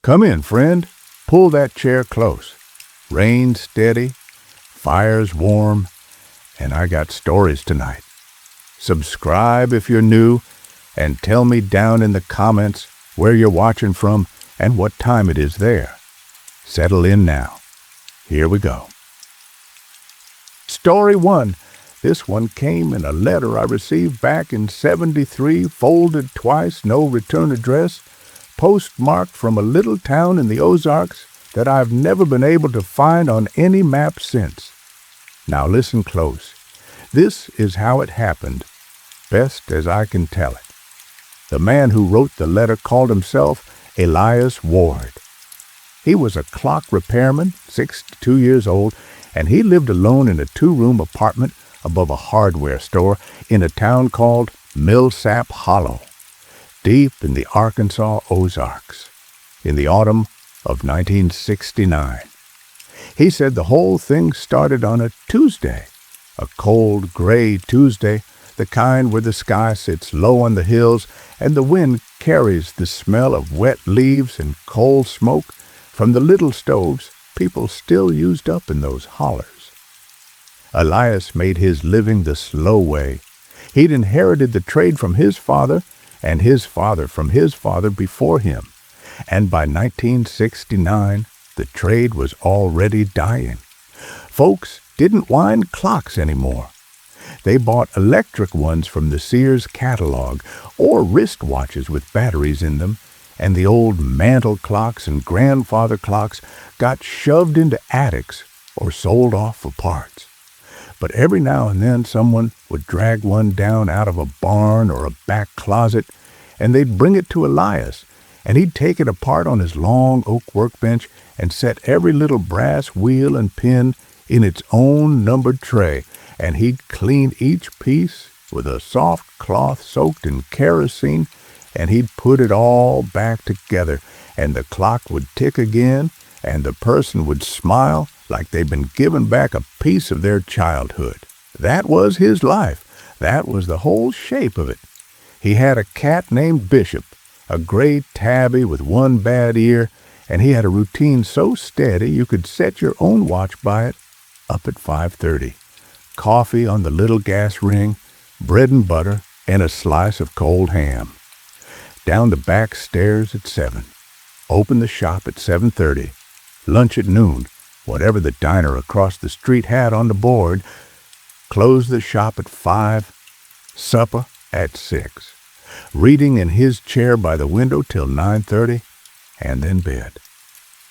Come in, friend. Pull that chair close. Rain's steady, fire's warm, and I got stories tonight. Subscribe if you're new, and tell me down in the comments where you're watching from and what time it is there. Settle in now. Here we go. Story 1. This one came in a letter I received back in '73, folded twice, no return address, postmarked from a little town in the Ozarks that I've never been able to find on any map since. Now listen close. This is how it happened, best as I can tell it. The man who wrote the letter called himself Elias Ward. He was a clock repairman, 62 years old, and he lived alone in a 2-room apartment above a hardware store in a town called Millsap Hollow, deep in the Arkansas Ozarks, in the autumn of 1969. He said the whole thing started on a Tuesday, a cold, gray Tuesday, the kind where the sky sits low on the hills and the wind carries the smell of wet leaves and coal smoke from the little stoves people still used up in those hollers. Elias made his living the slow way. He'd inherited the trade from his father and his father from his father before him, and by 1969 the trade was already dying. Folks didn't wind clocks anymore. They bought electric ones from the Sears catalog or wristwatches with batteries in them, and the old mantel clocks and grandfather clocks got shoved into attics or sold off for parts. But every now and then someone would drag one down out of a barn or a back closet, and they'd bring it to Elias, and he'd take it apart on his long oak workbench and set every little brass wheel and pin in its own numbered tray, and he'd clean each piece with a soft cloth soaked in kerosene, and he'd put it all back together, and the clock would tick again, and the person would smile like they'd been given back a piece of their childhood. That was his life. That was the whole shape of it. He had a cat named Bishop, a gray tabby with one bad ear, and he had a routine so steady you could set your own watch by it. Up at 5:30. Coffee on the little gas ring, bread and butter, and a slice of cold ham. Down the back stairs at 7. Open the shop at 7:30. Lunch at noon, whatever the diner across the street had on the board. Close the shop at 5. Supper at 6. Reading in his chair by the window till 9:30, and then bed.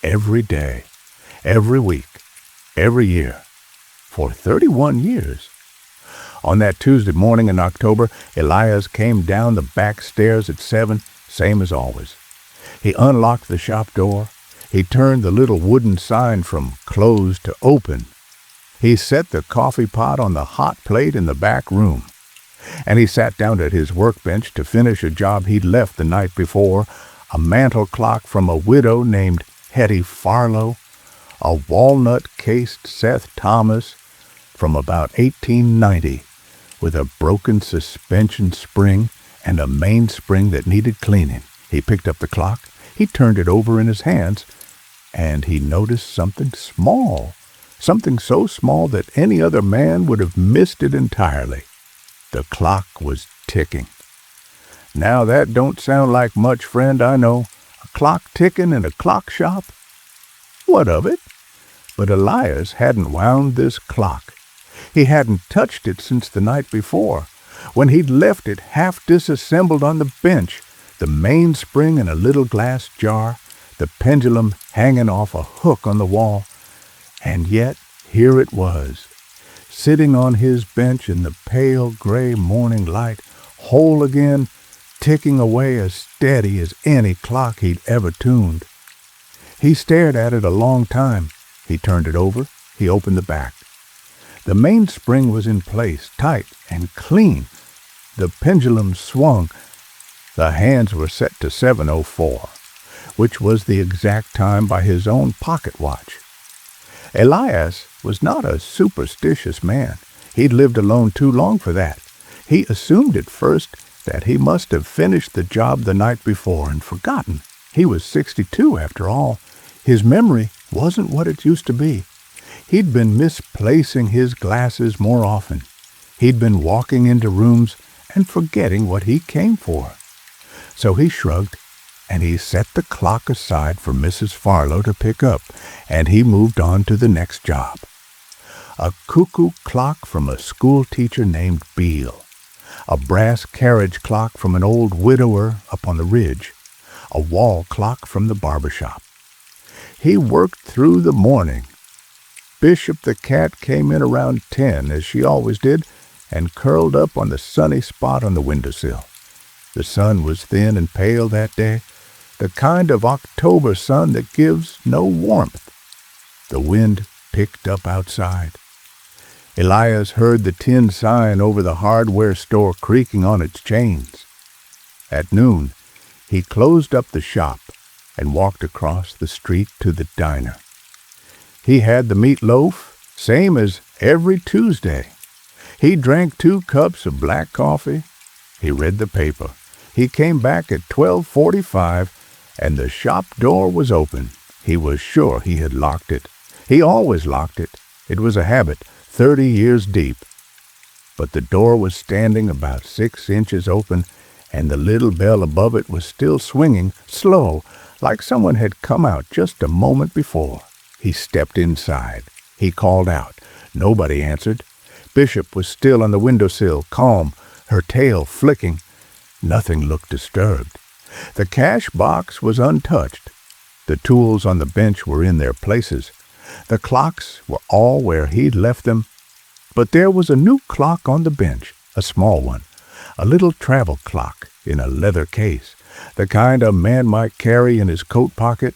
Every day, every week, every year, for 31 years. On that Tuesday morning in October, Elias came down the back stairs at 7, same as always. He unlocked the shop door. He turned the little wooden sign from closed to open. He set the coffee pot on the hot plate in the back room, and he sat down at his workbench to finish a job he'd left the night before, a mantel clock from a widow named Hetty Farlow, a walnut-cased Seth Thomas from about 1890, with a broken suspension spring and a mainspring that needed cleaning. He picked up the clock, he turned it over in his hands, and he noticed something small, something so small that any other man would have missed it entirely. The clock was ticking. Now that don't sound like much, friend, I know. A clock ticking in a clock shop? What of it? But Elias hadn't wound this clock. He hadn't touched it since the night before, when he'd left it half disassembled on the bench, the mainspring in a little glass jar, the pendulum hanging off a hook on the wall. And yet here it was, sitting on his bench in the pale gray morning light, whole again, ticking away as steady as any clock he'd ever tuned. He stared at it a long time. He turned it over. He opened the back. The mainspring was in place, tight and clean. The pendulum swung. The hands were set to 7:04, which was the exact time by his own pocket watch. Elias was not a superstitious man. He'd lived alone too long for that. He assumed at first that he must have finished the job the night before and forgotten. He was 62 after all. His memory wasn't what it used to be. He'd been misplacing his glasses more often. He'd been walking into rooms and forgetting what he came for. So he shrugged, and he set the clock aside for Mrs. Farlow to pick up, and he moved on to the next job. A cuckoo clock from a school teacher named Beale, a brass carriage clock from an old widower up on the ridge, a wall clock from the barber shop. He worked through the morning. Bishop the cat came in around 10, as she always did, and curled up on the sunny spot on the windowsill. The sun was thin and pale that day, the kind of October sun that gives no warmth. The wind picked up outside. Elias heard the tin sign over the hardware store creaking on its chains. At noon, he closed up the shop and walked across the street to the diner. He had the meatloaf, same as every Tuesday. He drank 2 cups of black coffee. He read the paper. He came back at 12:45, and the shop door was open. He was sure he had locked it. He always locked it. It was a habit, 30 years deep. But the door was standing about 6 inches open, and the little bell above it was still swinging, slow, like someone had come out just a moment before. He stepped inside. He called out. Nobody answered. Bishop was still on the windowsill, calm, her tail flicking. Nothing looked disturbed. The cash box was untouched. The tools on the bench were in their places. The clocks were all where he'd left them. But there was a new clock on the bench, a small one, a little travel clock in a leather case, the kind a man might carry in his coat pocket.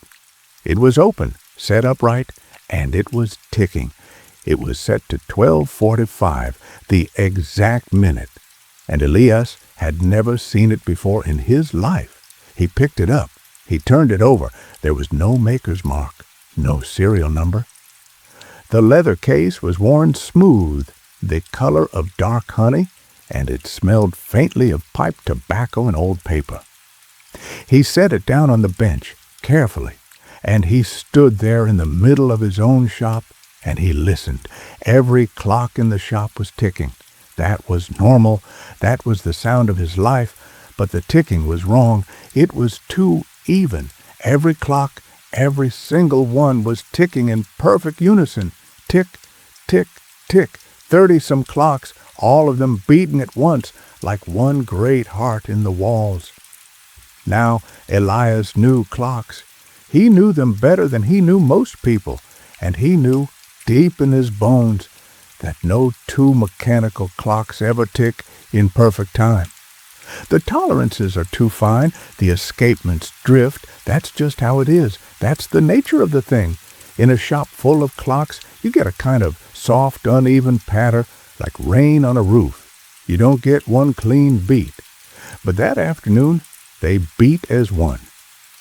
It was open, set upright, and it was ticking. It was set to 12:45, the exact minute, and Elias had never seen it before in his life. He picked it up. He turned it over. There was no maker's mark, no serial number. The leather case was worn smooth, the color of dark honey, and it smelled faintly of pipe tobacco and old paper. He set it down on the bench, carefully, and he stood there in the middle of his own shop, and he listened. Every clock in the shop was ticking. That was normal. That was the sound of his life. But the ticking was wrong. It was too even. Every clock, every single one was ticking in perfect unison. Tick, tick, tick. 30-some clocks, all of them beating at once, like one great heart in the walls. Now Elias knew clocks. He knew them better than he knew most people, and he knew, deep in his bones, that no 2 mechanical clocks ever tick in perfect time. The tolerances are too fine, the escapements drift. That's just how it is. That's the nature of the thing. In a shop full of clocks, you get a kind of soft, uneven patter, like rain on a roof. You don't get one clean beat. But that afternoon, they beat as one.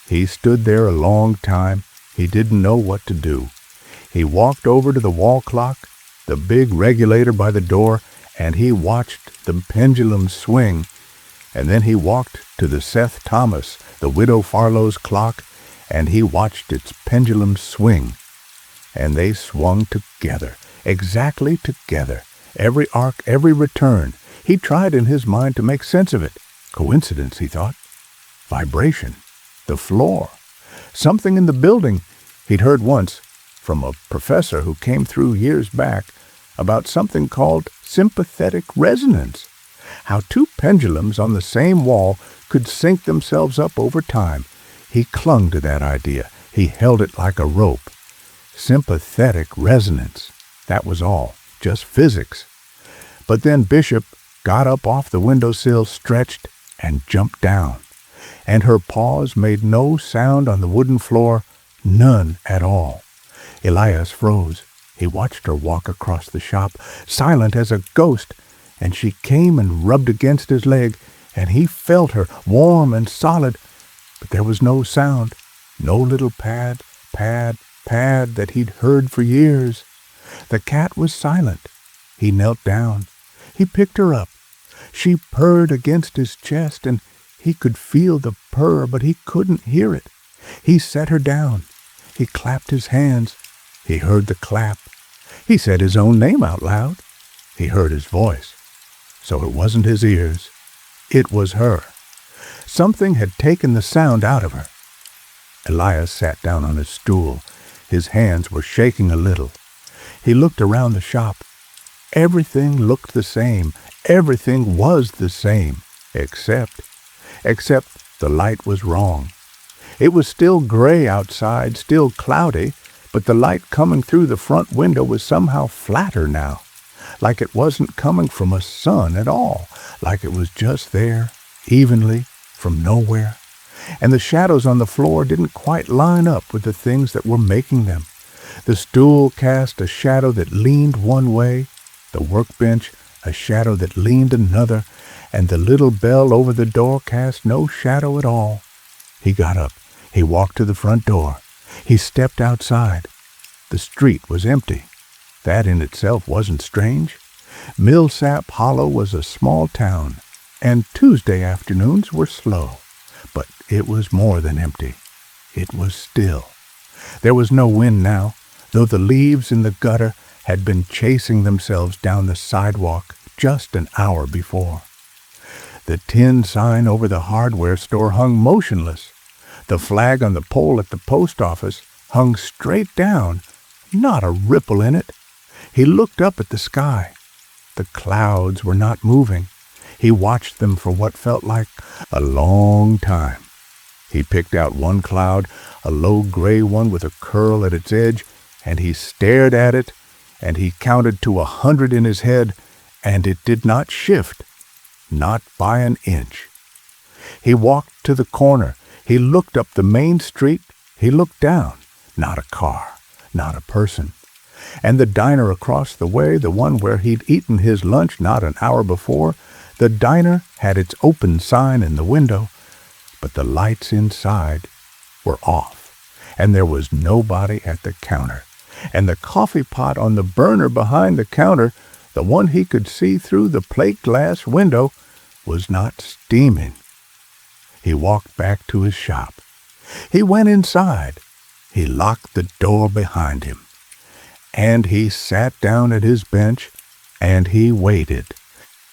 He stood there a long time. He didn't know what to do. He walked over to the wall clock, the big regulator by the door, and he watched the pendulum swing. And then he walked to the Seth Thomas, the widow Farlow's clock, and he watched its pendulum swing. And they swung together, exactly together, every arc, every return. He tried in his mind to make sense of it. Coincidence, he thought. Vibration. The floor. Something in the building. He'd heard once, from a professor who came through years back, about something called sympathetic resonance. How 2 pendulums on the same wall could sync themselves up over time. He clung to that idea. He held it like a rope. Sympathetic resonance. That was all. Just physics. But then Bishop got up off the windowsill, stretched, and jumped down. And her paws made no sound on the wooden floor, none at all. Elias froze. He watched her walk across the shop, silent as a ghost, and she came and rubbed against his leg, and he felt her, warm and solid, but there was no sound, no little pad, pad, pad that he'd heard for years. The cat was silent. He knelt down. He picked her up. She purred against his chest, and he could feel the purr, but he couldn't hear it. He set her down. He clapped his hands. He heard the clap. He said his own name out loud. He heard his voice. So it wasn't his ears. It was her. Something had taken the sound out of her. Elias sat down on his stool. His hands were shaking a little. He looked around the shop. Everything looked the same. Everything was the same, except the light was wrong. It was still gray outside, still cloudy, but the light coming through the front window was somehow flatter now, like it wasn't coming from a sun at all, like it was just there, evenly, from nowhere. And the shadows on the floor didn't quite line up with the things that were making them. The stool cast a shadow that leaned one way, the workbench a shadow that leaned another, and the little bell over the door cast no shadow at all. He got up. He walked to the front door. He stepped outside. The street was empty. That in itself wasn't strange. Millsap Hollow was a small town, and Tuesday afternoons were slow. But it was more than empty. It was still. There was no wind now, though the leaves in the gutter had been chasing themselves down the sidewalk just an hour before. The tin sign over the hardware store hung motionless. The flag on the pole at the post office hung straight down, not a ripple in it. He looked up at the sky. The clouds were not moving. He watched them for what felt like a long time. He picked out one cloud, a low gray one with a curl at its edge, and he stared at it, and he counted to 100 in his head, and it did not shift, not by an inch. He walked to the corner. He looked up the main street. He looked down. Not a car, not a person. And the diner across the way, the one where he'd eaten his lunch not an hour before, the diner had its open sign in the window, but the lights inside were off, and there was nobody at the counter. And the coffee pot on the burner behind the counter, the one he could see through the plate glass window, was not steaming. He walked back to his shop. He went inside. He locked the door behind him. And he sat down at his bench, and he waited.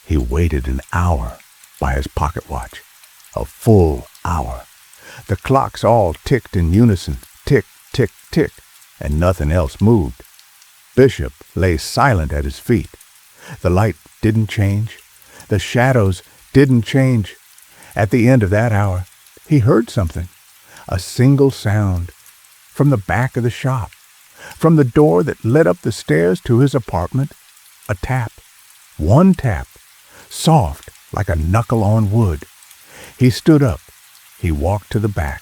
He waited an hour by his pocket watch. A full hour. The clocks all ticked in unison, tick, tick, tick, and nothing else moved. Bishop lay silent at his feet. The light didn't change. The shadows didn't change. At the end of that hour, he heard something. A single sound. From the back of the shop. From the door that led up the stairs to his apartment. A tap. One tap. Soft, like a knuckle on wood. He stood up. He walked to the back.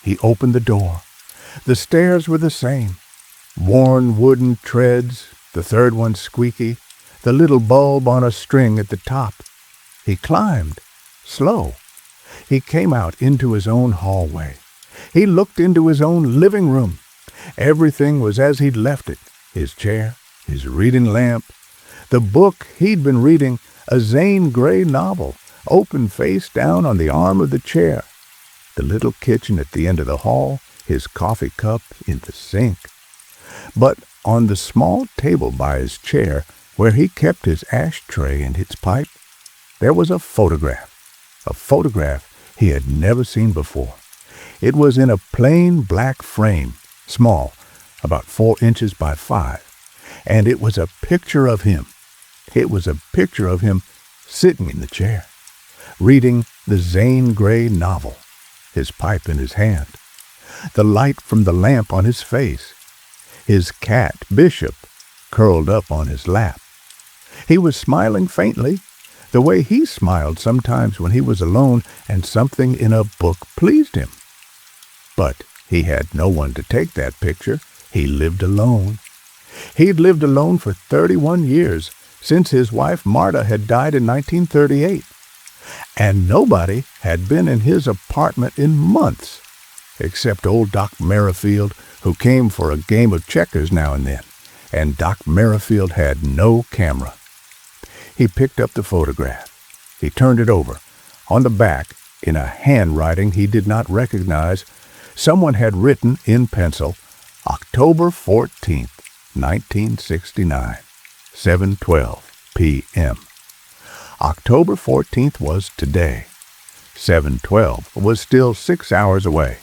He opened the door. The stairs were the same. Worn wooden treads, the third one squeaky, the little bulb on a string at the top. He climbed, slow. He came out into his own hallway. He looked into his own living room. Everything was as he'd left it. His chair, his reading lamp, the book he'd been reading, a Zane Grey novel, open face down on the arm of the chair. The little kitchen at the end of the hall, his coffee cup in the sink. But on the small table by his chair, where he kept his ashtray and his pipe, there was a photograph he had never seen before. It was in a plain black frame, small, about 4 inches by 5, and it was a picture of him. It was a picture of him sitting in the chair, reading the Zane Grey novel, his pipe in his hand, the light from the lamp on his face, his cat, Bishop, curled up on his lap. He was smiling faintly, the way he smiled sometimes when he was alone and something in a book pleased him. But he had no one to take that picture. He lived alone. He'd lived alone for 31 years, since his wife Marta had died in 1938. And nobody had been in his apartment in months, except old Doc Merrifield, who came for a game of checkers now and then, and Doc Merrifield had no camera. He picked up the photograph. He turned it over. On the back, in a handwriting he did not recognize, Someone had written in pencil, October 14th, 1969, 7:12 p.m. October 14th was today. 7:12 was still 6 hours away.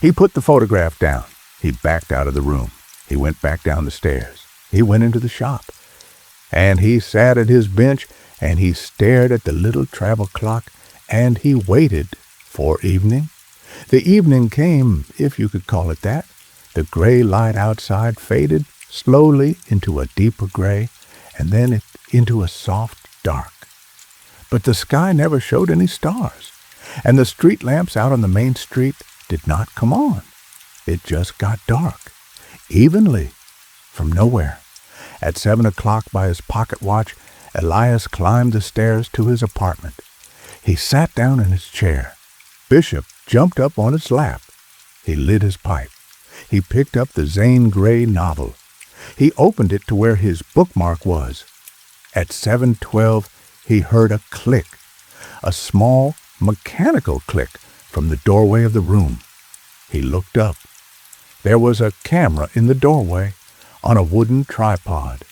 He put the photograph down. He backed out of the room. He went back down the stairs. He went into the shop. And he sat at his bench, and he stared at the little travel clock, and he waited for evening. The evening came, if you could call it that. The gray light outside faded slowly into a deeper gray, and then into a soft dark. But the sky never showed any stars, and the street lamps out on the main street did not come on. It just got dark, evenly, from nowhere. At 7 o'clock by his pocket watch, Elias climbed the stairs to his apartment. He sat down in his chair. Bishop jumped up on his lap. He lit his pipe. He picked up the Zane Grey novel. He opened it to where his bookmark was. At 7:12, he heard a click, a small, mechanical click from the doorway of the room. He looked up. There was a camera in the doorway on a wooden tripod,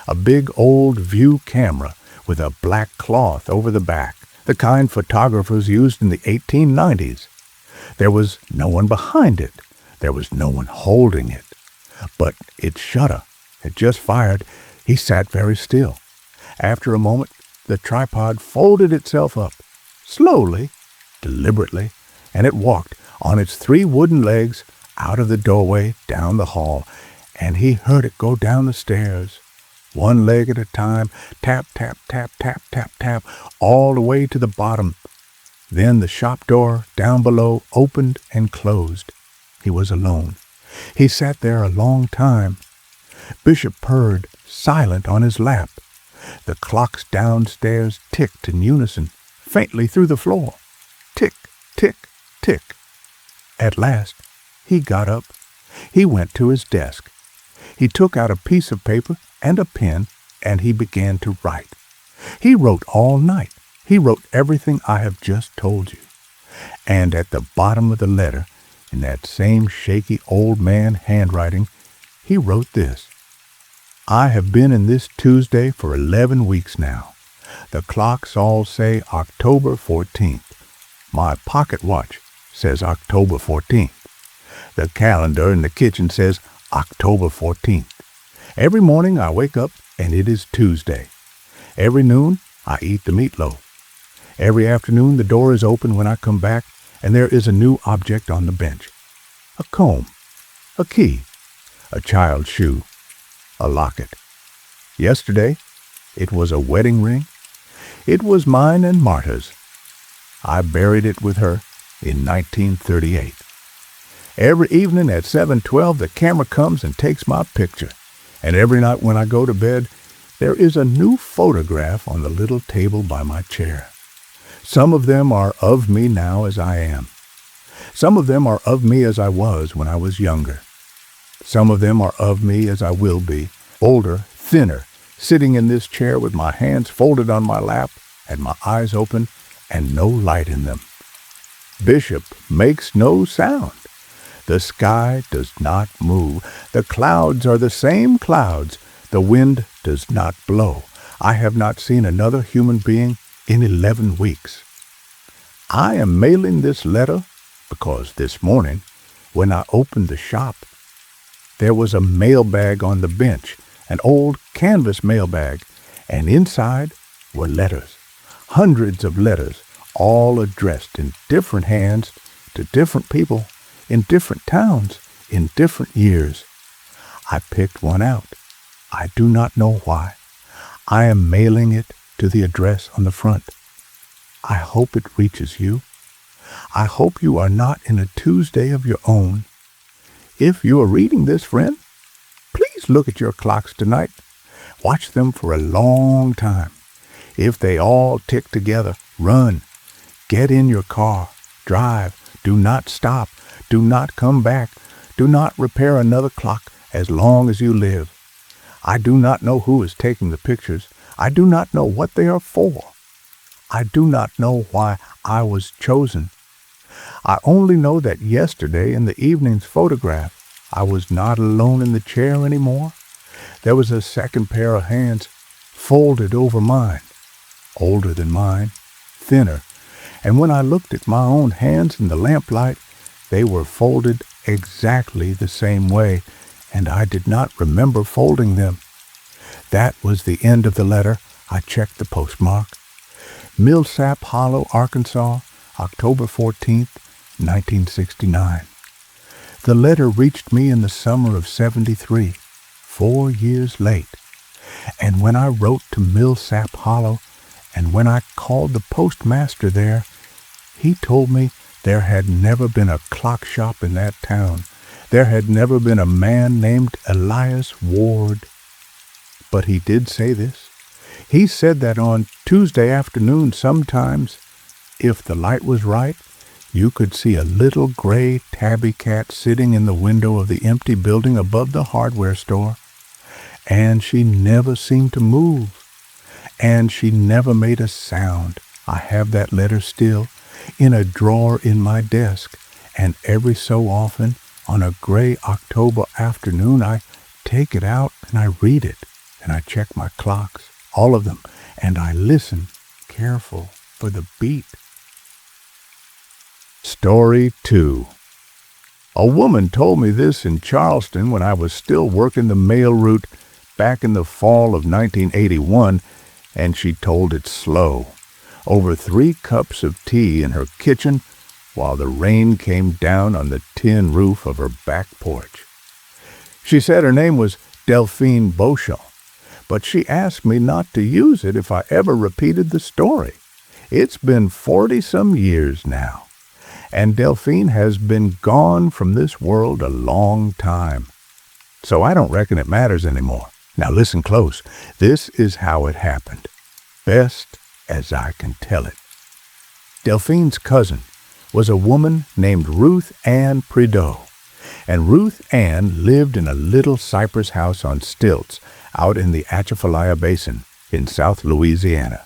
a big old view camera with a black cloth over the back, the kind photographers used in the 1890s. There was no one behind it. There was no one holding it. But its shutter had just fired. He sat very still. After a moment, the tripod folded itself up, slowly, deliberately, and it walked on its 3 wooden legs out of the doorway down the hall, and he heard it go down the stairs, one leg at a time, tap, tap, tap, tap, tap, tap, all the way to the bottom. Then the shop door down below opened and closed. He was alone. He sat there a long time. Bishop purred, silent on his lap. The clocks downstairs ticked in unison, faintly through the floor. Tick, tick, tick. At last, he got up. He went to his desk. He took out a piece of paper and a pen, and he began to write. He wrote all night. He wrote everything I have just told you. And at the bottom of the letter, in that same shaky old man handwriting, he wrote this. I have been in this Tuesday for 11 weeks now. The clocks all say October 14th. My pocket watch says October 14th. The calendar in the kitchen says October 14th. Every morning I wake up and it is Tuesday. Every noon I eat the meatloaf. Every afternoon the door is open when I come back and there is a new object on the bench. A comb, a key, a child's shoe, a locket. Yesterday it was a wedding ring. It was mine and Marta's. I buried it with her in 1938. Every evening at 7:12 the camera comes and takes my picture. And every night when I go to bed, there is a new photograph on the little table by my chair. Some of them are of me now as I am. Some of them are of me as I was when I was younger. Some of them are of me as I will be, older, thinner, sitting in this chair with my hands folded on my lap and my eyes open and no light in them. Bishop makes no sound. The sky does not move. The clouds are the same clouds. The wind does not blow. I have not seen another human being in 11 weeks. I am mailing this letter because this morning, when I opened the shop, there was a mailbag on the bench, an old canvas mailbag, and inside were letters, hundreds of letters, all addressed in different hands to different people in different towns in different years. I picked one out. I do not know why. I am mailing it to the address on the front. I hope it reaches you. I hope you are not in a Tuesday of your own. If you are reading this, friend, please look at your clocks tonight. Watch them for a long time. If they all tick together, run. Get in your car. Drive. Do not stop. Do not come back. Do not repair another clock as long as you live. I do not know who is taking the pictures. I do not know what they are for. I do not know why I was chosen. I only know that yesterday in the evening's photograph, I was not alone in the chair anymore. There was a second pair of hands folded over mine, older than mine, thinner, and when I looked at my own hands in the lamplight, they were folded exactly the same way, and I did not remember folding them. That was the end of the letter. I checked the postmark. Millsap Hollow, Arkansas, October 14th, 1969. The letter reached me in the summer of '73, 4 years late. And when I wrote to Millsap Hollow, and when I called the postmaster there, he told me there had never been a clock shop in that town. There had never been a man named Elias Ward. But he did say this. He said that on Tuesday afternoon sometimes, if the light was right, you could see a little gray tabby cat sitting in the window of the empty building above the hardware store. And she never seemed to move. And she never made a sound. I have that letter still in a drawer in my desk. And every so often, on a gray October afternoon, I take it out and I read it. And I check my clocks, all of them, and I listen, careful, for the beat. Story 2. A woman told me this in Charleston when I was still working the mail route back in the fall of 1981, and she told it slow, over 3 cups of tea in her kitchen while the rain came down on the tin roof of her back porch. She said her name was Delphine Beauchamp, but she asked me not to use it if I ever repeated the story. It's been 40-some years now, and Delphine has been gone from this world a long time. So I don't reckon it matters anymore. Now listen close. This is how it happened, best as I can tell it. Delphine's cousin was a woman named Ruth Ann Prideaux, and Ruth Ann lived in a little cypress house on stilts out in the Atchafalaya Basin in South Louisiana,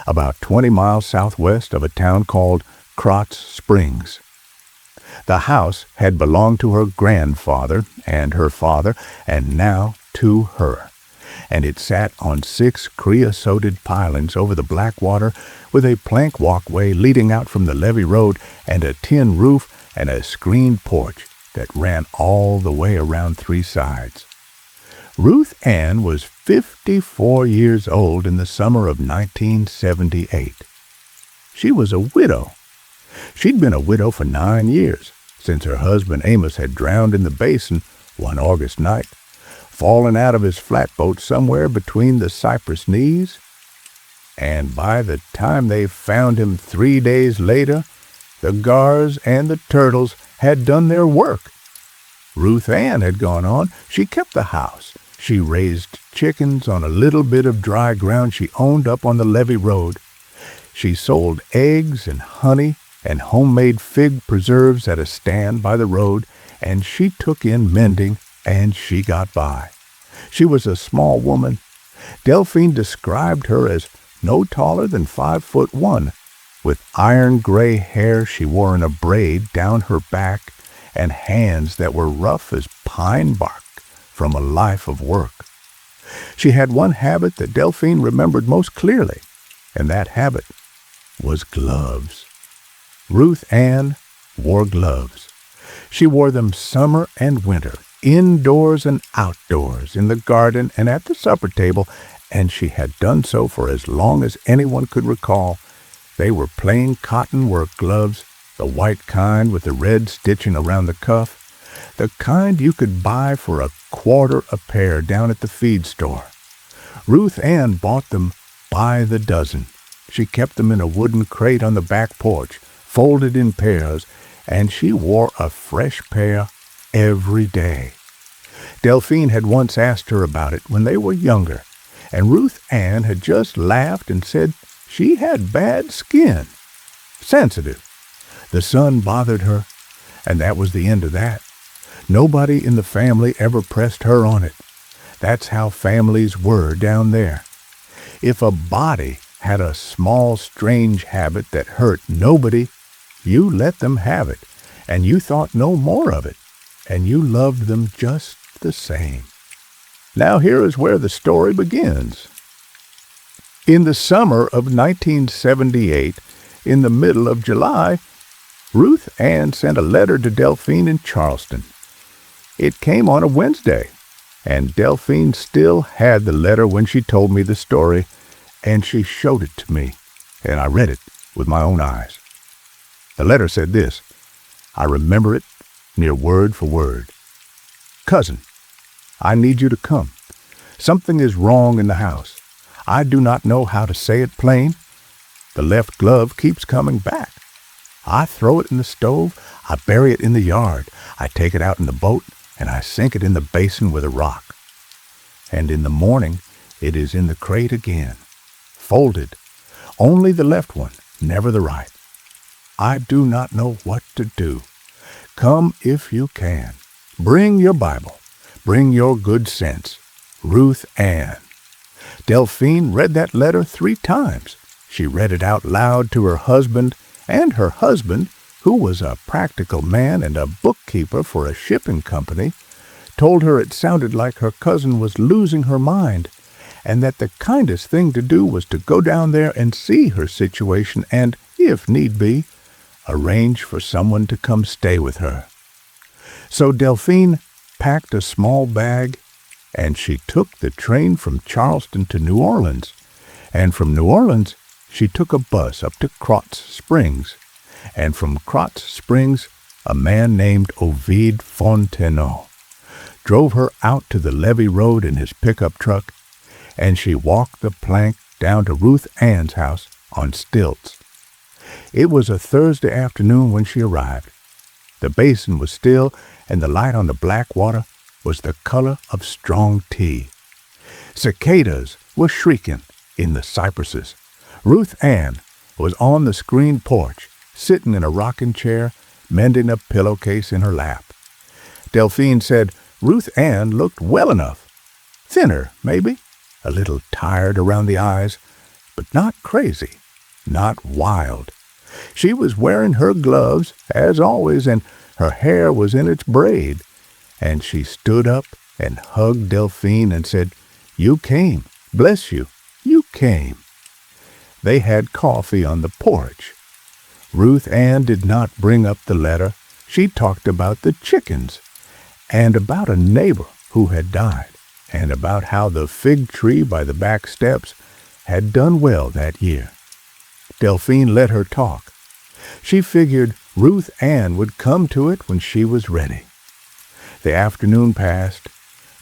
about 20 miles southwest of a town called Krotz Springs. The house had belonged to her grandfather and her father, and now to her, and it sat on 6 creosoted pilings over the Blackwater with a plank walkway leading out from the levee road and a tin roof and a screened porch that ran all the way around 3 sides. Ruth Ann was 54 years old in the summer of 1978. She was a widow. She'd been a widow for 9 years, since her husband Amos had drowned in the basin one August night, fallen out of his flatboat somewhere between the cypress knees. And by the time they found him 3 days later, the gars and the turtles had done their work. Ruth Ann had gone on. She kept the house. She raised chickens on a little bit of dry ground she owned up on the levee road. She sold eggs and honey and homemade fig preserves at a stand by the road, and she took in mending, and she got by. She was a small woman. Delphine described her as no taller than 5'1", with iron gray hair she wore in a braid down her back, and hands that were rough as pine bark from a life of work. She had one habit that Delphine remembered most clearly, and that habit was gloves. Ruth Ann wore gloves. She wore them summer and winter, indoors and outdoors, in the garden and at the supper table, and she had done so for as long as anyone could recall. They were plain cotton work gloves, the white kind with the red stitching around the cuff, the kind you could buy for $1 a pair down at the feed store. Ruth Ann bought them by the dozen. She kept them in a wooden crate on the back porch, folded in pairs, and she wore a fresh pair every day. Delphine had once asked her about it when they were younger, and Ruth Ann had just laughed and said she had bad skin. Sensitive. The sun bothered her, and that was the end of that. Nobody in the family ever pressed her on it. That's how families were down there. If a body had a small, strange habit that hurt nobody, You let them have it, and you thought no more of it, and you loved them just the same. Now here is where the story begins. In the summer of 1978, in the middle of July, Ruth Ann sent a letter to Delphine in Charleston. It came on a Wednesday, and Delphine still had the letter when she told me the story, and she showed it to me, and I read it with my own eyes. The letter said this. I remember it near word for word. Cousin, I need you to come. Something is wrong in the house. I do not know how to say it plain. The left glove keeps coming back. I throw it in the stove. I bury it in the yard. I take it out in the boat, and I sink it in the basin with a rock. And in the morning, it is in the crate again, folded, only the left one, never the right. I do not know what to do. Come if you can. Bring your Bible. Bring your good sense. Ruth Ann. Delphine read that letter 3 times. She read it out loud to her husband, and her husband, who was a practical man and a bookkeeper for a shipping company, told her it sounded like her cousin was losing her mind, and that the kindest thing to do was to go down there and see her situation and, if need be, arrange for someone to come stay with her. So Delphine packed a small bag, and she took the train from Charleston to New Orleans, and from New Orleans she took a bus up to Krotz Springs, and from Krotz Springs a man named Ovid Fontenot drove her out to the levee road in his pickup truck, and she walked the plank down to Ruth Ann's house on stilts. It was a Thursday afternoon when she arrived. The basin was still, and the light on the black water was the color of strong tea. Cicadas were shrieking in the cypresses. Ruth Ann was on the screened porch, sitting in a rocking chair, mending a pillowcase in her lap. Delphine said Ruth Ann looked well enough. Thinner, maybe, a little tired around the eyes, but not crazy, not wild. She was wearing her gloves, as always, and her hair was in its braid, and she stood up and hugged Delphine and said, You came. Bless you. You came. They had coffee on the porch. Ruth Ann did not bring up the letter. She talked about the chickens, and about a neighbor who had died, and about how the fig tree by the back steps had done well that year. Delphine let her talk. She figured Ruth Ann would come to it when she was ready. The afternoon passed.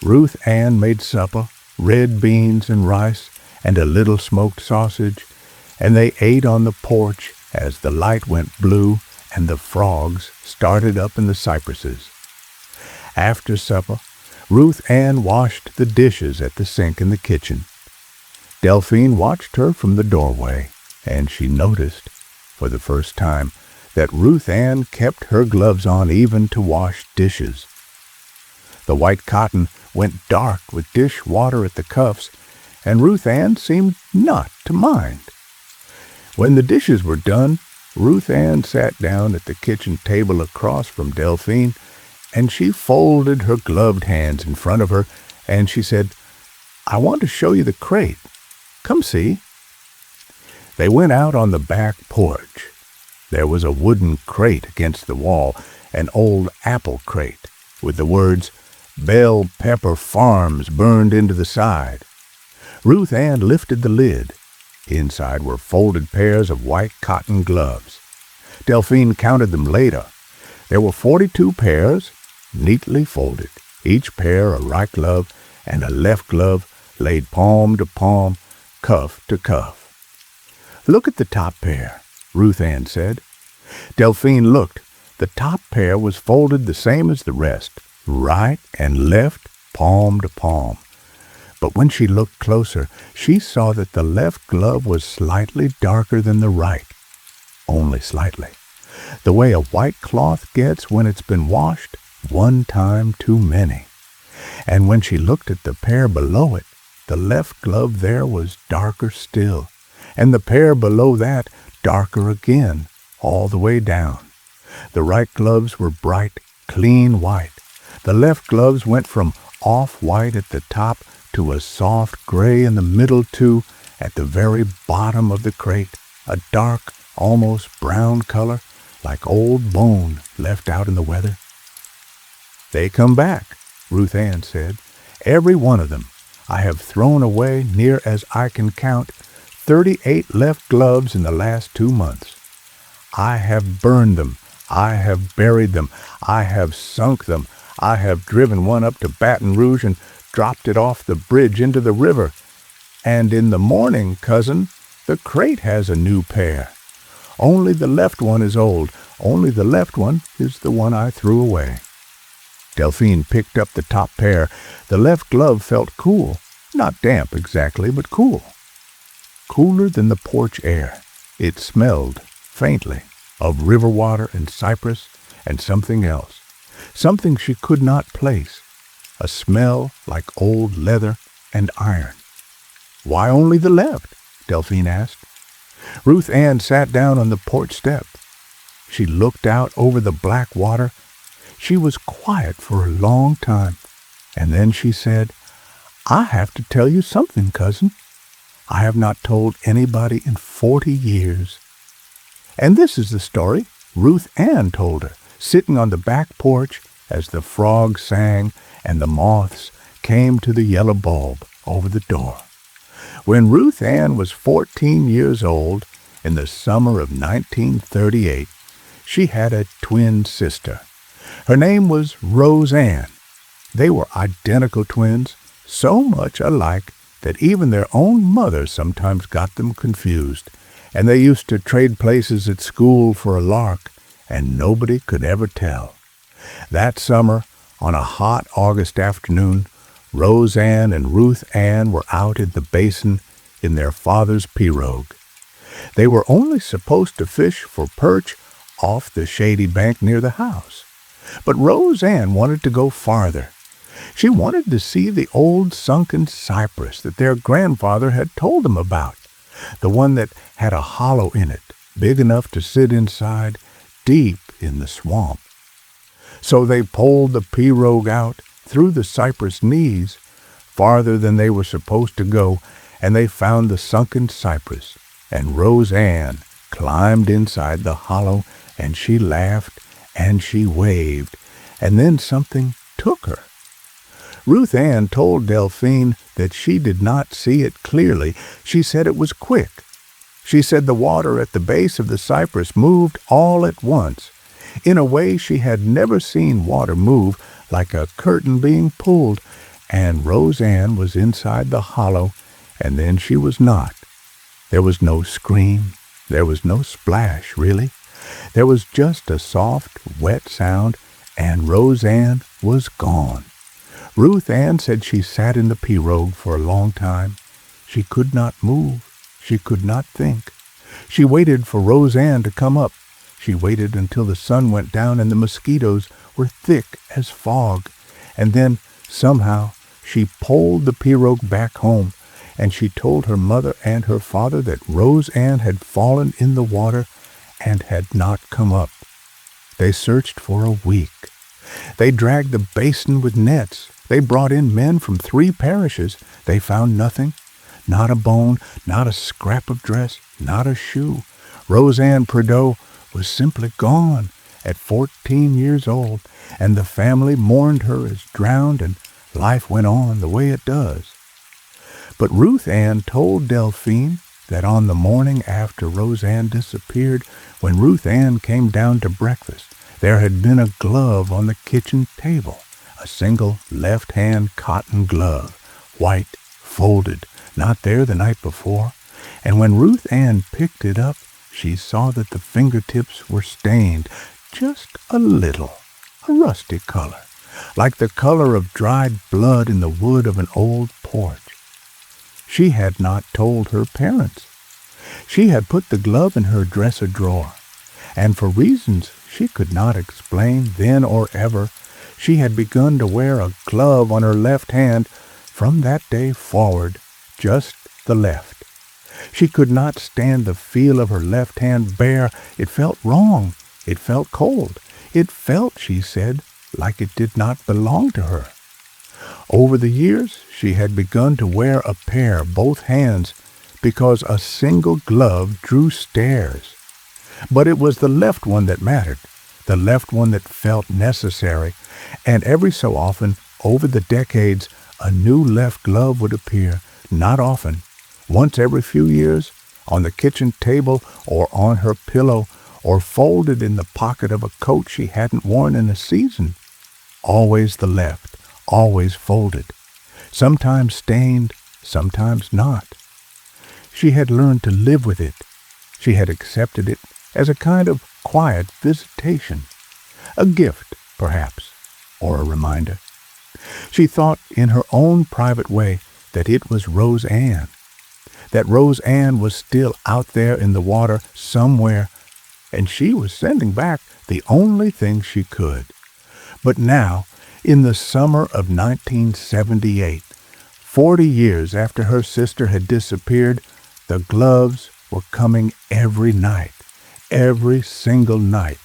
Ruth Ann made supper, red beans and rice, and a little smoked sausage, and they ate on the porch as the light went blue and the frogs started up in the cypresses. After supper, Ruth Ann washed the dishes at the sink in the kitchen. Delphine watched her from the doorway, and she noticed, for the first time, that Ruth Ann kept her gloves on even to wash dishes. The white cotton went dark with dish water at the cuffs, and Ruth Ann seemed not to mind. When the dishes were done, Ruth Ann sat down at the kitchen table across from Delphine, and she folded her gloved hands in front of her, and she said, I want to show you the crate. Come see. They went out on the back porch. There was a wooden crate against the wall, an old apple crate, with the words, Bell Pepper Farms burned into the side. Ruth Ann lifted the lid. Inside were folded pairs of white cotton gloves. Delphine counted them later. There were 42 pairs, neatly folded, each pair a right glove and a left glove laid palm to palm, cuff to cuff. Look at the top pair, Ruth Ann said. Delphine looked. The top pair was folded the same as the rest, right and left, palm to palm. But when she looked closer, she saw that the left glove was slightly darker than the right. Only slightly. The way a white cloth gets when it's been washed one time too many. And when she looked at the pair below it, the left glove there was darker still, and the pair below that darker again, all the way down. The right gloves were bright, clean white. The left gloves went from off-white at the top to a soft gray in the middle to, at the very bottom of the crate, a dark, almost brown color, like old bone left out in the weather. "They come back," Ruth Ann said. "Every one of them. I have thrown away, near as I can count, 38 left gloves in the last 2 months. I have burned them. I have buried them. I have sunk them. I have driven one up to Baton Rouge and dropped it off the bridge into the river. And in the morning, cousin, the crate has a new pair. Only the left one is old. Only the left one is the one I threw away." Delphine picked up the top pair. The left glove felt cool. Not damp exactly, but cool. Cooler than the porch air. It smelled, faintly, of river water and cypress and something else. Something she could not place. A smell like old leather and iron. "Why only the left?" Delphine asked. Ruth Ann sat down on the porch step. She looked out over the black water. She was quiet for a long time, and then she said, "I have to tell you something, cousin. I have not told anybody in 40 years. And this is the story Ruth Ann told her, sitting on the back porch as the frogs sang and the moths came to the yellow bulb over the door. When Ruth Ann was 14 years old, in the summer of 1938, she had a twin sister. Her name was Rose Ann. They were identical twins, so much alike that even their own mother sometimes got them confused, and they used to trade places at school for a lark, and nobody could ever tell. That summer, on a hot August afternoon, Rose Ann and Ruth Ann were out in the basin in their father's pirogue. They were only supposed to fish for perch off the shady bank near the house. But Rose Ann wanted to go farther. She wanted to see the old sunken cypress that their grandfather had told them about, the one that had a hollow in it, big enough to sit inside, deep in the swamp. So they poled the pirogue out through the cypress knees, farther than they were supposed to go, and they found the sunken cypress, and Rose Ann climbed inside the hollow, and she laughed, and she waved, and then something took her. Ruth Ann told Delphine that she did not see it clearly. She said it was quick. She said the water at the base of the cypress moved all at once, in a way she had never seen water move, like a curtain being pulled, and Rose Ann was inside the hollow, and then she was not. There was no scream. There was no splash, really. There was just a soft, wet sound, and Rose Ann was gone. Ruth Ann said she sat in the pirogue for a long time. She could not move. She could not think. She waited for Rose Ann to come up. She waited until the sun went down and the mosquitoes were thick as fog. And then, somehow, she poled the pirogue back home, and she told her mother and her father that Rose Ann had fallen in the water and had not come up. They searched for a week. They dragged the basin with nets. They brought in men from 3 parishes. They found nothing. Not a bone, not a scrap of dress, not a shoe. Rose Ann Prideaux was simply gone at 14 years old, and the family mourned her as drowned, and life went on the way it does. But Ruth Ann told Delphine that on the morning after Rose Ann disappeared, when Ruth Ann came down to breakfast, there had been a glove on the kitchen table, a single left-hand cotton glove, white, folded, not there the night before, and when Ruth Ann picked it up, she saw that the fingertips were stained just a little, a rusty color, like the color of dried blood in the wood of an old porch. She had not told her parents. She had put the glove in her dresser drawer, and for reasons she could not explain then or ever, she had begun to wear a glove on her left hand from that day forward, just the left. She could not stand the feel of her left hand bare. It felt wrong. It felt cold. It felt, she said, like it did not belong to her. Over the years, she had begun to wear a pair, both hands, because a single glove drew stares. But it was the left one that mattered, the left one that felt necessary, and every so often, over the decades, a new left glove would appear, not often, once every few years, on the kitchen table or on her pillow, or folded in the pocket of a coat she hadn't worn in a season. Always the left, always folded, sometimes stained, sometimes not. She had learned to live with it. She had accepted it as a kind of quiet visitation, a gift, perhaps, or a reminder. She thought in her own private way that it was Rose Ann, that Rose Ann was still out there in the water somewhere, and she was sending back the only thing she could. But now, in the summer of 1978, 40 years after her sister had disappeared, the gloves were coming every night, every single night,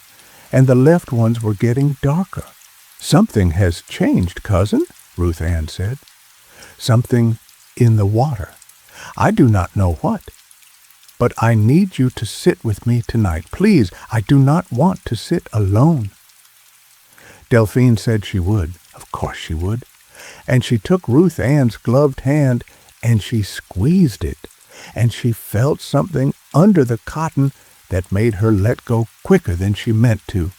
and the left ones were getting darker. "Something has changed, cousin," Ruth Ann said. "Something in the water. I do not know what. But I need you to sit with me tonight. Please, I do not want to sit alone." Delphine said she would. Of course she would. And she took Ruth Ann's gloved hand, and she squeezed it, and she felt something under the cotton that made her let go quicker than she meant to.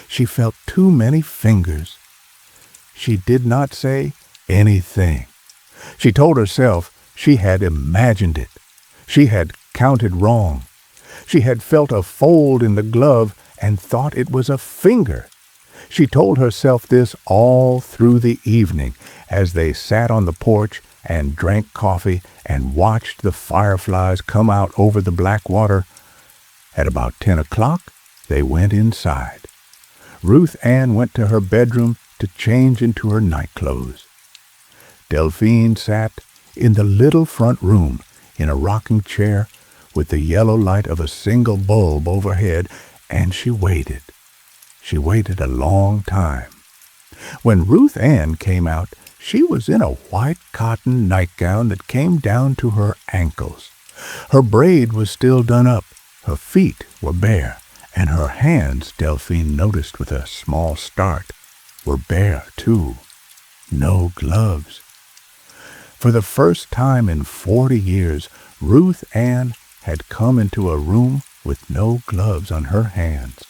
She felt too many fingers. She did not say anything. She told herself she had imagined it. She had counted wrong. She had felt a fold in the glove and thought it was a finger. She told herself this all through the evening as they sat on the porch and drank coffee and watched the fireflies come out over the black water. At about 10 o'clock, they went inside. Ruth Ann went to her bedroom to change into her nightclothes. Delphine sat in the little front room in a rocking chair with the yellow light of a single bulb overhead, and she waited. She waited a long time. When Ruth Ann came out, she was in a white cotton nightgown that came down to her ankles. Her braid was still done up. Her feet were bare, and her hands, Delphine noticed with a small start, were bare, too. No gloves. For the first time in 40 years, Ruth Ann had come into a room with no gloves on her hands.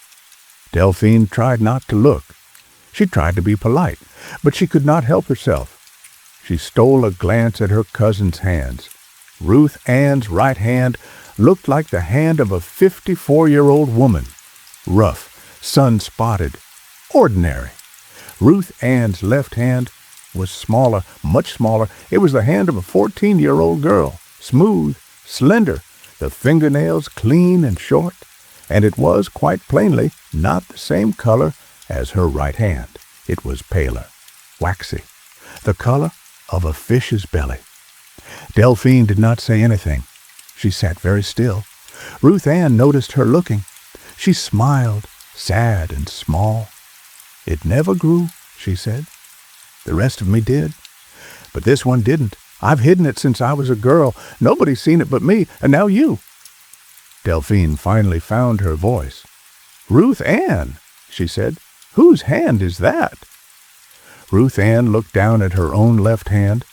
Delphine tried not to look. She tried to be polite, but she could not help herself. She stole a glance at her cousin's hands. Ruth Ann's right hand looked like the hand of a 54-year-old woman. Rough, sun-spotted, ordinary. Ruth Ann's left hand was smaller, much smaller. It was the hand of a 14-year-old girl, smooth, slender, the fingernails clean and short, and it was, quite plainly, not the same color as her right hand. It was paler, waxy, the color of a fish's belly. Delphine did not say anything. She sat very still. Ruth Ann noticed her looking. She smiled, sad and small. "It never grew," she said. "The rest of me did. But this one didn't. I've hidden it since I was a girl. Nobody's seen it but me, and now you." Delphine finally found her voice. "Ruth Ann," she said. "Whose hand is that?" Ruth Ann looked down at her own left hand.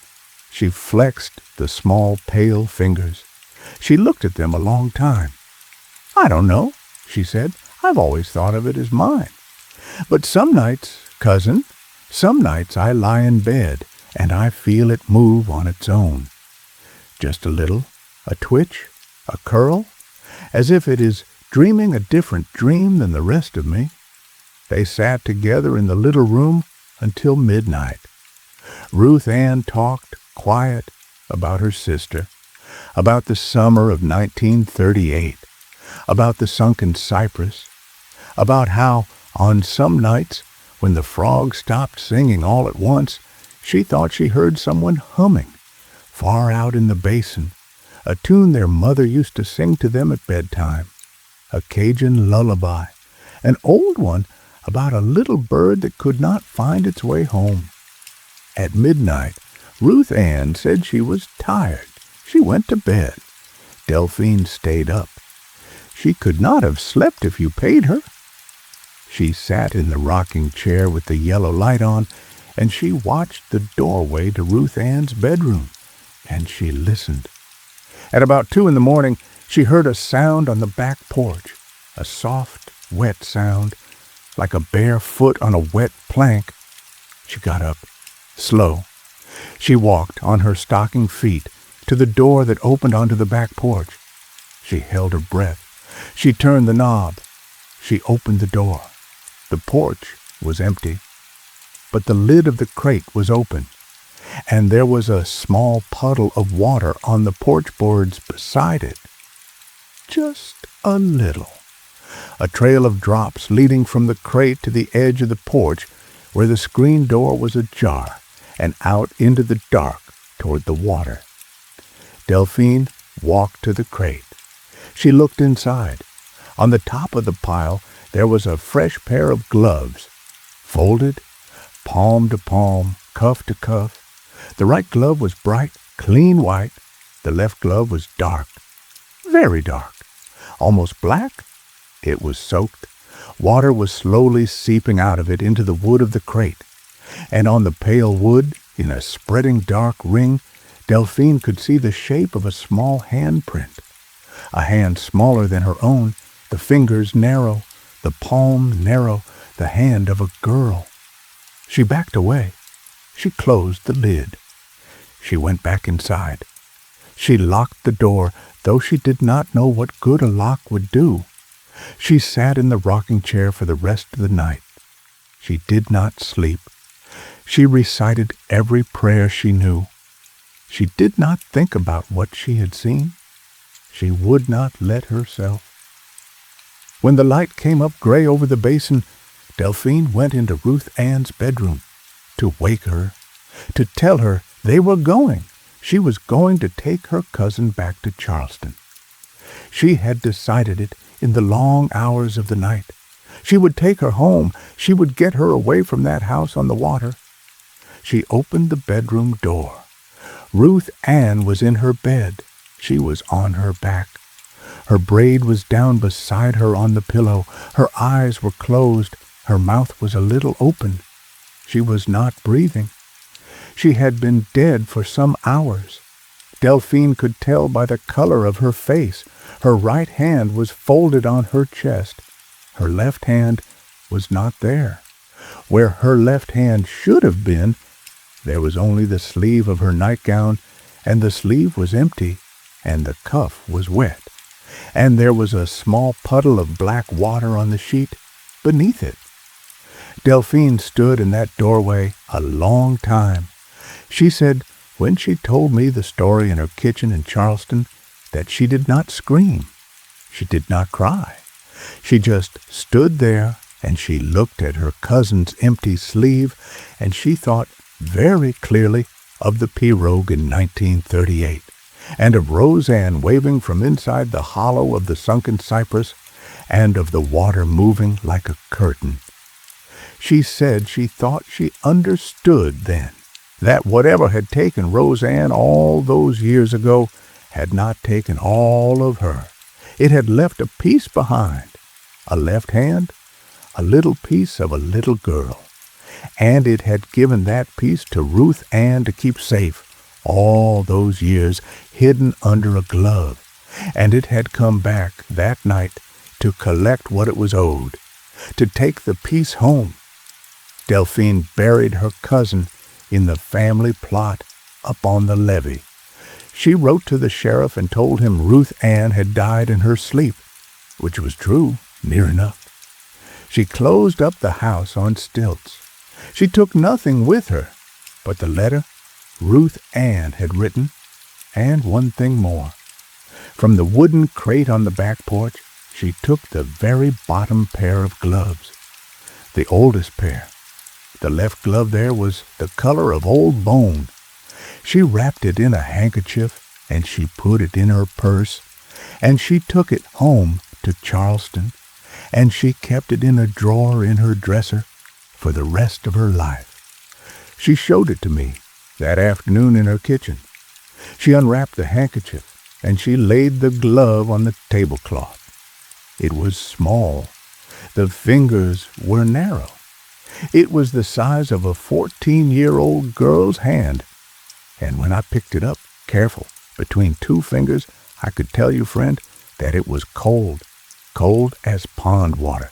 She flexed the small, pale fingers. She looked at them a long time. "I don't know," she said. "I've always thought of it as mine. But some nights, cousin, some nights I lie in bed and I feel it move on its own. Just a little, a twitch, a curl, as if it is dreaming a different dream than the rest of me." They sat together in the little room until midnight. Ruth Ann talked, quiet, about her sister, about the summer of 1938, about the sunken cypress, about how, on some nights, when the frogs stopped singing all at once, she thought she heard someone humming, far out in the basin, a tune their mother used to sing to them at bedtime, a Cajun lullaby, an old one about a little bird that could not find its way home. At midnight, Ruth Ann said she was tired. She went to bed. Delphine stayed up. She could not have slept if you paid her. She sat in the rocking chair with the yellow light on, and she watched the doorway to Ruth Ann's bedroom, and she listened. At about 2 in the morning, she heard a sound on the back porch, a soft, wet sound, like a bare foot on a wet plank. She got up, slow. She walked on her stocking feet to the door that opened onto the back porch. She held her breath. She turned the knob. She opened the door. The porch was empty, but the lid of the crate was open, and there was a small puddle of water on the porch boards beside it. Just a little. A trail of drops leading from the crate to the edge of the porch where the screen door was ajar and out into the dark toward the water. Delphine walked to the crate. She looked inside. On the top of the pile there was a fresh pair of gloves, folded, palm to palm, cuff to cuff. The right glove was bright, clean white. The left glove was dark, very dark, almost black. It was soaked. Water was slowly seeping out of it into the wood of the crate, and on the pale wood, in a spreading dark ring, Delphine could see the shape of a small handprint, a hand smaller than her own, the fingers narrow, the palm narrow, the hand of a girl. She backed away. She closed the lid. She went back inside. She locked the door, though she did not know what good a lock would do. She sat in the rocking chair for the rest of the night. She did not sleep. She recited every prayer she knew. She did not think about what she had seen. She would not let herself. When the light came up gray over the basin, Delphine went into Ruth Ann's bedroom to wake her, to tell her they were going. She was going to take her cousin back to Charleston. She had decided it in the long hours of the night. She would take her home. She would get her away from that house on the water. She opened the bedroom door. Ruth Ann was in her bed. She was on her back. Her braid was down beside her on the pillow. Her eyes were closed. Her mouth was a little open. She was not breathing. She had been dead for some hours. Delphine could tell by the color of her face. Her right hand was folded on her chest. Her left hand was not there. Where her left hand should have been, there was only the sleeve of her nightgown, and the sleeve was empty, and the cuff was wet, and there was a small puddle of black water on the sheet beneath it. Delphine stood in that doorway a long time. She said, when she told me the story in her kitchen in Charleston, that she did not scream. She did not cry. She just stood there, and she looked at her cousin's empty sleeve, and she thought very clearly of the pirogue in 1938, and of Roseanne waving from inside the hollow of the sunken cypress, and of the water moving like a curtain. She said she thought she understood then that whatever had taken Roseanne all those years ago had not taken all of her. It had left a piece behind, a left hand, a little piece of a little girl, and it had given that piece to Ruth Ann to keep safe all those years hidden under a glove, and it had come back that night to collect what it was owed, to take the piece home. Delphine buried her cousin in the family plot up on the levee. She wrote to the sheriff and told him Ruth Ann had died in her sleep, which was true, near enough. She closed up the house on stilts. She took nothing with her but the letter Ruth Ann had written, and one thing more. From the wooden crate on the back porch, she took the very bottom pair of gloves, the oldest pair. The left glove there was the color of old bone. She wrapped it in a handkerchief and she put it in her purse, and she took it home to Charleston, and she kept it in a drawer in her dresser for the rest of her life. She showed it to me that afternoon in her kitchen. She unwrapped the handkerchief, and she laid the glove on the tablecloth. It was small. The fingers were narrow. It was the size of a 14-year-old girl's hand. And when I picked it up, careful, between two fingers, I could tell you, friend, that it was cold, cold as pond water,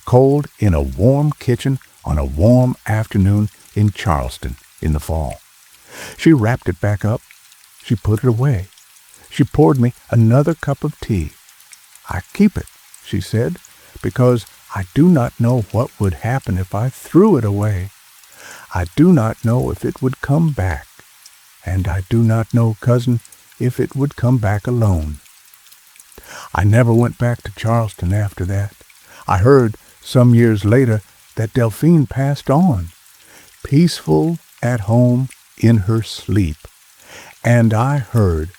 cold in a warm kitchen on a warm afternoon in Charleston in the fall. She wrapped it back up. She put it away. She poured me another cup of tea. "I keep it," she said, "because I do not know what would happen if I threw it away. I do not know if it would come back. And I do not know, cousin, if it would come back alone." I never went back to Charleston after that. I heard some years later that Delphine passed on, peaceful at home in her sleep. And I heard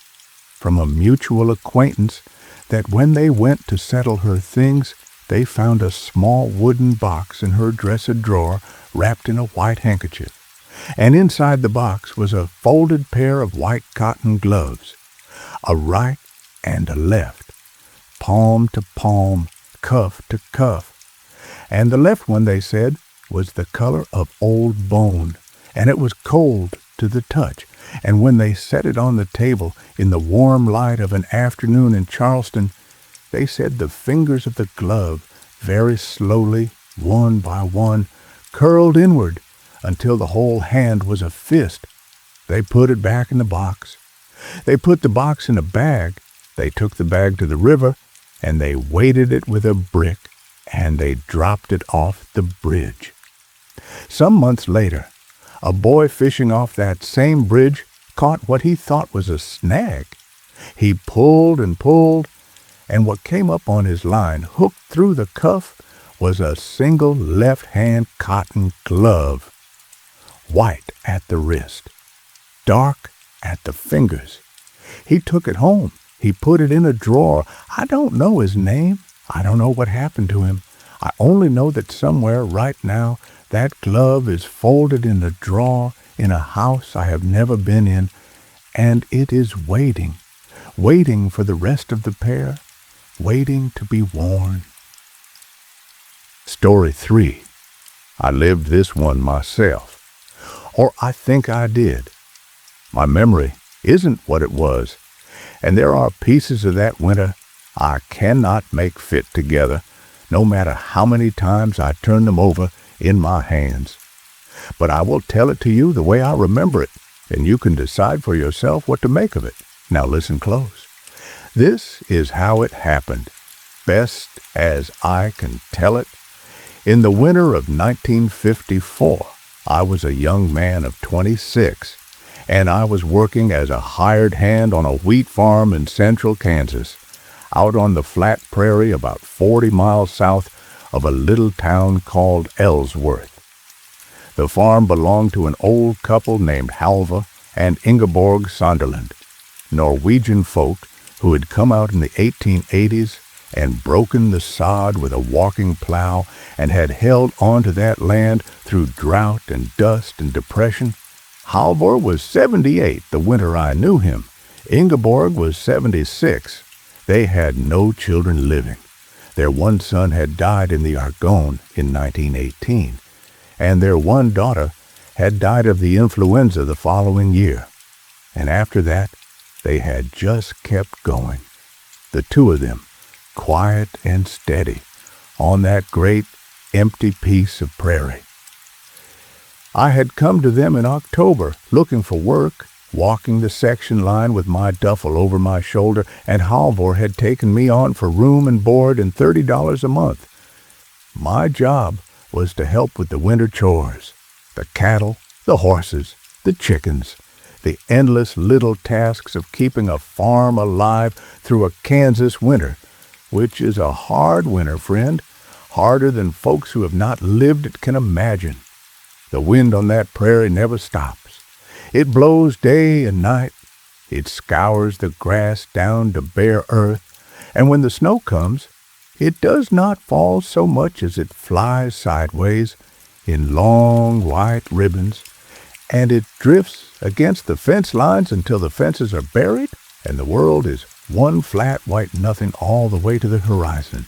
from a mutual acquaintance that when they went to settle her things, they found a small wooden box in her dresser drawer wrapped in a white handkerchief. And inside the box was a folded pair of white cotton gloves, a right and a left, palm to palm, cuff to cuff. And the left one, they said, was the color of old bone, and it was cold to the touch. And when they set it on the table in the warm light of an afternoon in Charleston, they said the fingers of the glove very slowly, one by one, curled inward until the whole hand was a fist. They put it back in the box. They put the box in a bag. They took the bag to the river, and they weighted it with a brick, and they dropped it off the bridge. Some months later, a boy fishing off that same bridge caught what he thought was a snag. He pulled and pulled, and what came up on his line, hooked through the cuff, was a single left-hand cotton glove, white at the wrist, dark at the fingers. He took it home. He put it in a drawer. I don't know his name. I don't know what happened to him. I only know that somewhere right now that glove is folded in a drawer in a house I have never been in, and it is waiting, waiting for the rest of the pair, waiting to be worn. Story 3. I lived this one myself, or I think I did. My memory isn't what it was, and there are pieces of that winter I cannot make fit together, no matter how many times I turn them over in my hands. But I will tell it to you the way I remember it, and you can decide for yourself what to make of it. Now listen close. This is how it happened, best as I can tell it. In the winter of 1954, I was a young man of 26, and I was working as a hired hand on a wheat farm in central Kansas, out on the flat prairie about 40 miles south of a little town called Ellsworth. The farm belonged to an old couple named Halva and Ingeborg Sunderland, Norwegian folk who had come out in the 1880s and broken the sod with a walking plow and had held on to that land through drought and dust and depression. Halvor was 78 the winter I knew him. Ingeborg was 76. They had no children living. Their one son had died in the Argonne in 1918, and their one daughter had died of the influenza the following year. And after that, they had just kept going, the two of them, quiet and steady, on that great, empty piece of prairie. I had come to them in October, looking for work, walking the section line with my duffel over my shoulder, and Halvor had taken me on for room and board and $30 a month. My job was to help with the winter chores, the cattle, the horses, the chickens, the endless little tasks of keeping a farm alive through a Kansas winter, which is a hard winter, friend, harder than folks who have not lived it can imagine. The wind on that prairie never stops. It blows day and night. It scours the grass down to bare earth, and when the snow comes, it does not fall so much as it flies sideways in long white ribbons, and it drifts against the fence lines until the fences are buried and the world is one flat white nothing all the way to the horizon.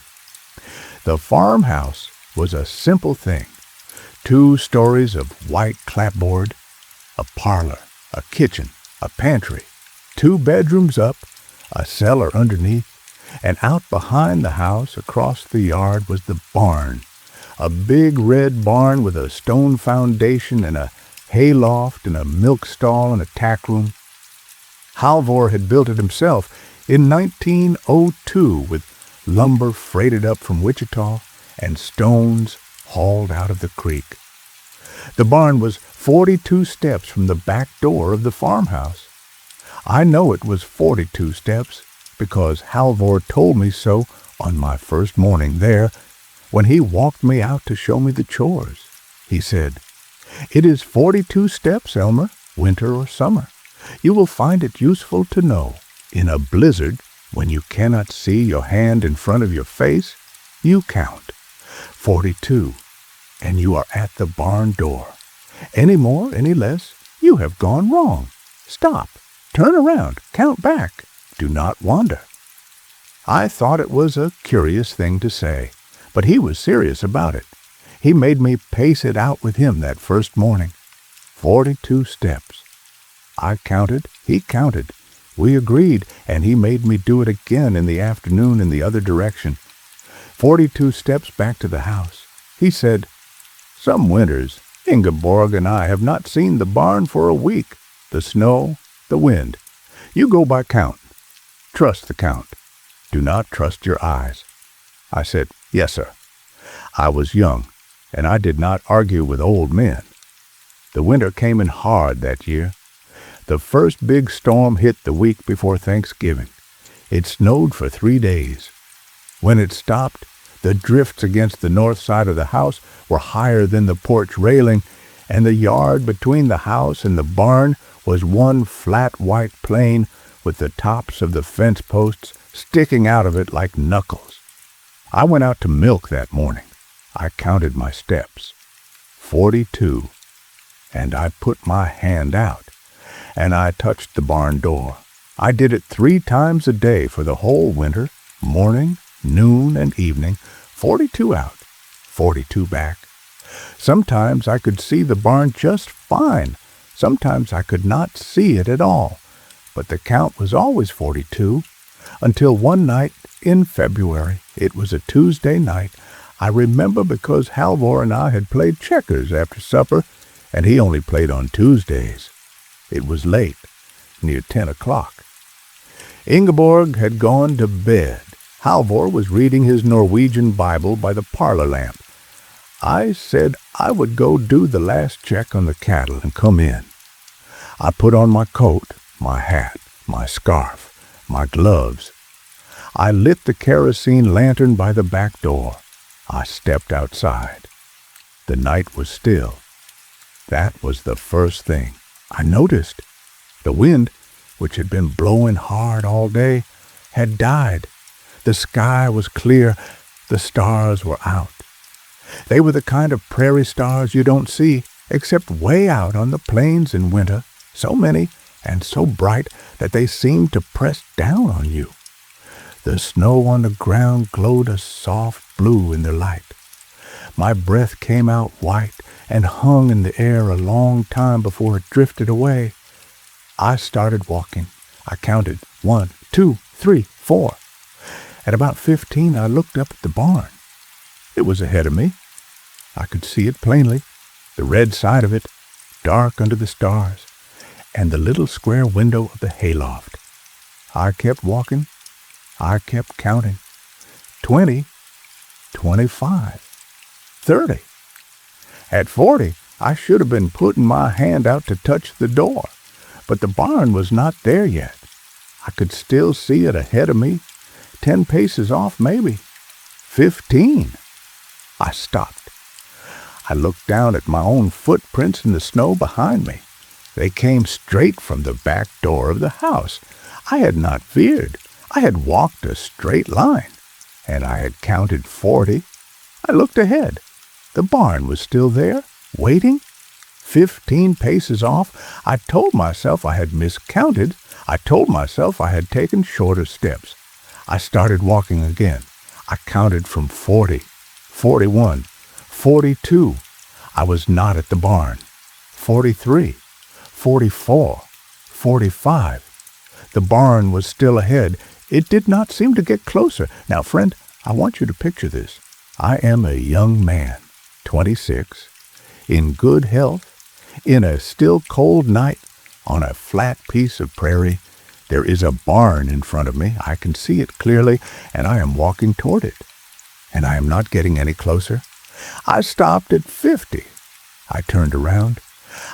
The farmhouse was a simple thing. 2 stories of white clapboard, a parlor, a kitchen, a pantry, 2 bedrooms up, a cellar underneath, and out behind the house across the yard was the barn, a big red barn with a stone foundation and a hay loft and a milk stall and a tack room. Halvor had built it himself in 1902 with lumber freighted up from Wichita and stones hauled out of the creek. The barn was 42 steps from the back door of the farmhouse. I know it was 42 steps because Halvor told me so on my first morning there when he walked me out to show me the chores. He said, "It is 42 steps, Elmer, winter or summer. You will find it useful to know. In a blizzard, when you cannot see your hand in front of your face, you count 42, and you are at the barn door. Any more, any less, you have gone wrong. Stop, turn around, count back. Do not wander." I thought it was a curious thing to say, but he was serious about it. He made me pace it out with him that first morning. 42 steps. I counted, he counted. We agreed, and he made me do it again in the afternoon in the other direction. 42 steps back to the house. He said, "Some winters, Ingeborg and I have not seen the barn for a week. The snow, the wind. You go by count. Trust the count. Do not trust your eyes." I said, "Yes, sir." I was young, and I did not argue with old men. The winter came in hard that year. The first big storm hit the week before Thanksgiving. It snowed for 3 days. When it stopped, the drifts against the north side of the house were higher than the porch railing, and the yard between the house and the barn was one flat white plain with the tops of the fence posts sticking out of it like knuckles. I went out to milk that morning. I counted my steps. 42. And I put my hand out, and I touched the barn door. I did it 3 times a day for the whole winter, morning, noon, and evening, 42 out, 42 back. Sometimes I could see the barn just fine. Sometimes I could not see it at all. But the count was always 42, until one night in February. It was a Tuesday night. I remember because Halvor and I had played checkers after supper, and he only played on Tuesdays. It was late, near 10 o'clock. Ingeborg had gone to bed. Halvor was reading his Norwegian Bible by the parlor lamp. I said I would go do the last check on the cattle and come in. I put on my coat, my hat, my scarf, my gloves. I lit the kerosene lantern by the back door. I stepped outside. The night was still. That was the first thing I noticed. The wind, which had been blowing hard all day, had died. The sky was clear. The stars were out. They were the kind of prairie stars you don't see except way out on the plains in winter, so many and so bright that they seemed to press down on you. The snow on the ground glowed a soft blue in their light. My breath came out white and hung in the air a long time before it drifted away. I started walking. I counted 1, 2, 3, 4. At about 15, I looked up at the barn. It was ahead of me. I could see it plainly, the red side of it, dark under the stars, and the little square window of the hayloft. I kept walking. I kept counting. 20, 25, 30. At 40, I should have been putting my hand out to touch the door, but the barn was not there yet. I could still see it ahead of me, 10 paces off maybe. 15. I stopped. I looked down at my own footprints in the snow behind me. They came straight from the back door of the house. I had not veered. I had walked a straight line, and I had counted 40. I looked ahead. The barn was still there, waiting. 15 paces off. I told myself I had miscounted. I told myself I had taken shorter steps. I started walking again. I counted from 40, 41, 42. I was not at the barn. 43, 44, 45. The barn was still ahead. It did not seem to get closer. Now, friend, I want you to picture this. I am a young man, 26, in good health, in a still cold night, on a flat piece of prairie. There is a barn in front of me. I can see it clearly, and I am walking toward it. And I am not getting any closer. I stopped at 50. I turned around.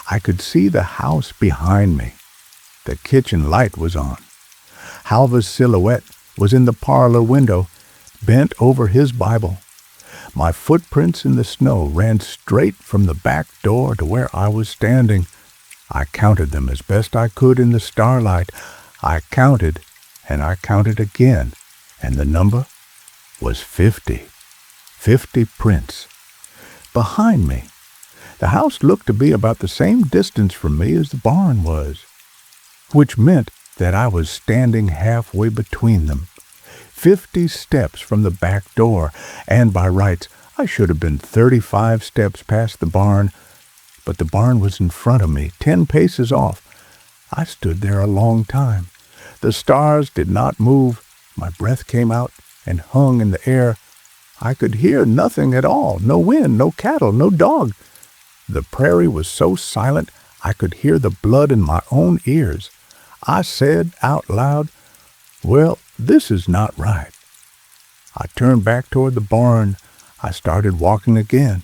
I could see the house behind me. The kitchen light was on. Halva's silhouette was in the parlor window, bent over his Bible. My footprints in the snow ran straight from the back door to where I was standing. I counted them as best I could in the starlight. I counted, and I counted again, and the number was 50. 50 prints. Behind me, the house looked to be about the same distance from me as the barn was, which meant that I was standing halfway between them. 50 steps from the back door, and by rights I should have been 35 steps past the barn, but the barn was in front of me, 10 paces off. I stood there a long time. The stars did not move. My breath came out and hung in the air. I could hear nothing at all, no wind, no cattle, no dog. The prairie was so silent I could hear the blood in my own ears. I said out loud, "Well, this is not right." I turned back toward the barn. I started walking again.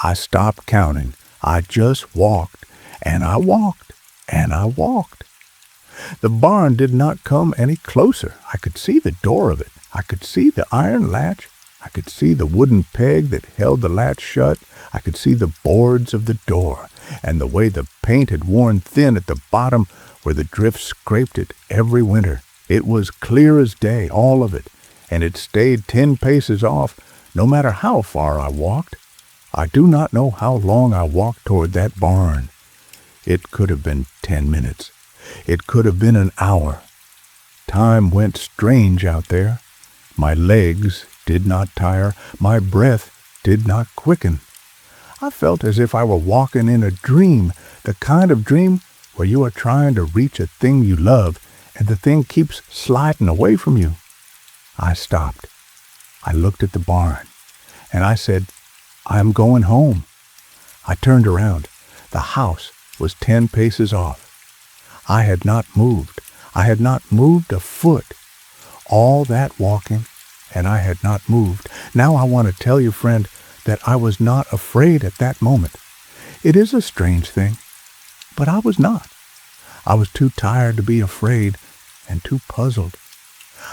I stopped counting. I just walked, and I walked, and I walked. The barn did not come any closer. I could see the door of it. I could see the iron latch. I could see the wooden peg that held the latch shut. I could see the boards of the door, and the way the paint had worn thin at the bottom where the drift scraped it every winter. It was clear as day, all of it, and it stayed 10 paces off, no matter how far I walked. I do not know how long I walked toward that barn. It could have been 10 minutes. It could have been an hour. Time went strange out there. My legs did not tire. My breath did not quicken. I felt as if I were walking in a dream, the kind of dream where you are trying to reach a thing you love, and the thing keeps sliding away from you. I stopped. I looked at the barn, and I said, "I am going home." I turned around. The house was 10 paces off. I had not moved. I had not moved a foot. All that walking, and I had not moved. Now I want to tell you, friend, that I was not afraid at that moment. It is a strange thing, but I was not. I was too tired to be afraid and too puzzled.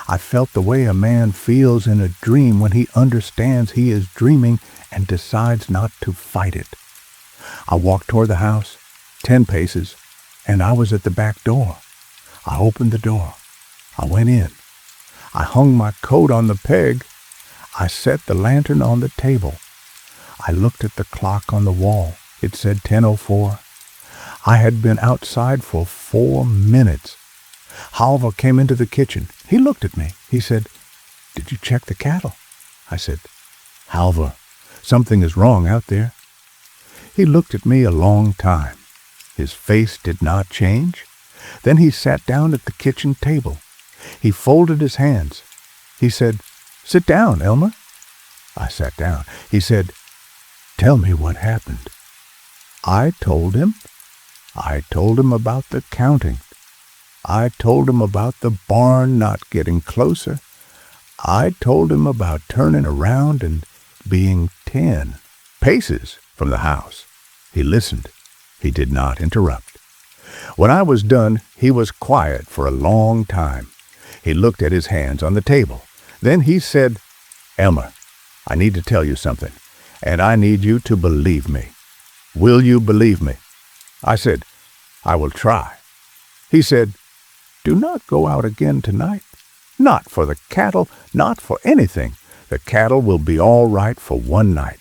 I felt the way a man feels in a dream when he understands he is dreaming and decides not to fight it. I walked toward the house, 10 paces, and I was at the back door. I opened the door. I went in. I hung my coat on the peg. I set the lantern on the table. I looked at the clock on the wall. It said 10:04. I had been outside for 4 minutes. Halva came into the kitchen. He looked at me. He said, "Did you check the cattle?" I said, "Halva, something is wrong out there." He looked at me a long time. His face did not change. Then he sat down at the kitchen table. He folded his hands. He said, "Sit down, Elmer." I sat down. He said, "Tell me what happened." I told him. I told him about the counting. I told him about the barn not getting closer. I told him about turning around and being 10 paces from the house. He listened. He did not interrupt. When I was done, he was quiet for a long time. He looked at his hands on the table. Then he said, "Elmer, I need to tell you something, and I need you to believe me. Will you believe me?" I said, I will try." He said, "Do not go out again tonight. Not for the cattle, not for anything. The cattle will be all right for one night.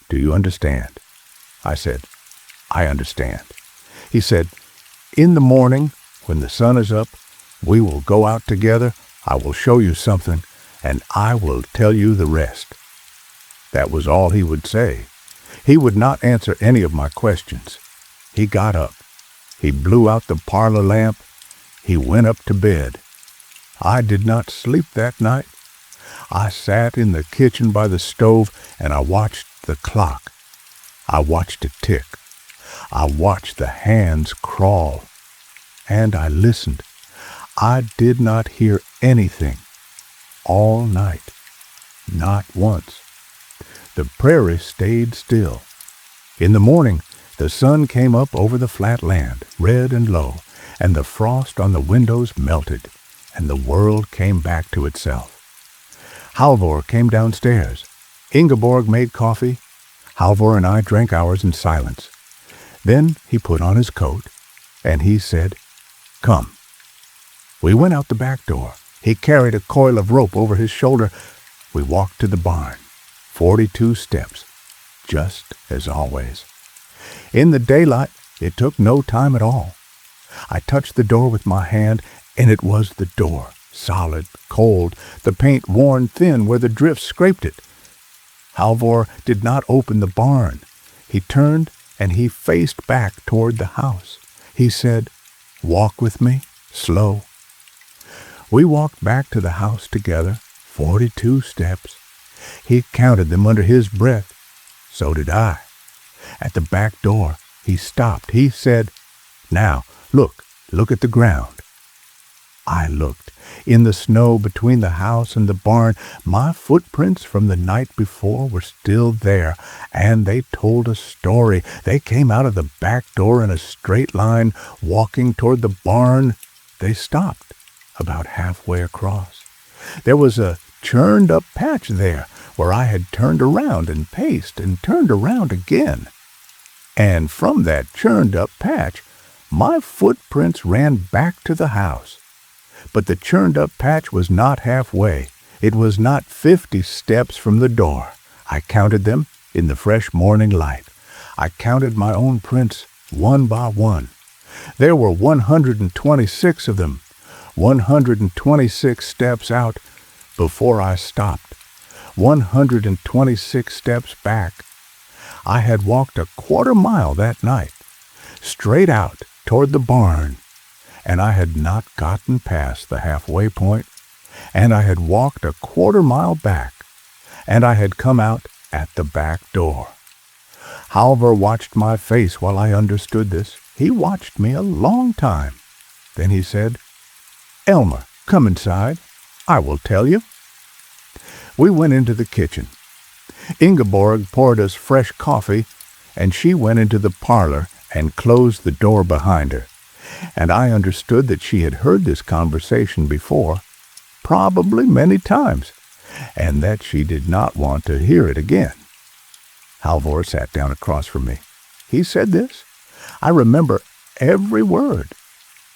Do you understand?" I said, "I understand." He said, "In the morning, when the sun is up, we will go out together. I will show you something, and I will tell you the rest." That was all he would say. He would not answer any of my questions. He got up. He blew out the parlor lamp. He went up to bed. I did not sleep that night. I sat in the kitchen by the stove, and I watched the clock. I watched it tick. I watched the hands crawl. And I listened. I did not hear anything all night. Not once. The prairie stayed still. In the morning, the sun came up over the flat land, red and low, and the frost on the windows melted, and the world came back to itself. Halvor came downstairs. Ingeborg made coffee. Halvor and I drank ours in silence. Then he put on his coat, and he said, "Come." We went out the back door. He carried a coil of rope over his shoulder. We walked to the barn. 42 steps, just as always. In the daylight, it took no time at all. I touched the door with my hand, and it was the door, solid, cold, the paint worn thin where the drifts scraped it. Halvor did not open the barn. He turned, and he faced back toward the house. He said, "Walk with me, slow." We walked back to the house together, 42 steps. He counted them under his breath. So did I. At the back door, he stopped. He said, "Now, look at the ground." I looked. In the snow between the house and the barn, my footprints from the night before were still there, and they told a story. They came out of the back door in a straight line, walking toward the barn. They stopped about halfway across. There was a churned-up patch there where I had turned around and paced and turned around again. And from that churned-up patch, my footprints ran back to the house. But the churned-up patch was not halfway. It was not 50 steps from the door. I counted them in the fresh morning light. I counted my own prints one by one. There were 126 of them, 126 steps out before I stopped, 126 steps back. I had walked a quarter mile that night, straight out toward the barn, and I had not gotten past the halfway point, and I had walked a quarter mile back, and I had come out at the back door. Halvor watched my face while I understood this. He watched me a long time. Then he said, "Elmer, come inside. I will tell you." We went into the kitchen. Ingeborg poured us fresh coffee, and she went into the parlor and closed the door behind her. And I understood that she had heard this conversation before, probably many times, and that she did not want to hear it again. Halvor sat down across from me. He said this. I remember every word.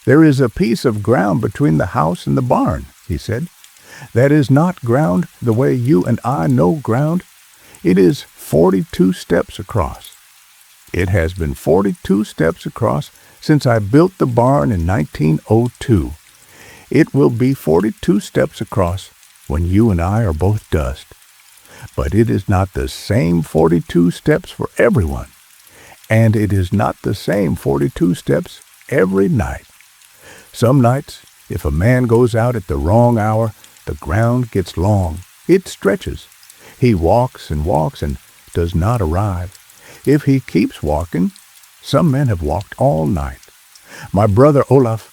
"There is a piece of ground between the house and the barn," he said. "That is not ground the way you and I know ground. It is 42 steps across. It has been 42 steps across since I built the barn in 1902. It will be 42 steps across when you and I are both dust. But it is not the same 42 steps for everyone, and it is not the same 42 steps every night. Some nights, if a man goes out at the wrong hour, the ground gets long. It stretches. He walks and does not arrive. If he keeps walking, some men have walked all night. My brother Olaf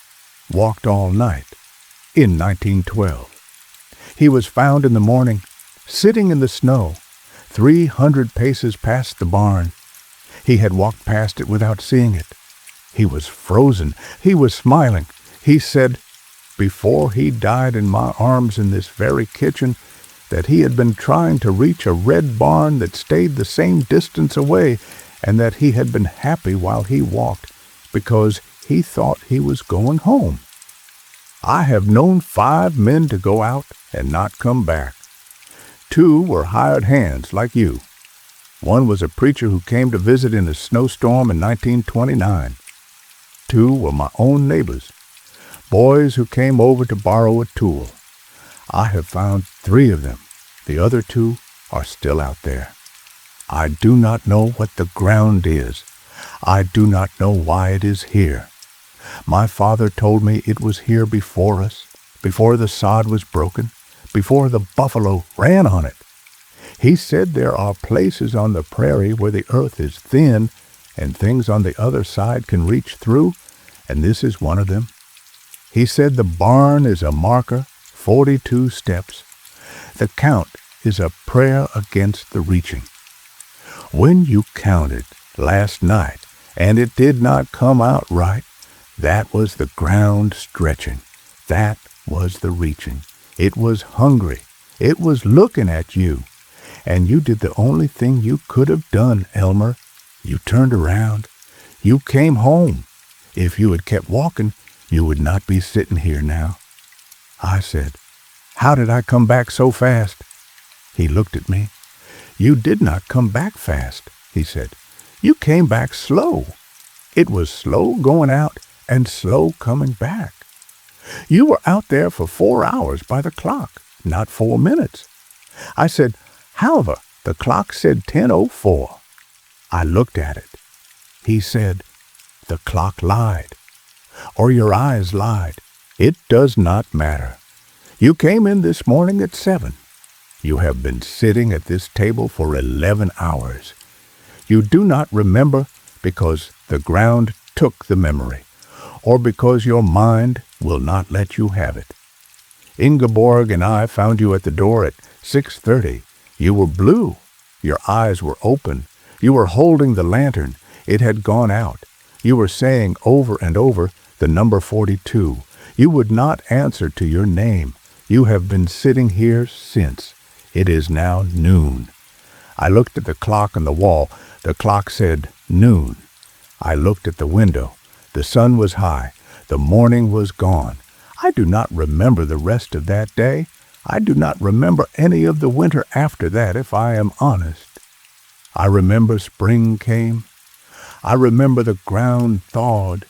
walked all night in 1912. He was found in the morning, sitting in the snow, 300 paces past the barn. He had walked past it without seeing it. He was frozen. He was smiling. He said, before he died in my arms in this very kitchen, that he had been trying to reach a red barn that stayed the same distance away, and that he had been happy while he walked, because he thought he was going home. I have known 5 men to go out and not come back. 2 were hired hands like you. One was a preacher who came to visit in a snowstorm in 1929. 2 were my own neighbors, boys who came over to borrow a tool. I have found 3 of them. The other 2 are still out there. I do not know what the ground is. I do not know why it is here. My father told me it was here before us, before the sod was broken, before the buffalo ran on it. He said there are places on the prairie where the earth is thin and things on the other side can reach through, and this is one of them. He said the barn is a marker, 42 steps. The count is a prayer against the reaching. When you counted last night and it did not come out right, that was the ground stretching. That was the reaching. It was hungry. It was looking at you. And you did the only thing you could have done, Elmer. You turned around. You came home. If you had kept walking, you would not be sitting here now. I said, "How did I come back so fast?" He looked at me. "You did not come back fast," he said. "You came back slow. It was slow going out and slow coming back. You were out there for 4 hours by the clock, not 4 minutes. I said, however, the clock said 10:04. I looked at it. He said, the clock lied, or your eyes lied. It does not matter. You came in this morning at 7. You have been sitting at this table for 11 hours. You do not remember because the ground took the memory, or because your mind will not let you have it. Ingeborg and I found you at the door at 6:30. You were blue. Your eyes were open. You were holding the lantern. It had gone out. You were saying over and over the number 42. You would not answer to your name. You have been sitting here since. It is now noon. I looked at the clock on the wall. The clock said noon. I looked at the window. The sun was high. The morning was gone. I do not remember the rest of that day. I do not remember any of the winter after that, if I am honest. I remember spring came. I remember the ground thawed.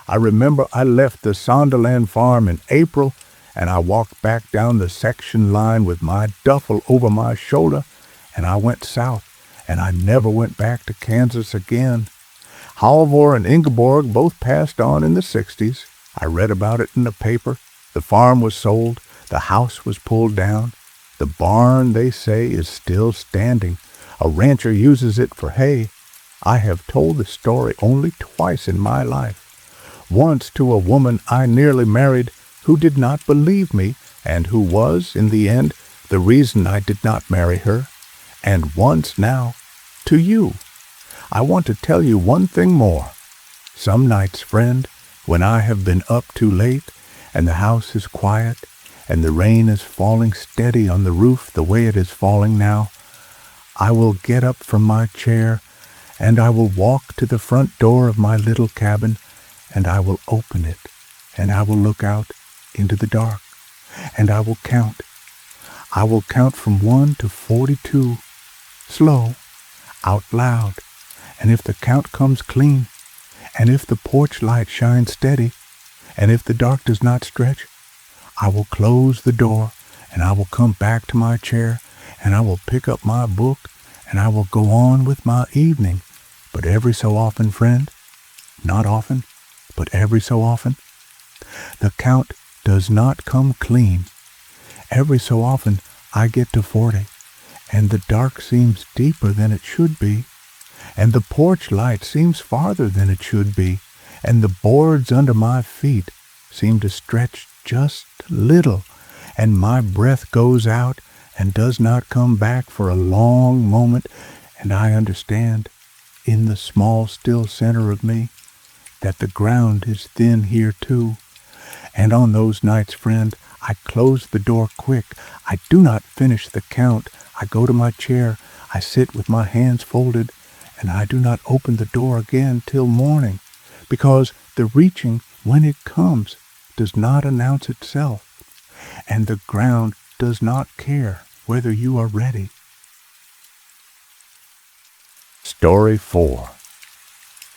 I remember I left the Sonderland farm in April, and I walked back down the section line with my duffel over my shoulder, and I went south, and I never went back to Kansas again. Halvor and Ingeborg both passed on in the 60s. I read about it in the paper. The farm was sold. The house was pulled down. The barn, they say, is still standing. A rancher uses it for hay. I have told the story only twice in my life. Once to a woman I nearly married who did not believe me and who was, in the end, the reason I did not marry her. And once now to you. I want to tell you one thing more. Some nights, friend, when I have been up too late and the house is quiet and the rain is falling steady on the roof the way it is falling now, I will get up from my chair and I will walk to the front door of my little cabin and I will open it and I will look out into the dark and I will count. I will count from 1 to 42, slow, out loud. And if the count comes clean, and if the porch light shines steady, and if the dark does not stretch, I will close the door, and I will come back to my chair, and I will pick up my book, and I will go on with my evening. But every so often, friend, not often, but every so often, the count does not come clean. Every so often I get to 40, and the dark seems deeper than it should be, and the porch light seems farther than it should be, and the boards under my feet seem to stretch just a little, and my breath goes out and does not come back for a long moment, and I understand, in the small still center of me, that the ground is thin here too. And on those nights, friend, I close the door quick. I do not finish the count. I go to my chair. I sit with my hands folded, and I do not open the door again till morning, because The reaching, when it comes, does not announce itself, and the ground does not care whether you are ready. Story 4.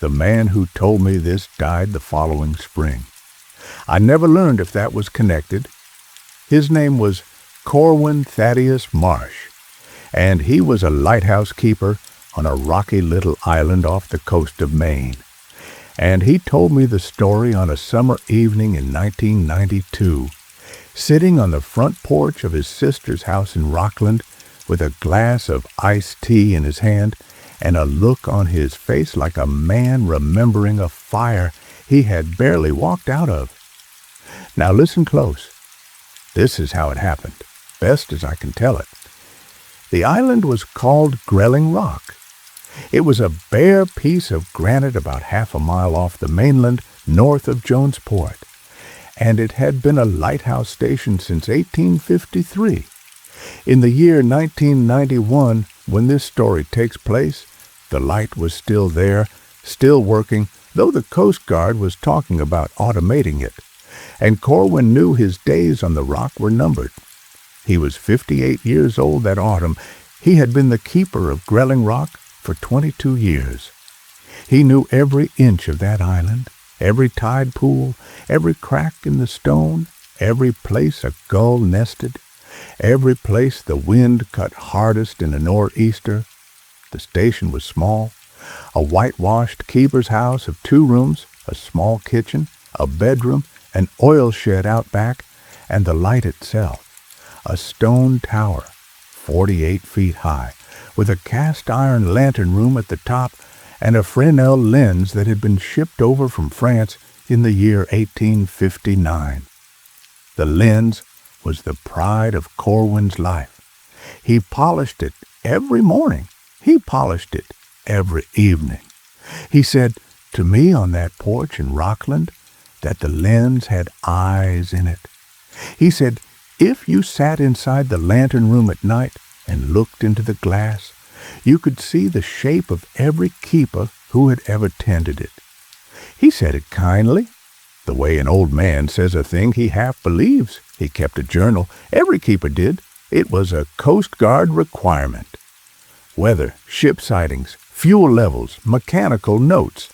The man who told me this died the following spring. I never learned if that was connected. His name was Corwin Thaddeus Marsh, and he was a lighthouse keeper on a rocky little island off the coast of Maine. And he told me the story on a summer evening in 1992, sitting on the front porch of his sister's house in Rockland with a glass of iced tea in his hand and a look on his face like a man remembering a fire he had barely walked out of. Now listen close. This is how it happened, best as I can tell it. The island was called Grelling Rock. It was a bare piece of granite about half a mile off the mainland north of Jonesport, and it had been a lighthouse station since 1853. In the year 1991, when this story takes place, the light was still there, still working, though the Coast Guard was talking about automating it, and Corwin knew his days on the rock were numbered. He was 58 years old that autumn. He had been the keeper of Grelling Rock for 22 years. He knew every inch of that island, every tide pool, every crack in the stone, every place a gull nested, every place the wind cut hardest in a nor'easter. The station was small, a whitewashed keeper's house of 2 rooms, a small kitchen, a bedroom, an oil shed out back, and the light itself, a stone tower, 48 feet high, with a cast-iron lantern room at the top and a Fresnel lens that had been shipped over from France in the year 1859. The lens was the pride of Corwin's life. He polished it every morning. He polished it every evening. He said to me on that porch in Rockland that the lens had eyes in it. He said, if you sat inside the lantern room at night and looked into the glass, you could see the shape of every keeper who had ever tended it. He said it kindly, the way an old man says a thing he half believes. He kept a journal. Every keeper did. It was a Coast Guard requirement. Weather, ship sightings, fuel levels, mechanical notes.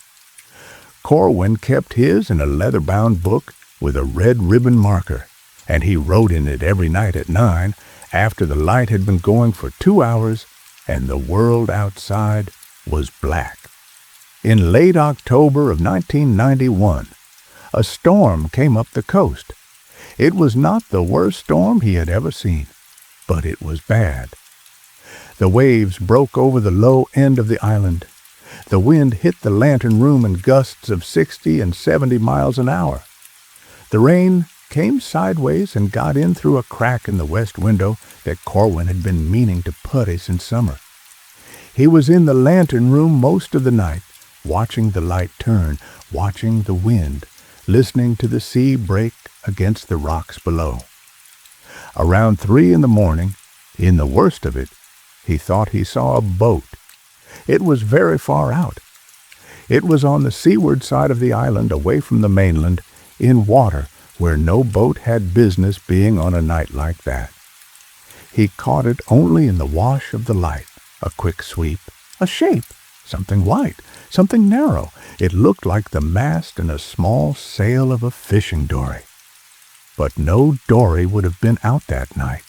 Corwin kept his in a leather-bound book with a red ribbon marker, and he wrote in it every night at 9 after the light had been going for 2 hours and the world outside was black. In late October of 1991, a storm came up the coast. It was not the worst storm he had ever seen, but it was bad. The waves broke over the low end of the island. The wind hit the lantern room in gusts of 60 and 70 miles an hour. The rain came sideways and got in through a crack in the west window that Corwin had been meaning to putty since summer. He was in the lantern room most of the night, watching the light turn, watching the wind, listening to the sea break against the rocks below. Around 3 in the morning, in the worst of it, he thought he saw a boat. It was very far out. It was on the seaward side of the island, away from the mainland, in water where no boat had business being on a night like that. He caught it only in the wash of the light, a quick sweep, a shape, something white, something narrow. It looked like the mast and a small sail of a fishing dory. But no dory would have been out that night.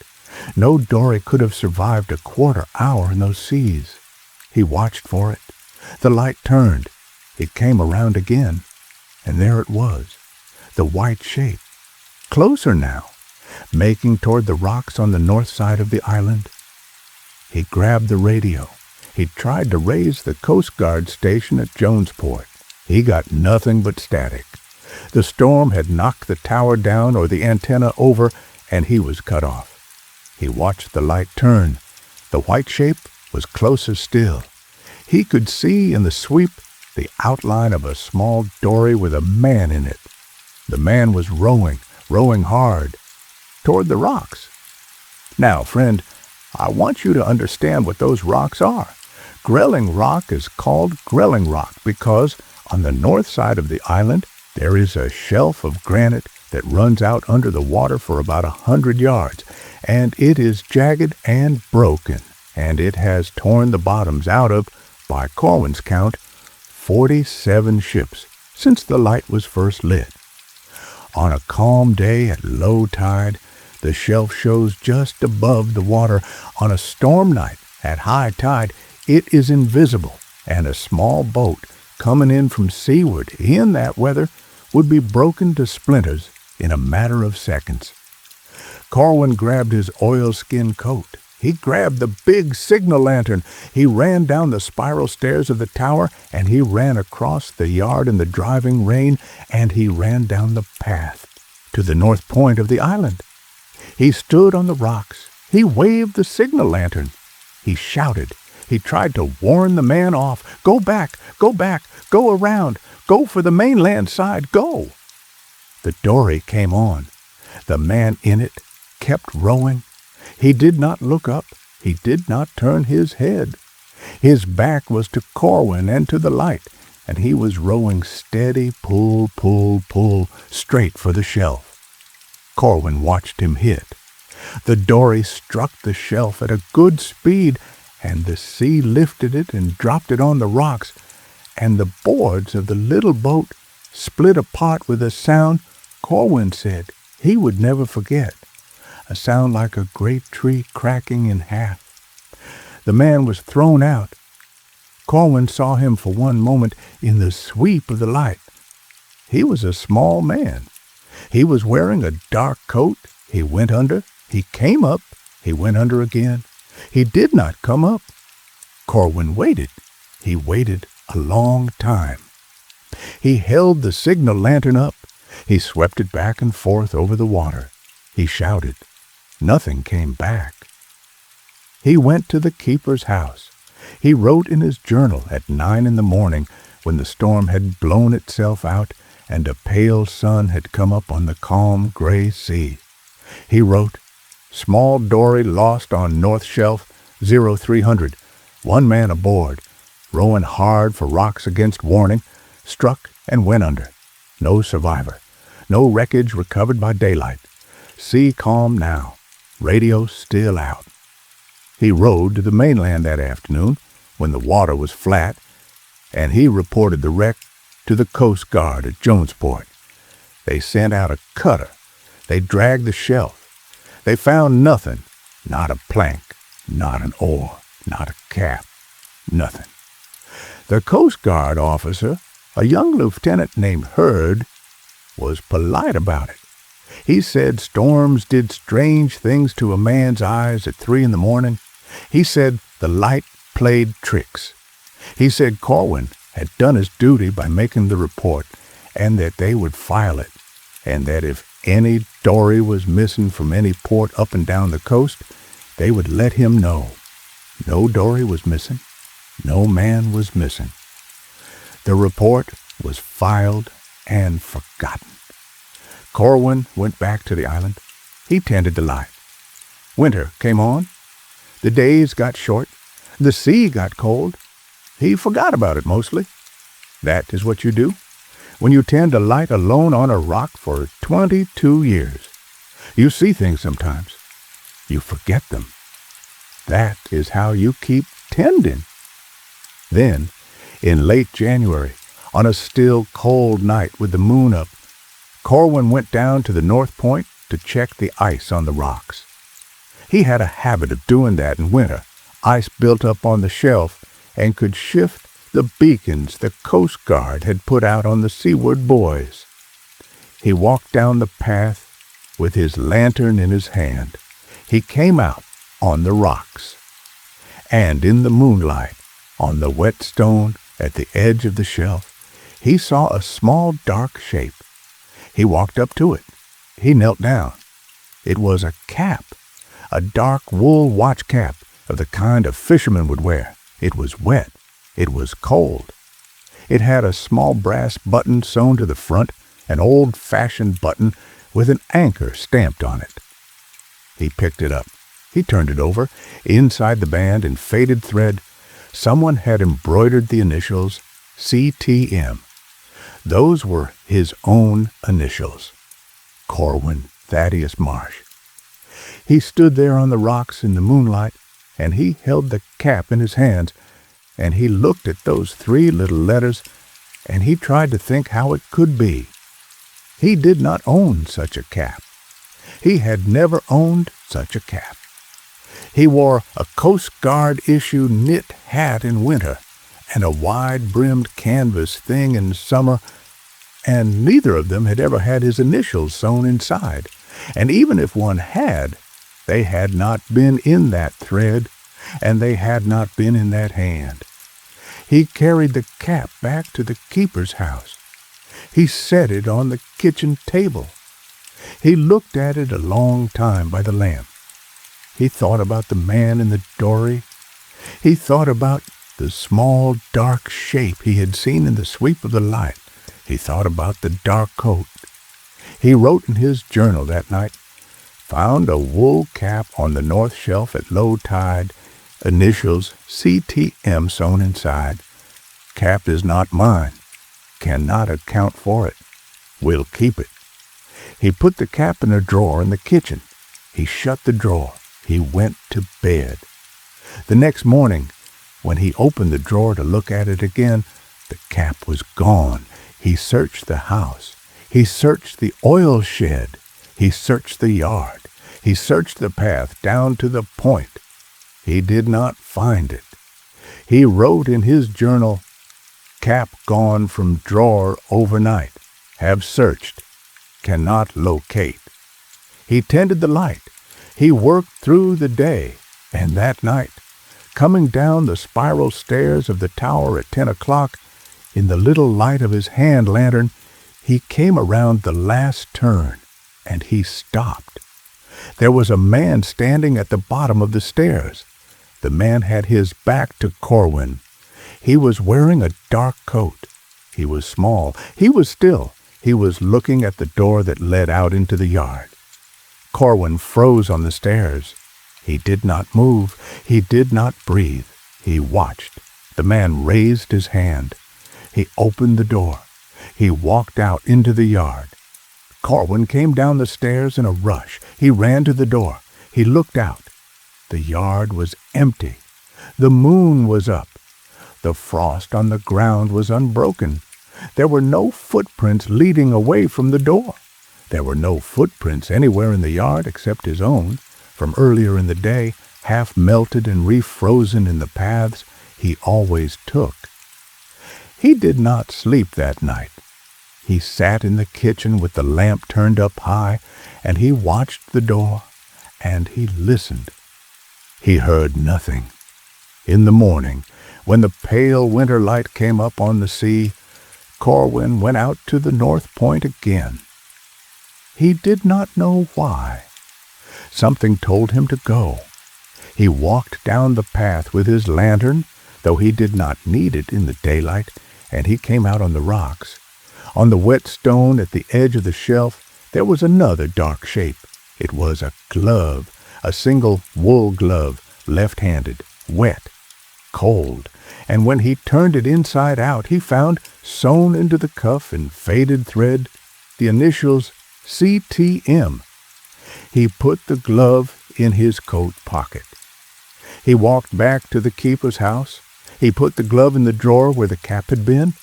No dory could have survived a quarter hour in those seas. He watched for it. The light turned. It came around again, and there it was, the white shape. Closer now, making toward the rocks on the north side of the island. He grabbed the radio. He tried to raise the Coast Guard station at Jonesport. He got nothing but static. The storm had knocked the tower down or the antenna over, and he was cut off. He watched the light turn. The white shape was closer still. He could see in the sweep the outline of a small dory with a man in it. The man was rowing hard, toward the rocks. Now, friend, I want you to understand what those rocks are. Grelling Rock is called Grelling Rock because on the north side of the island There is a shelf of granite that runs out under the water for about 100 yards, and it is jagged and broken, and it has torn the bottoms out of, by Corwin's count, 47 ships since the light was first lit. On a calm day at low tide, the shelf shows just above the water. On a storm night at high tide, it is invisible, and a small boat coming in from seaward in that weather would be broken to splinters in a matter of seconds. Corwin grabbed his oilskin coat. He grabbed the big signal lantern. He ran down the spiral stairs of the tower, and he ran across the yard in the driving rain, and he ran down the path to the north point of the island. He stood on the rocks. He waved the signal lantern. He shouted. He tried to warn the man off. Go back, go around, go for the mainland side, go. The dory came on. The man in it kept rowing. He did not look up. He did not turn his head. His back was to Corwin and to the light, and he was rowing steady, pull, pull, pull, straight for the shelf. Corwin watched him hit. The dory struck the shelf at a good speed, and the sea lifted it and dropped it on the rocks, and the boards of the little boat split apart with a sound Corwin said he would never forget, a sound like a great tree cracking in half. The man was thrown out. Corwin saw him for one moment in the sweep of the light. He was a small man. He was wearing a dark coat. He went under. He came up. He went under again. He did not come up. Corwin waited. He waited a long time. He held the signal lantern up. He swept it back and forth over the water. He shouted. Nothing came back. He went to the keeper's house. He wrote in his journal at 9 a.m, when the storm had blown itself out and a pale sun had come up on the calm gray sea. He wrote, "Small dory lost on North Shelf 0300. One man aboard, rowing hard for rocks against warning, struck and went under. No survivor. No wreckage recovered by daylight. Sea calm now. Radio still out." He rowed to the mainland that afternoon when the water was flat, and he reported the wreck to the Coast Guard at Jonesport. They sent out a cutter. They dragged the shelf. They found nothing, not a plank, not an oar, not a cap, nothing. The Coast Guard officer, a young lieutenant named Hurd, was polite about it. He said storms did strange things to a man's eyes at 3 a.m. He said the light played tricks. He said Corwin had done his duty by making the report, and that they would file it, and that if any dory was missing from any port up and down the coast, they would let him know. No dory was missing. No man was missing. The report was filed and forgotten. Corwin went back to the island. He tended the light. Winter came on. The days got short. The sea got cold. He forgot about it mostly. That is what you do when you tend a light alone on a rock for 22 years. You see things sometimes. You forget them. That is how you keep tending. Then, in late January, on a still cold night with the moon up, Corwin went down to the North Point to check the ice on the rocks. He had a habit of doing that in winter. Ice built up on the shelf and could shift the beacons the Coast Guard had put out on the seaward buoys. He walked down the path with his lantern in his hand. He came out on the rocks, and in the moonlight, on the wet stone at the edge of the shelf, he saw a small dark shape. He walked up to it. He knelt down. It was a cap, a dark wool watch cap of the kind a fisherman would wear. It was wet. It was cold. It had a small brass button sewn to the front, an old-fashioned button with an anchor stamped on it. He picked it up. He turned it over. Inside the band, in faded thread, someone had embroidered the initials CTM. Those were his own initials, Corwin Thaddeus Marsh. He stood there on the rocks in the moonlight, and he held the cap in his hands, and he looked at those 3 little letters, and he tried to think how it could be. He did not own such a cap. He had never owned such a cap. He wore a Coast Guard issue knit hat in winter and a wide-brimmed canvas thing in summer, and neither of them had ever had his initials sewn inside. And even if one had, they had not been in that thread, and they had not been in that hand. He carried the cap back to the keeper's house. He set it on the kitchen table. He looked at it a long time by the lamp. He thought about the man in the dory. He thought about the small, dark shape he had seen in the sweep of the light. He thought about the dark coat. He wrote in his journal that night, "Found a wool cap on the north shelf at low tide, initials CTM sewn inside. Cap is not mine. Cannot account for it. Will keep it." He put the cap in a drawer in the kitchen. He shut the drawer. He went to bed. The next morning, when he opened the drawer to look at it again, the cap was gone. He searched the house. He searched the oil shed. He searched the yard. He searched the path down to the point. He did not find it. He wrote in his journal, "Cap gone from drawer overnight. Have searched. Cannot locate." He tended the light. He worked through the day, and that night, coming down the spiral stairs of the tower at 10 o'clock, in the little light of his hand lantern, he came around the last turn, and he stopped. There was a man standing at the bottom of the stairs. The man had his back to Corwin. He was wearing a dark coat. He was small. He was still. He was looking at the door that led out into the yard. Corwin froze on the stairs. He did not move. He did not breathe. He watched. The man raised his hand. He opened the door. He walked out into the yard. Corwin came down the stairs in a rush. He ran to the door. He looked out. The yard was empty. The moon was up. The frost on the ground was unbroken. There were no footprints leading away from the door. There were no footprints anywhere in the yard except his own, from earlier in the day, half melted and refrozen in the paths he always took. He did not sleep that night. He sat in the kitchen with the lamp turned up high, and he watched the door, and he listened. He heard nothing. In the morning, when the pale winter light came up on the sea, Corwin went out to the North Point again. He did not know why. Something told him to go. He walked down the path with his lantern, though he did not need it in the daylight, and he came out on the rocks. On the wet stone at the edge of the shelf, there was another dark shape. It was a glove, a single wool glove, left-handed, wet, cold, and when he turned it inside out, he found, sewn into the cuff in faded thread, the initials CTM. He put the glove in his coat pocket. He walked back to the keeper's house. He put the glove in the drawer where the cap had been.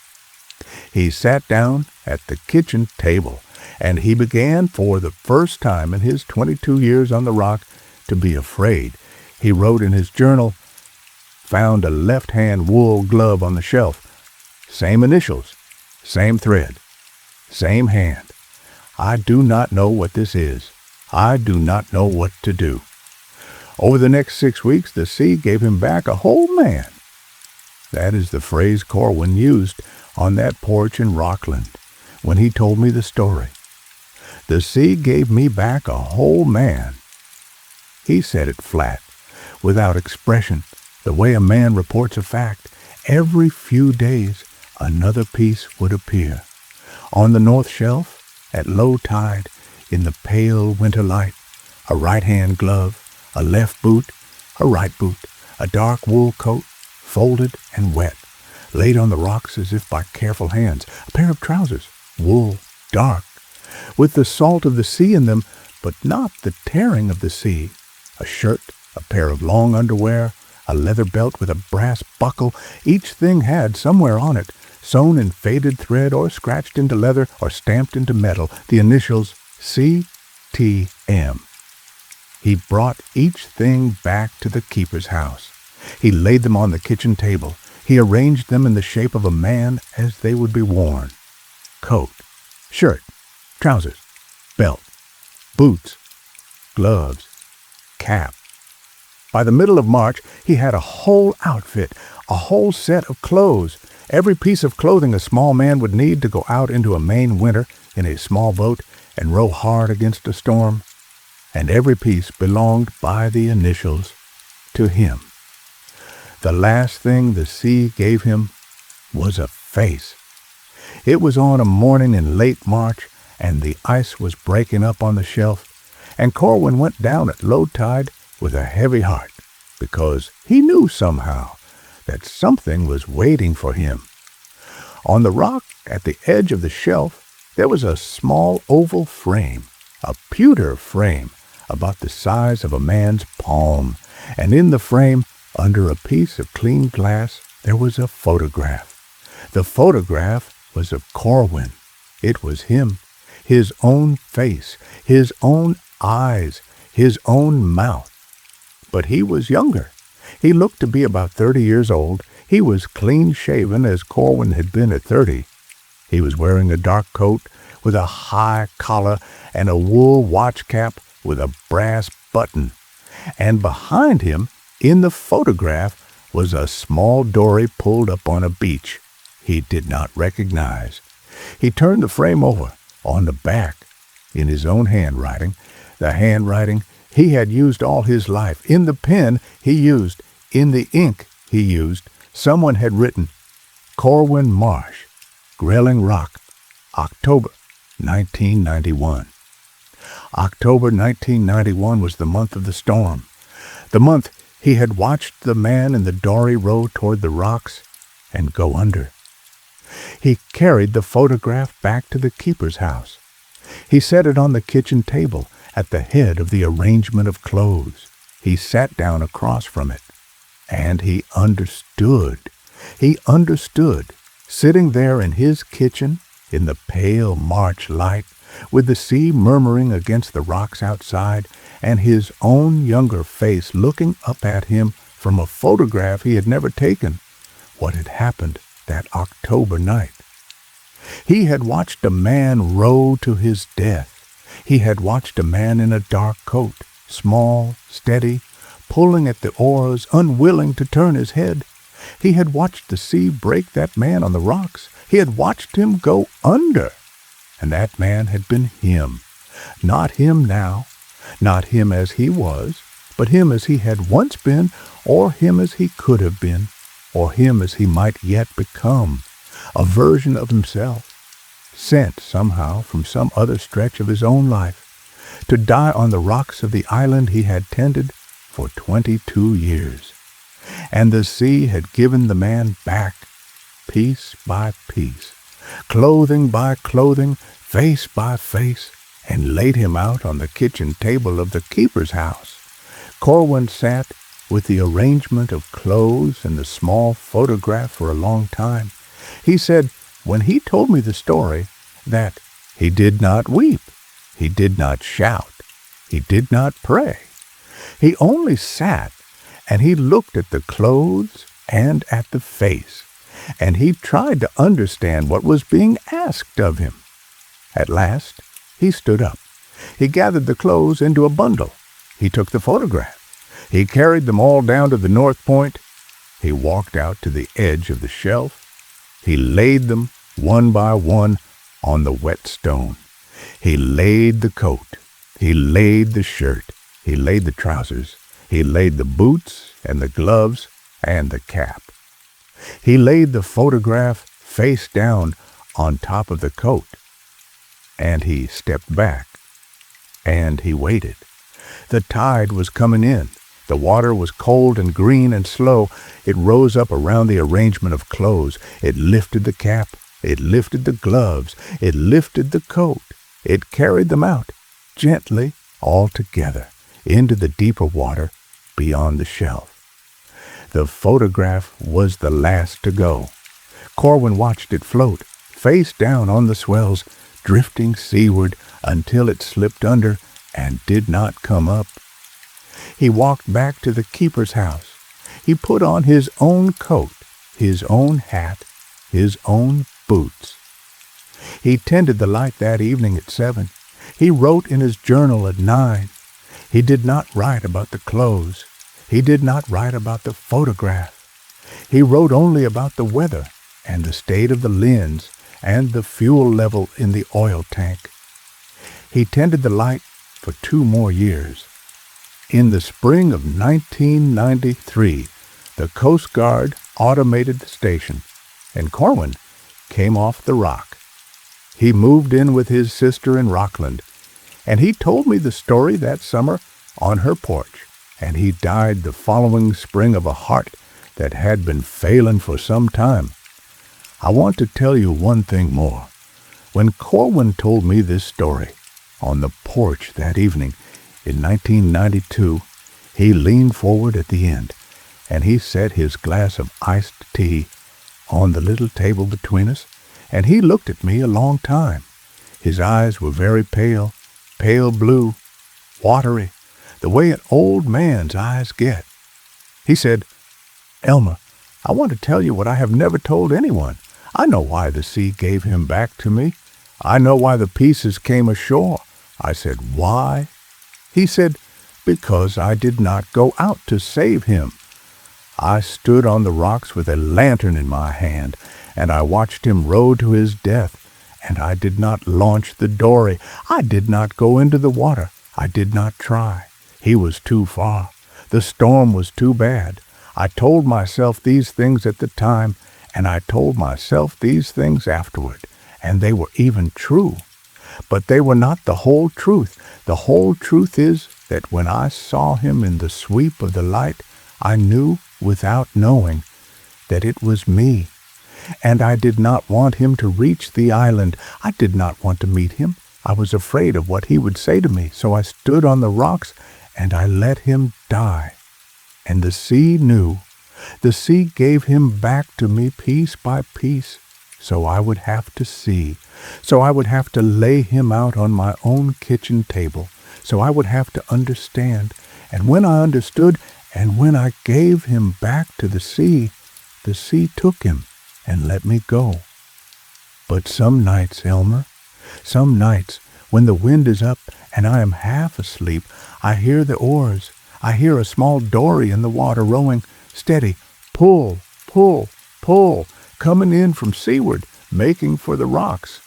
He sat down at the kitchen table, and he began, for the first time in his 22 years on the rock, to be afraid. He wrote in his journal, "Found a left-hand wool glove on the shelf. Same initials, same thread, same hand. I do not know what this is. I do not know what to do." Over the next 6 weeks, the sea gave him back a whole man. That is the phrase Corwin used on that porch in Rockland when he told me the story. The sea gave me back a whole man. He said it flat, without expression, the way a man reports a fact. Every few days, another piece would appear. On the north shelf, at low tide, in the pale winter light, a right-hand glove, a left boot, a right boot, a dark wool coat, folded and wet, laid on the rocks as if by careful hands. A pair of trousers, wool, dark, with the salt of the sea in them, but not the tearing of the sea. A shirt, a pair of long underwear, a leather belt with a brass buckle. Each thing had, somewhere on it, sewn in faded thread or scratched into leather or stamped into metal, the initials C.T.M. He brought each thing back to the keeper's house. He laid them on the kitchen table. He arranged them in the shape of a man as they would be worn. Coat, shirt, trousers, belt, boots, gloves, cap. By the middle of March, he had a whole outfit, a whole set of clothes, every piece of clothing a small man would need to go out into a Maine winter in a small boat and row hard against a storm. And every piece belonged by the initials to him. The last thing the sea gave him was a face. It was on a morning in late March, and the ice was breaking up on the shelf, and Corwin went down at low tide with a heavy heart, because he knew somehow that something was waiting for him. On the rock at the edge of the shelf there was a small oval frame, a pewter frame, about the size of a man's palm, and in the frame, under a piece of clean glass, there was a photograph. The photograph was of Corwin. It was him, his own face, his own eyes, his own mouth. But he was younger. He looked to be about 30 years old. He was clean-shaven as Corwin had been at 30. He was wearing a dark coat with a high collar and a wool watch cap with a brass button. And behind him, in the photograph, was a small dory pulled up on a beach he did not recognize. He turned the frame over, on the back, in his own handwriting, the handwriting he had used all his life. In the pen he used, in the ink he used, someone had written, Corwin Marsh, Grelling Rock, October 1991. October 1991 was the month of the storm, the month he had watched the man in the dory row toward the rocks and go under. He carried the photograph back to the keeper's house. He set it on the kitchen table at the head of the arrangement of clothes. He sat down across from it, and he understood. He understood, sitting there in his kitchen in the pale March light, with the sea murmuring against the rocks outside, and his own younger face looking up at him from a photograph he had never taken, what had happened that October night. He had watched a man row to his death. He had watched a man in a dark coat, small, steady, pulling at the oars, unwilling to turn his head. He had watched the sea break that man on the rocks. He had watched him go under. And that man had been him. Not him now, not him as he was, but him as he had once been, or him as he could have been, or him as he might yet become, a version of himself, sent somehow from some other stretch of his own life, to die on the rocks of the island he had tended for 22 years. And the sea had given the man back, piece by piece, clothing by clothing, face by face, and laid him out on the kitchen table of the keeper's house. Corwin sat with the arrangement of clothes and the small photograph for a long time. He said, when he told me the story, that he did not weep, he did not shout, he did not pray. He only sat, and he looked at the clothes and at the face, and he tried to understand what was being asked of him. At last, he stood up. He gathered the clothes into a bundle. He took the photograph. He carried them all down to the north point. He walked out to the edge of the shelf. He laid them, one by one, on the wet stone. He laid the coat. He laid the shirt. He laid the trousers. He laid the boots and the gloves and the cap. He laid the photograph face down on top of the coat. And he stepped back. And he waited. The tide was coming in. The water was cold and green and slow. It rose up around the arrangement of clothes. It lifted the cap. It lifted the gloves. It lifted the coat. It carried them out, gently, all together, into the deeper water beyond the shelf. The photograph was the last to go. Corwin watched it float, face down on the swells, drifting seaward until it slipped under and did not come up. He walked back to the keeper's house. He put on his own coat, his own hat, his own boots. He tended the light that evening at 7. He wrote in his journal at 9. He did not write about the clothes. He did not write about the photograph. He wrote only about the weather and the state of the lens and the fuel level in the oil tank. He tended the light for 2 more years. In the spring of 1993, the Coast Guard automated the station, and Corwin came off the rock. He moved in with his sister in Rockland, and he told me the story that summer on her porch, and he died the following spring of a heart that had been failing for some time. I want to tell you one thing more. When Corwin told me this story on the porch that evening in 1992, he leaned forward at the end, and he set his glass of iced tea on the little table between us, and he looked at me a long time. His eyes were very pale, pale blue, watery, the way an old man's eyes get. He said, "Elmer, I want to tell you what I have never told anyone. I know why the sea gave him back to me. I know why the pieces came ashore." I said, "Why?" He said, "Because I did not go out to save him. I stood on the rocks with a lantern in my hand, and I watched him row to his death, and I did not launch the dory. I did not go into the water. I did not try. He was too far. The storm was too bad. I told myself these things at the time, and I told myself these things afterward, and they were even true. But they were not the whole truth. The whole truth is that when I saw him in the sweep of the light, I knew, without knowing, that it was me. And I did not want him to reach the island. I did not want to meet him. I was afraid of what he would say to me, so I stood on the rocks, and I let him die. And the sea knew. The sea gave him back to me piece by piece, so I would have to see. So I would have to lay him out on my own kitchen table. So I would have to understand. And when I understood, and when I gave him back to the sea took him and let me go. But some nights, Elmer, some nights, when the wind is up and I am half asleep, I hear the oars. I hear a small dory in the water rowing, steady, pull, pull, pull, coming in from seaward, making for the rocks.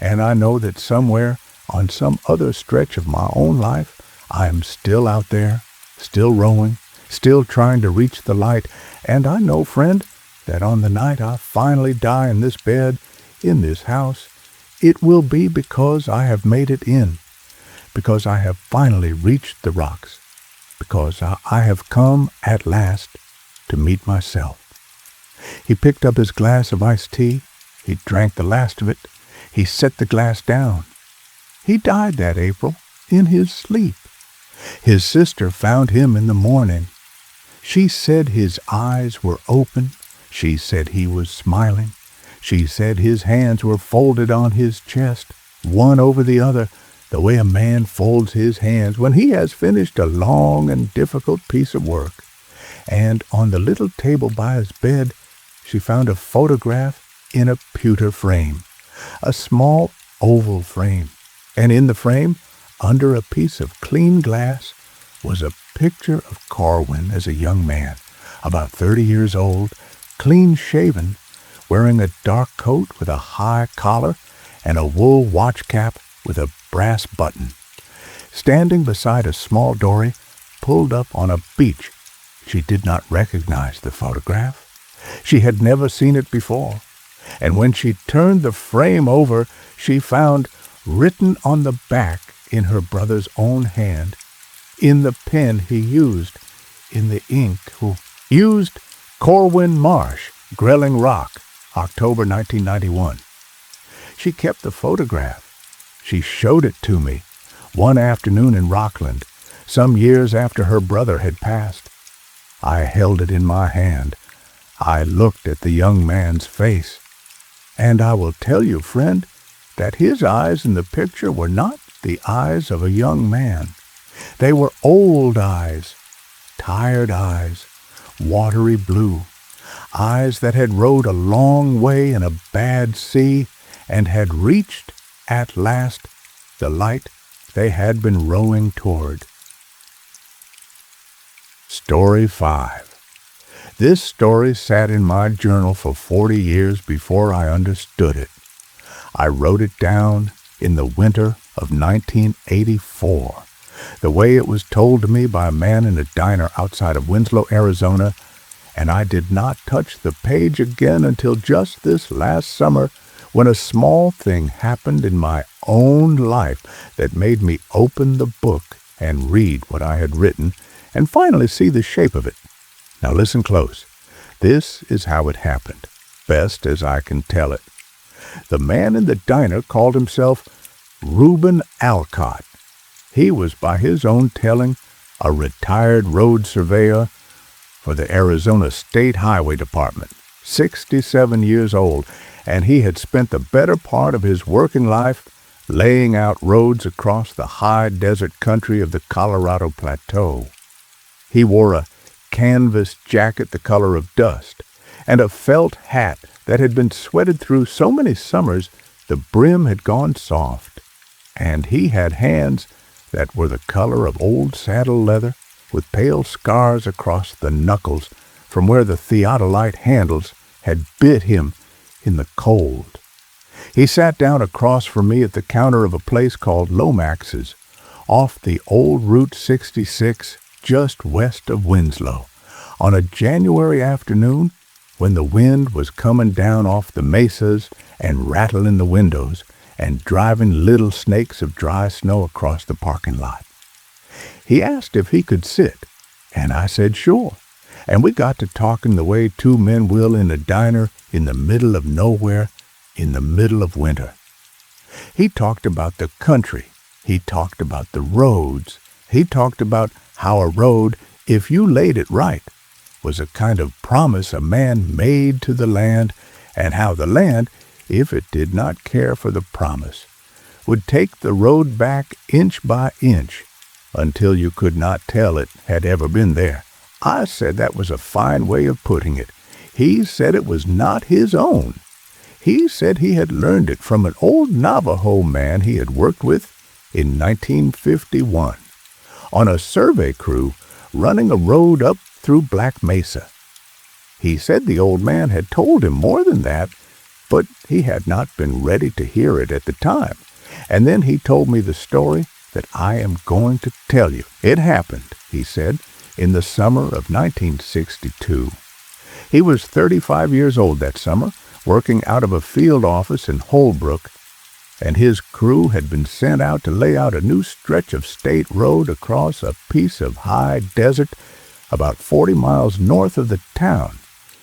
And I know that somewhere, on some other stretch of my own life, I am still out there, still rowing, still trying to reach the light. And I know, friend, that on the night I finally die in this bed, in this house, it will be because I have made it in, because I have finally reached the rocks, because I have come at last to meet myself. He picked up his glass of iced tea. He drank the last of it. He set the glass down. He died that April in his sleep. His sister found him in the morning. She said his eyes were open. She said he was smiling. She said his hands were folded on his chest, one over the other, the way a man folds his hands when he has finished a long and difficult piece of work. And on the little table by his bed, she found a photograph in a pewter frame, a small oval frame. And in the frame, under a piece of clean glass, was a picture of Corwin as a young man, about 30 years old, clean-shaven, wearing a dark coat with a high collar and a wool watch cap with a brass button, standing beside a small dory pulled up on a beach. She did not recognize the photograph. She had never seen it before. And when she turned the frame over, she found, written on the back in her brother's own hand, in the pen he used, in the ink. Used Corwin Marsh, Grelling Rock, October 1991. She kept the photograph. She showed it to me one afternoon in Rockland, some years after her brother had passed. I held it in my hand. I looked at the young man's face. And I will tell you, friend, that his eyes in the picture were not the eyes of a young man. They were old eyes, tired eyes, watery blue, eyes that had rowed a long way in a bad sea and had reached, at last, the light they had been rowing toward. Story 5. This story sat in my journal for 40 years before I understood it. I wrote it down in the winter of 1984, the way it was told to me by a man in a diner outside of Winslow, Arizona, and I did not touch the page again until just this last summer, when a small thing happened in my own life that made me open the book and read what I had written and finally see the shape of it. Now listen close. This is how it happened, best as I can tell it. The man in the diner called himself Reuben Alcott. He was, by his own telling, a retired road surveyor for the Arizona State Highway Department, 67 years old, and he had spent the better part of his working life laying out roads across the high desert country of the Colorado Plateau. He wore a canvas jacket the color of dust and a felt hat that had been sweated through so many summers the brim had gone soft, and he had hands that were the color of old saddle leather with pale scars across the knuckles from where the theodolite handles had bit him in the cold. He sat down across from me at the counter of a place called Lomax's, off the old Route 66 just west of Winslow, on a January afternoon when the wind was coming down off the mesas and rattling the windows and driving little snakes of dry snow across the parking lot. He asked if he could sit, and I said sure, and we got to talking the way two men will in a diner in the middle of nowhere in the middle of winter. He talked about the country. He talked about the roads. He talked about how a road, if you laid it right, was a kind of promise a man made to the land, and how the land, if it did not care for the promise, would take the road back inch by inch until you could not tell it had ever been there. I said that was a fine way of putting it. He said it was not his own. He said he had learned it from an old Navajo man he had worked with in 1951 on a survey crew running a road up through Black Mesa. He said the old man had told him more than that, but he had not been ready to hear it at the time. And then he told me the story that I am going to tell you. It happened, he said, in the summer of 1962. He was 35 years old that summer, working out of a field office in Holbrook, and his crew had been sent out to lay out a new stretch of state road across a piece of high desert about 40 miles north of the town,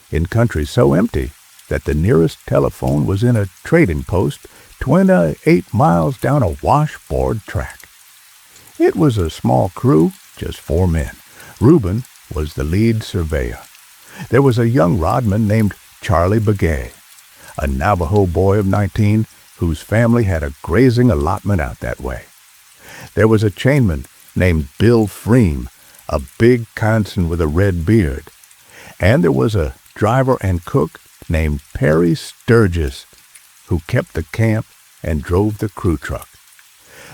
in country so empty that the nearest telephone was in a trading post 28 miles down a washboard track. It was a small crew, just 4 men. Reuben was the lead surveyor. There was a young rodman named Charlie Begay, a Navajo boy of 19 whose family had a grazing allotment out that way. There was a chainman named Bill Freem, a big Kansan with a red beard. And there was a driver and cook named Perry Sturgis, who kept the camp and drove the crew truck.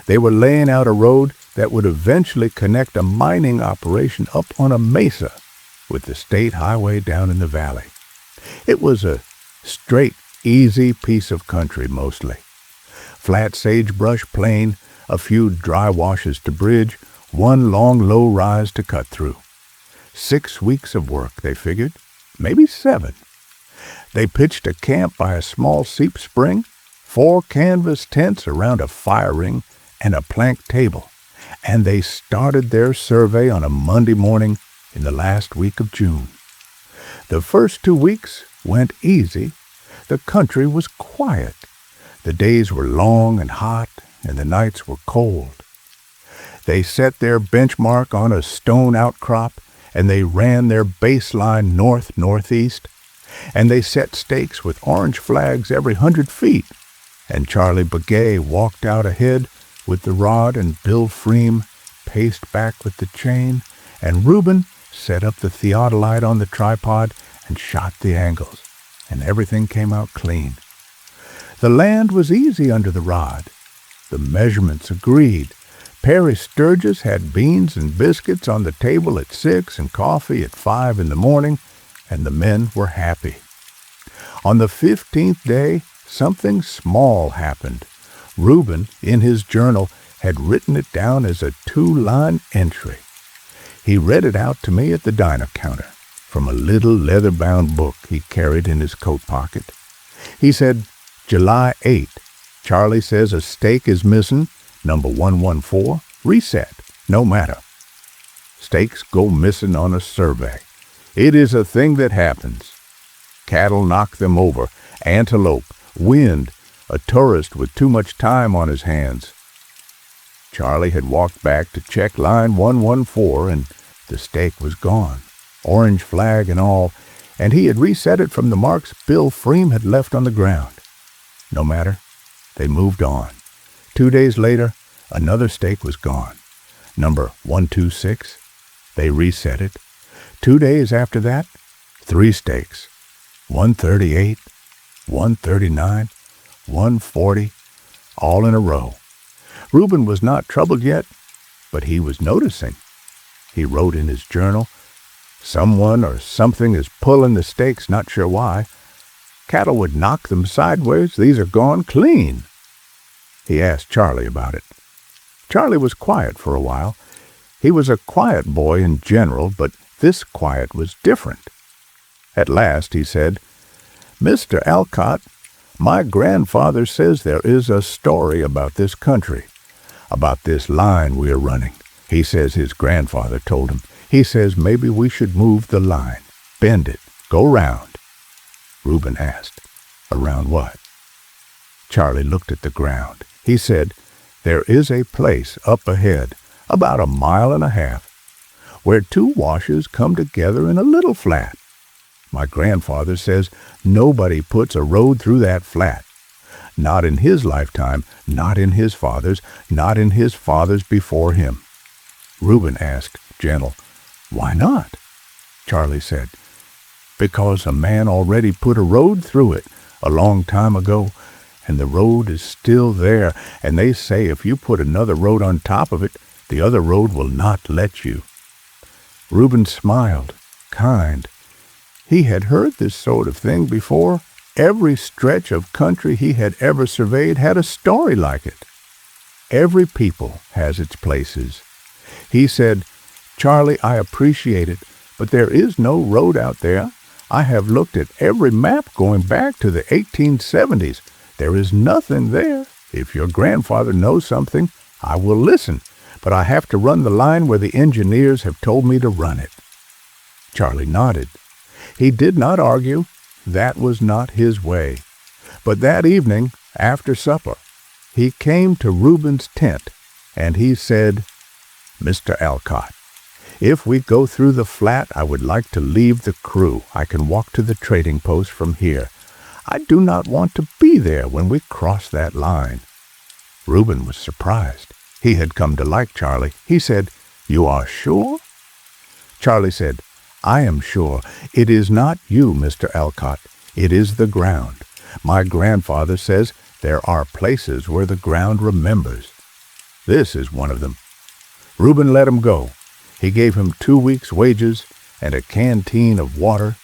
They were laying out a road that would eventually connect a mining operation up on a mesa with the state highway down in the valley. It was a straight, easy piece of country mostly. Flat sagebrush plain, a few dry washes to bridge, one long low rise to cut through. 6 weeks of work, they figured, maybe 7. They pitched a camp by a small seep spring, 4 canvas tents around a fire ring, and a plank table, and they started their survey on a Monday morning in the last week of June. The first 2 weeks went easy. The country was quiet. The days were long and hot, and the nights were cold. They set their benchmark on a stone outcrop, and they ran their baseline north-northeast, and they set stakes with orange flags every 100 feet, and Charlie Begay walked out ahead with the rod, and Bill Freem paced back with the chain, and Reuben set up the theodolite on the tripod and shot the angles, and everything came out clean. The land was easy under the rod. The measurements agreed. Perry Sturgis had beans and biscuits on the table at 6 and coffee at 5 in the morning, and the men were happy. On the 15th day, something small happened. Reuben, in his journal, had written it down as a 2-line entry. He read it out to me at the diner counter from a little leather-bound book he carried in his coat pocket. He said, July 8. Charlie says a steak is missing, number 114, reset, no matter. Steaks go missing on a survey. It is a thing that happens. Cattle knock them over, antelope, wind, a tourist with too much time on his hands. Charlie had walked back to check line 114, and the steak was gone, orange flag and all, and he had reset it from the marks Bill Freem had left on the ground. No matter, they moved on. 2 days later, another steak was gone, number 126. They reset it. 2 days after that, 3 steaks, 138, 139, 140, all in a row. Reuben was not troubled yet, but he was noticing. He wrote in his journal, someone or something is pulling the steaks, not sure why. Cattle would knock them sideways. These are gone clean. He asked Charlie about it. Charlie was quiet for a while. He was a quiet boy in general, but this quiet was different. At last he said, Mr. Alcott, my grandfather says there is a story about this country, about this line we are running. He says his grandfather told him. He says maybe we should move the line, bend it, go round. Reuben asked, around what? Charlie looked at the ground. He said, there is a place up ahead, about 1.5 miles, where 2 washes come together in a little flat. My grandfather says nobody puts a road through that flat. Not in his lifetime, not in his father's, not in his father's before him. Reuben asked, gentle, why not? Charlie said, because a man already put a road through it a long time ago, and the road is still there, and they say if you put another road on top of it, the other road will not let you. Reuben smiled, kind. He had heard this sort of thing before. Every stretch of country he had ever surveyed had a story like it. Every people has its places. He said, Charlie, I appreciate it, but there is no road out there. I have looked at every map going back to the 1870s. There is nothing there. If your grandfather knows something, I will listen, but I have to run the line where the engineers have told me to run it. Charlie nodded. He did not argue. That was not his way. But that evening, after supper, he came to Reuben's tent, and he said, Mr. Alcott, if we go through the flat, I would like to leave the crew. I can walk to the trading post from here. I do not want to be there when we cross that line. Reuben was surprised. He had come to like Charlie. He said, You are sure? Charlie said, I am sure. It is not you, Mr. Alcott. It is the ground. My grandfather says there are places where the ground remembers. This is one of them. Reuben let him go. He gave him 2 weeks' wages and a canteen of water,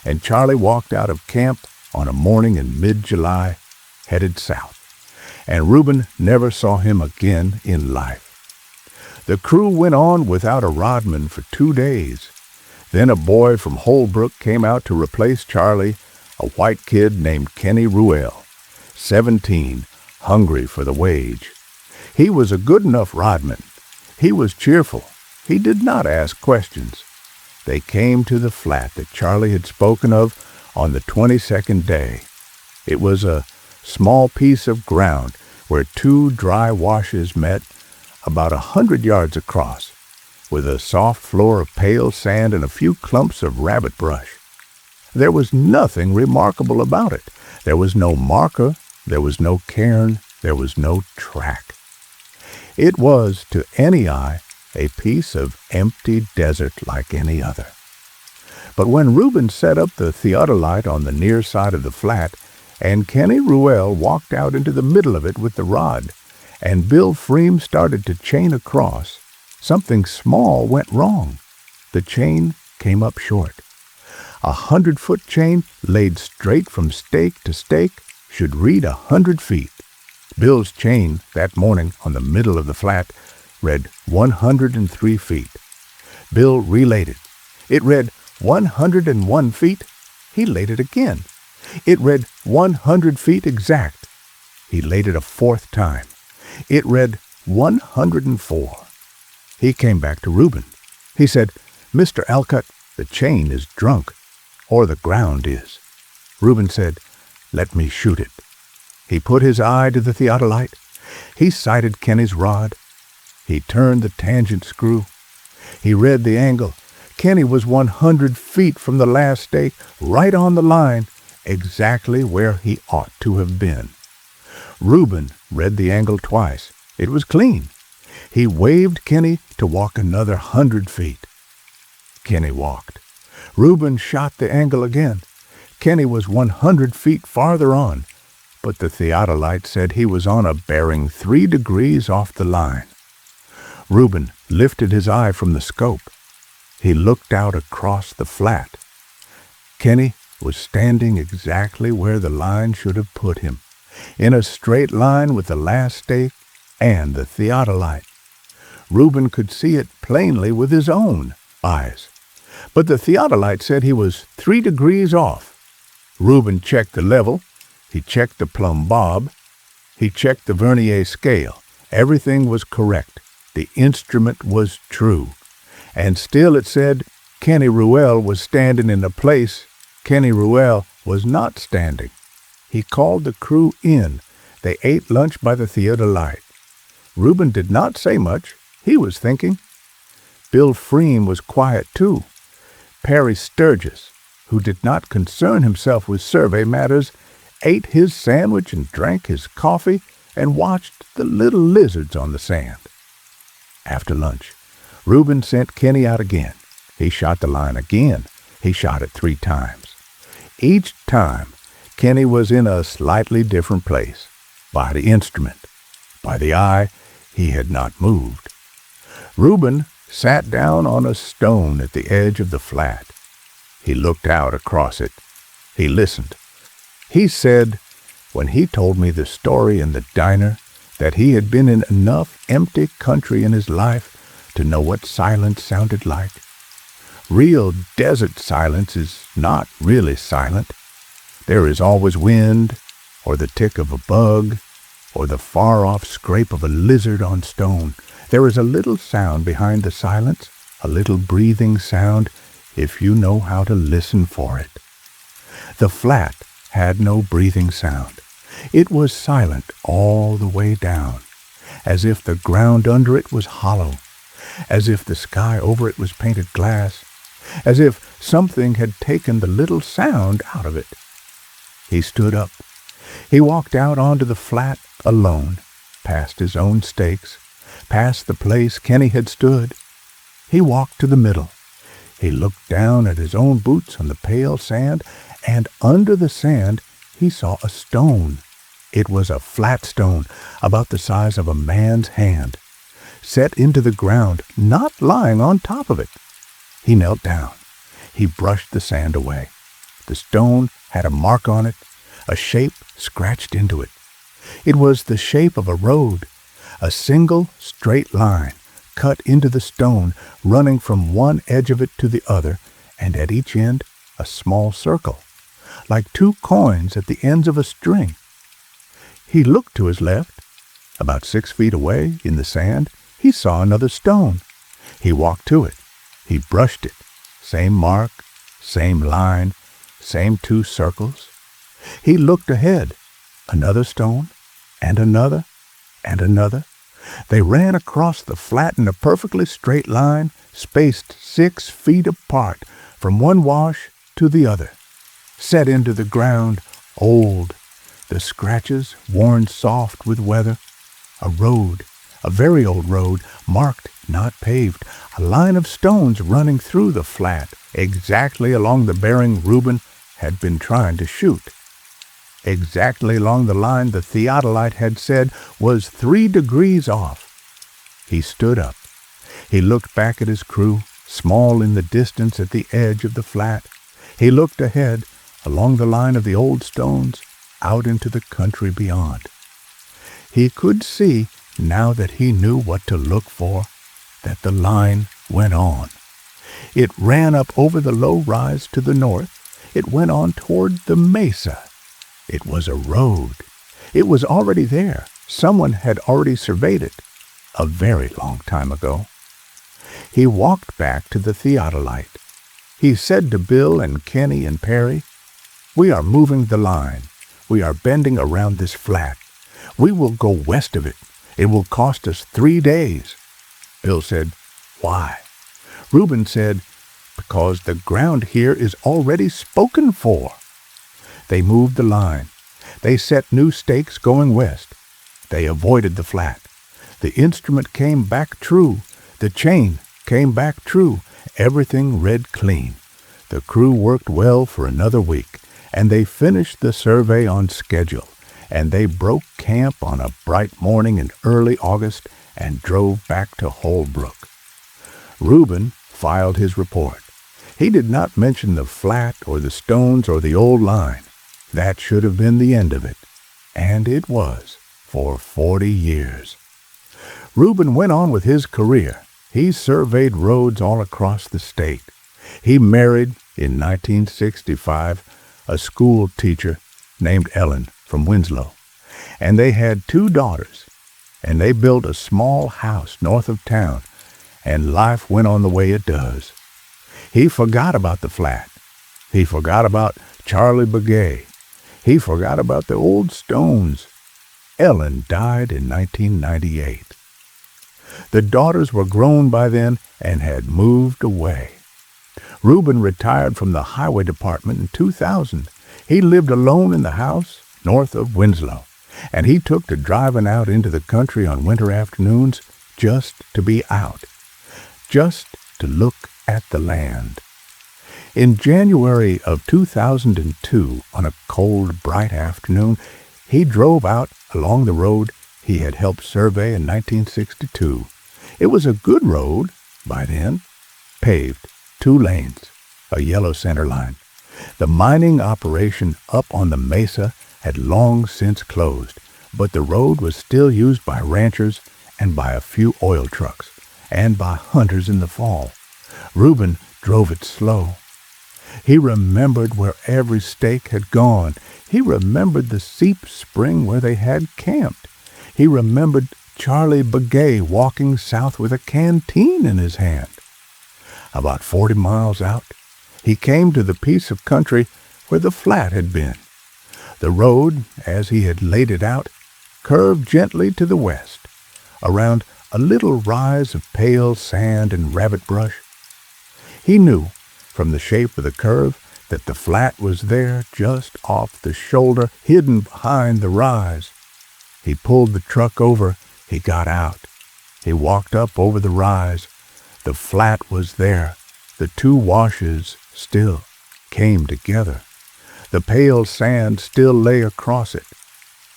and Charlie walked out of camp on a morning in mid-July, headed south, and Reuben never saw him again in life. The crew went on without a rodman for 2 days. Then a boy from Holbrook came out to replace Charlie, a white kid named Kenny Ruel, 17, hungry for the wage. He was a good enough rodman. He was cheerful. He did not ask questions. they came to the flat that Charlie had spoken of on the 22nd day. It was a small piece of ground where two dry washes met, about 100 yards across, with a soft floor of pale sand and a few clumps of rabbit brush. There was nothing remarkable about it. There was no marker, there was no cairn, there was no track. It was, to any eye, a piece of empty desert like any other. But when Reuben set up the theodolite on the near side of the flat, and Kenny Ruelle walked out into the middle of it with the rod, and Bill Freem started to chain across, something small went wrong. The chain came up short. 100-foot chain laid straight from stake to stake should read 100 feet. Bill's chain that morning on the middle of the flat read 103 feet. Bill relaid it. It read 101 feet. He laid it again. It read 100 feet exact. He laid it a fourth time. It read 104. He came back to Reuben. He said, "Mr. Alcott, the chain is drunk, or the ground is." Reuben said, "Let me shoot it." He put his eye to the theodolite. He sighted Kenny's rod. He turned the tangent screw. He read the angle. Kenny was 100 feet from the last stake, right on the line, exactly where he ought to have been. Reuben read the angle twice. It was clean. He waved Kenny to walk another 100 feet. Kenny walked. Reuben shot the angle again. Kenny was 100 feet farther on, but the theodolite said he was on a bearing 3 degrees off the line. Reuben lifted his eye from the scope. He looked out across the flat. Kenny was standing exactly where the line should have put him, in a straight line with the last stake and the theodolite. Reuben could see it plainly with his own eyes, but the theodolite said he was 3 degrees off. Reuben checked the level. He checked the plumb bob. He checked the vernier scale. Everything was correct. The instrument was true. And still it said Kenny Ruelle was standing in a place Kenny Ruelle was not standing. He called the crew in. They ate lunch by the theodolite. Reuben did not say much. He was thinking. Bill Freem was quiet too. Perry Sturgis, who did not concern himself with survey matters, ate his sandwich and drank his coffee and watched the little lizards on the sand. After lunch, Reuben sent Kenny out again. He shot the line again. He shot it 3 times. Each time, Kenny was in a slightly different place. By the instrument, by the eye, he had not moved. Reuben sat down on a stone at the edge of the flat. He looked out across it. He listened. He said, when he told me the story in the diner, that he had been in enough empty country in his life to know what silence sounded like. Real desert silence is not really silent. There is always wind, or the tick of a bug, or the far-off scrape of a lizard on stone. There is a little sound behind the silence, a little breathing sound, if you know how to listen for it. The flat had no breathing sound. It was silent all the way down, as if the ground under it was hollow, as if the sky over it was painted glass, as if something had taken the little sound out of it. He stood up. He walked out onto the flat alone, past his own stakes, past the place Kenny had stood. He walked to the middle. He looked down at his own boots on the pale sand, and under the sand he saw a stone. It was a flat stone, about the size of a man's hand, set into the ground, not lying on top of it. He knelt down. He brushed the sand away. The stone had a mark on it, a shape scratched into it. It was the shape of a road, a single straight line cut into the stone, running from one edge of it to the other, and at each end a small circle, like 2 coins at the ends of a string. He looked to his left. About 6 feet away in the sand, he saw another stone. He walked to it. He brushed it. Same mark, same line, same 2 circles. He looked ahead. Another stone, and another, and another. They ran across the flat in a perfectly straight line, spaced 6 feet apart from one wash to the other. Set into the ground, old, the scratches worn soft with weather. A road, a very old road, marked, not paved, a line of stones running through the flat, exactly along the bearing Reuben had been trying to shoot. Exactly along the line the theodolite had said was 3 degrees off. He stood up. He looked back at his crew, small in the distance at the edge of the flat. He looked ahead, along the line of the old stones, out into the country beyond. He could see, now that he knew what to look for, that the line went on. It ran up over the low rise to the north. It went on toward the mesa. It was a road. It was already there. Someone had already surveyed it, a very long time ago. He walked back to the theodolite. He said to Bill and Kenny and Perry, "We are moving the line. We are bending around this flat. We will go west of it. It will cost us 3 days." Bill said, "Why?" Reuben said, "Because the ground here is already spoken for." They moved the line. They set new stakes going west. They avoided the flat. The instrument came back true. The chain came back true. Everything read clean. The crew worked well for another week, and they finished the survey on schedule, and they broke camp on a bright morning in early August and drove back to Holbrook. Reuben filed his report. He did not mention the flat or the stones or the old line. That should have been the end of it, and it was, for 40 years. Reuben went on with his career. He surveyed roads all across the state. He married, in 1965, a school teacher named Ellen from Winslow, and they had 2 daughters, and they built a small house north of town, and life went on the way it does. He forgot about the flat. He forgot about Charlie Begay. He forgot about the old stones. Ellen died in 1998. The daughters were grown by then and had moved away. Reuben retired from the highway department in 2000. He lived alone in the house north of Winslow, and he took to driving out into the country on winter afternoons just to be out, just to look at the land. In January of 2002, on a cold, bright afternoon, he drove out along the road he had helped survey in 1962. It was a good road by then, paved, 2 lanes, a yellow center line. The mining operation up on the mesa had long since closed, but the road was still used by ranchers and by a few oil trucks, and by hunters in the fall. Reuben drove it slow. He remembered where every stake had gone. He remembered the seep spring where they had camped. He remembered Charlie Begay walking south with a canteen in his hand. About 40 miles out, he came to the piece of country where the flat had been. The road, as he had laid it out, curved gently to the west, around a little rise of pale sand and rabbit brush. He knew, from the shape of the curve, that the flat was there just off the shoulder, hidden behind the rise. He pulled the truck over. He got out. He walked up over the rise. The flat was there. The 2 washes still came together. The pale sand still lay across it,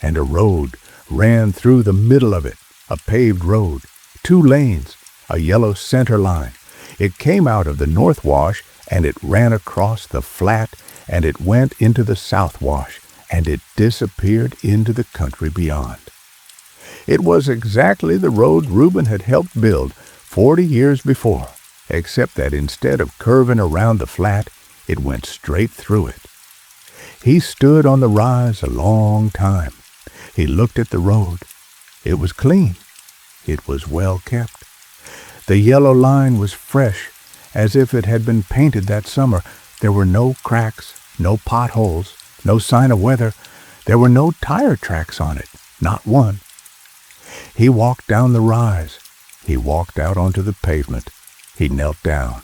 and a road ran through the middle of it, a paved road, 2 lanes, a yellow center line. It came out of the north wash, and it ran across the flat, and it went into the south wash, and it disappeared into the country beyond. It was exactly the road Reuben had helped build 40 years before, except that instead of curving around the flat, it went straight through it. He stood on the rise a long time. He looked at the road. It was clean. It was well kept. The yellow line was fresh, as if it had been painted that summer. There were no cracks, no potholes, no sign of weather. There were no tire tracks on it, not one. He walked down the rise. He walked out onto the pavement. He knelt down.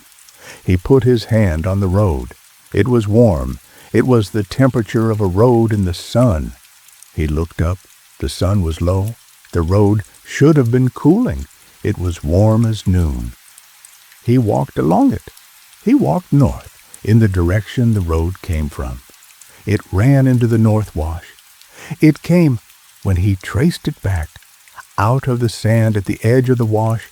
He put his hand on the road. It was warm. It was the temperature of a road in the sun. He looked up. The sun was low. The road should have been cooling. It was warm as noon. He walked along it. He walked north, in the direction the road came from. It ran into the North Wash. It came, when he traced it back, out of the sand at the edge of the wash,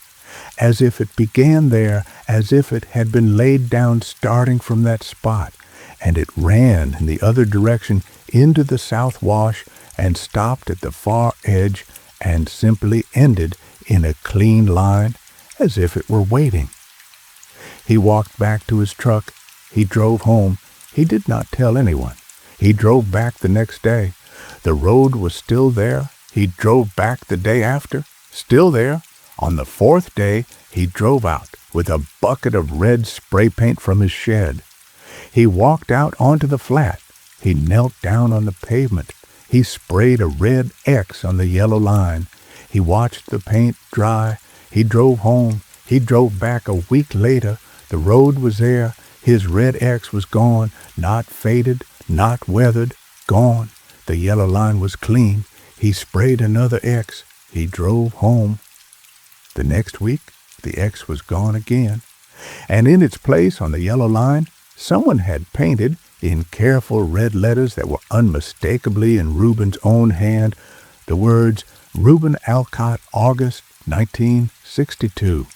as if it began there, as if it had been laid down starting from that spot, and it ran in the other direction into the South Wash and stopped at the far edge and simply ended in a clean line, as if it were waiting. He walked back to his truck. He drove home. He did not tell anyone. He drove back the next day. The road was still there. He drove back the day after, still there. On the fourth day, he drove out with a bucket of red spray paint from his shed. He walked out onto the flat. He knelt down on the pavement. He sprayed a red X on the yellow line. He watched the paint dry. He drove home. He drove back a week later. The road was there. His red X was gone, not faded, not weathered, gone. The yellow line was clean. He sprayed another X. He drove home. The next week, the X was gone again, and in its place on the yellow line, someone had painted, in careful red letters that were unmistakably in Reuben's own hand, the words, Reuben Alcott, August 1962.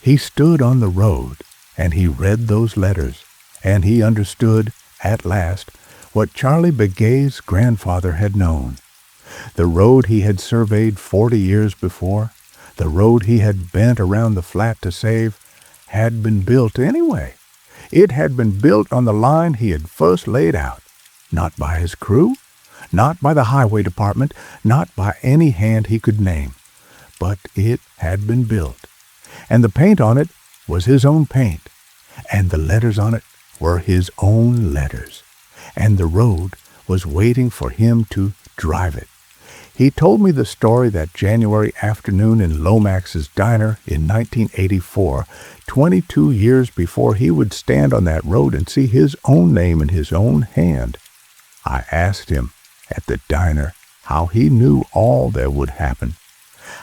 He stood on the road, and he read those letters, and he understood, at last, what Charlie Begay's grandfather had known. The road he had surveyed 40 years before, the road he had bent around the flat to save, had been built anyway. It had been built on the line he had first laid out, not by his crew, not by the highway department, not by any hand he could name, but it had been built. And the paint on it was his own paint, and the letters on it were his own letters, and the road was waiting for him to drive it. He told me the story that January afternoon in Lomax's diner in 1984, 22 years before he would stand on that road and see his own name in his own hand. I asked him at the diner how he knew all that would happen,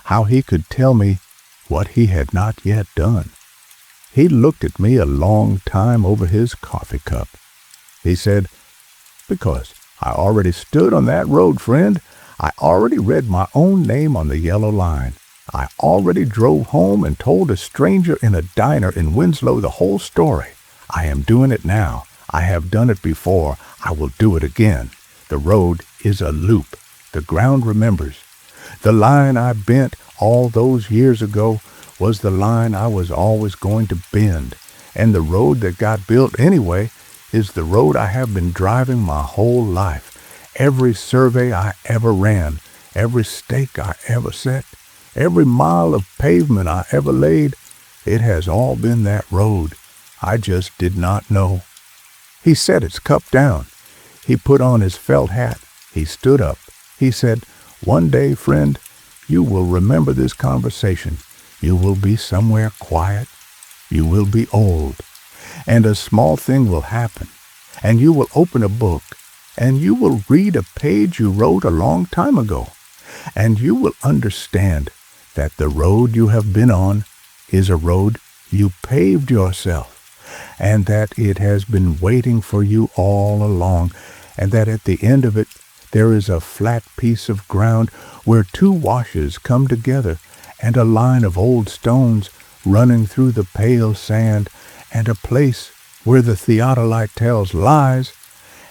how he could tell me what he had not yet done. He looked at me a long time over his coffee cup. He said, "Because I already stood on that road, friend. I already read my own name on the yellow line. I already drove home and told a stranger in a diner in Winslow the whole story. I am doing it now. I have done it before. I will do it again. The road is a loop. The ground remembers. The line I bent all those years ago was the line I was always going to bend, and the road that got built anyway is the road I have been driving my whole life. Every survey I ever ran, every stake I ever set, every mile of pavement I ever laid, it has all been that road. I just did not know." He set his cup down. He put on his felt hat. He stood up. He said, "One day, friend, you will remember this conversation. You will be somewhere quiet. You will be old. And a small thing will happen. And you will open a book. And you will read a page you wrote a long time ago. And you will understand that the road you have been on is a road you paved yourself, and that it has been waiting for you all along, and that at the end of it there is a flat piece of ground where two washes come together, and a line of old stones running through the pale sand, and a place where the theodolite tells lies,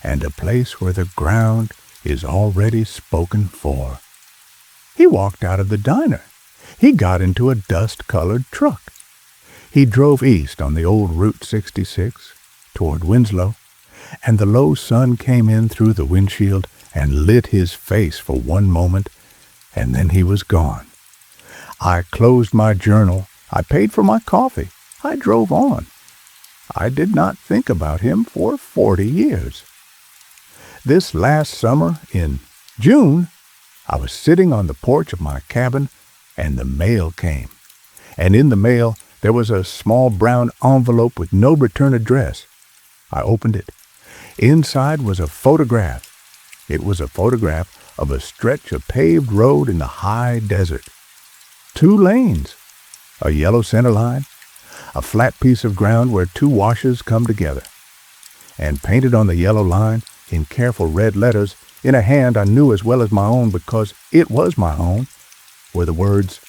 and a place where the ground is already spoken for." He walked out of the diner. He got into a dust-colored truck. He drove east on the old Route 66 toward Winslow, and the low sun came in through the windshield and lit his face for one moment, and then he was gone. I closed my journal. I paid for my coffee. I drove on. I did not think about him for 40 years. This last summer, in June, I was sitting on the porch of my cabin, and the mail came. And in the mail, there was a small brown envelope with no return address. I opened it. Inside was a photograph. It was a photograph of a stretch of paved road in the high desert. 2 lanes, a yellow center line, a flat piece of ground where 2 washes come together. And painted on the yellow line, in careful red letters, in a hand I knew as well as my own because it was my own, were the words,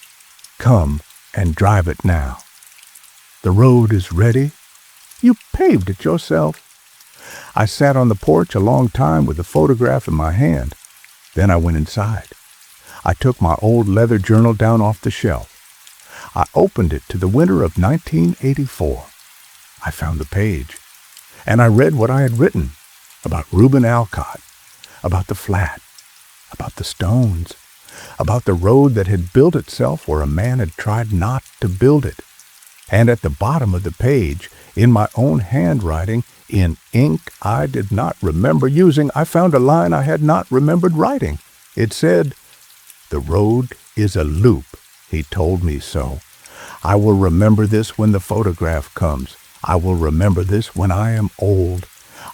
"Come and drive it now. The road is ready. You paved it yourself." I sat on the porch a long time with the photograph in my hand. Then I went inside. I took my old leather journal down off the shelf. I opened it to the winter of 1984. I found the page, and I read what I had written about Reuben Alcott, about the flat, about the stones, about the road that had built itself where a man had tried not to build it. And at the bottom of the page, in my own handwriting, in ink I did not remember using, I found a line I had not remembered writing. It said, "The road is a loop. He told me so. I will remember this when the photograph comes. I will remember this when I am old.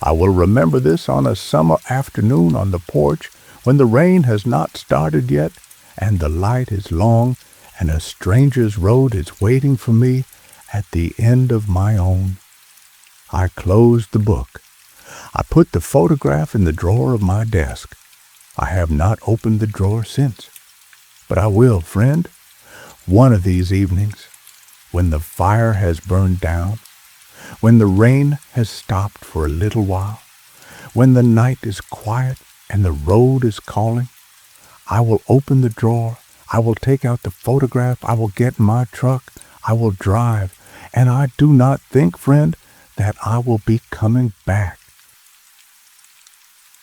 I will remember this on a summer afternoon on the porch when the rain has not started yet and the light is long and a stranger's road is waiting for me at the end of my own." I closed the book. I put the photograph in the drawer of my desk. I have not opened the drawer since. But I will, friend, one of these evenings, when the fire has burned down, when the rain has stopped for a little while, when the night is quiet and the road is calling, I will open the drawer, I will take out the photograph, I will get in my truck, I will drive, and I do not think, friend, that I will be coming back.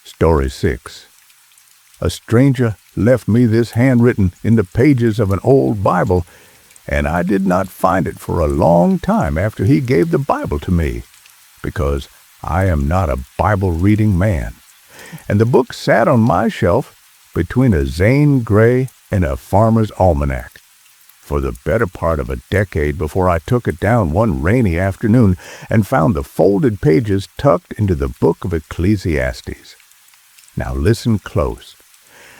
Story 6. A stranger left me this handwritten in the pages of an old Bible, and I did not find it for a long time after he gave the Bible to me, because I am not a Bible-reading man. And the book sat on my shelf between a Zane Grey and a Farmer's Almanac for the better part of a decade before I took it down one rainy afternoon and found the folded pages tucked into the book of Ecclesiastes. Now listen close.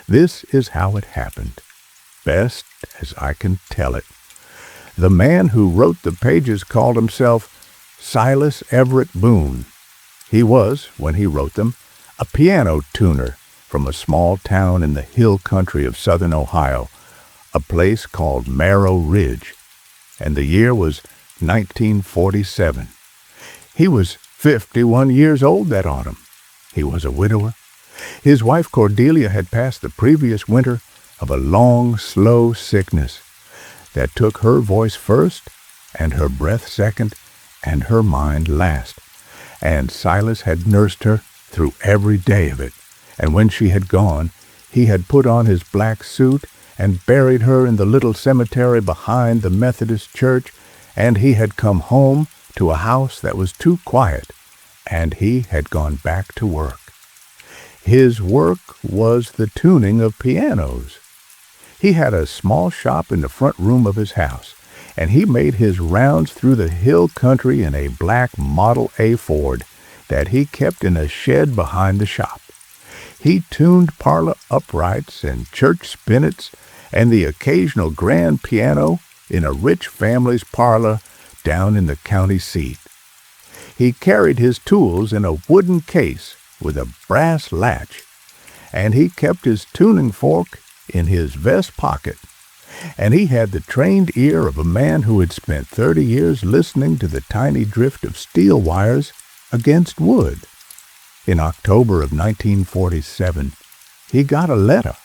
This is how it happened, best as I can tell it. The man who wrote the pages called himself Silas Everett Boone. He was, when he wrote them, a piano tuner from a small town in the hill country of southern Ohio, a place called Marrow Ridge, and the year was 1947. He was 51 years old that autumn. He was a widower. His wife Cordelia had passed the previous winter of a long, slow sickness that took her voice first, and her breath second, and her mind last. And Silas had nursed her through every day of it, and when she had gone, he had put on his black suit and buried her in the little cemetery behind the Methodist church, and he had come home to a house that was too quiet, and he had gone back to work. His work was the tuning of pianos. He had a small shop in the front room of his house, and he made his rounds through the hill country in a black Model A Ford that he kept in a shed behind the shop. He tuned parlor uprights and church spinets and the occasional grand piano in a rich family's parlor down in the county seat. He carried his tools in a wooden case with a brass latch, and he kept his tuning fork in his vest pocket, and he had the trained ear of a man who had spent 30 years listening to the tiny drift of steel wires against wood. In October of 1947, he got a letter.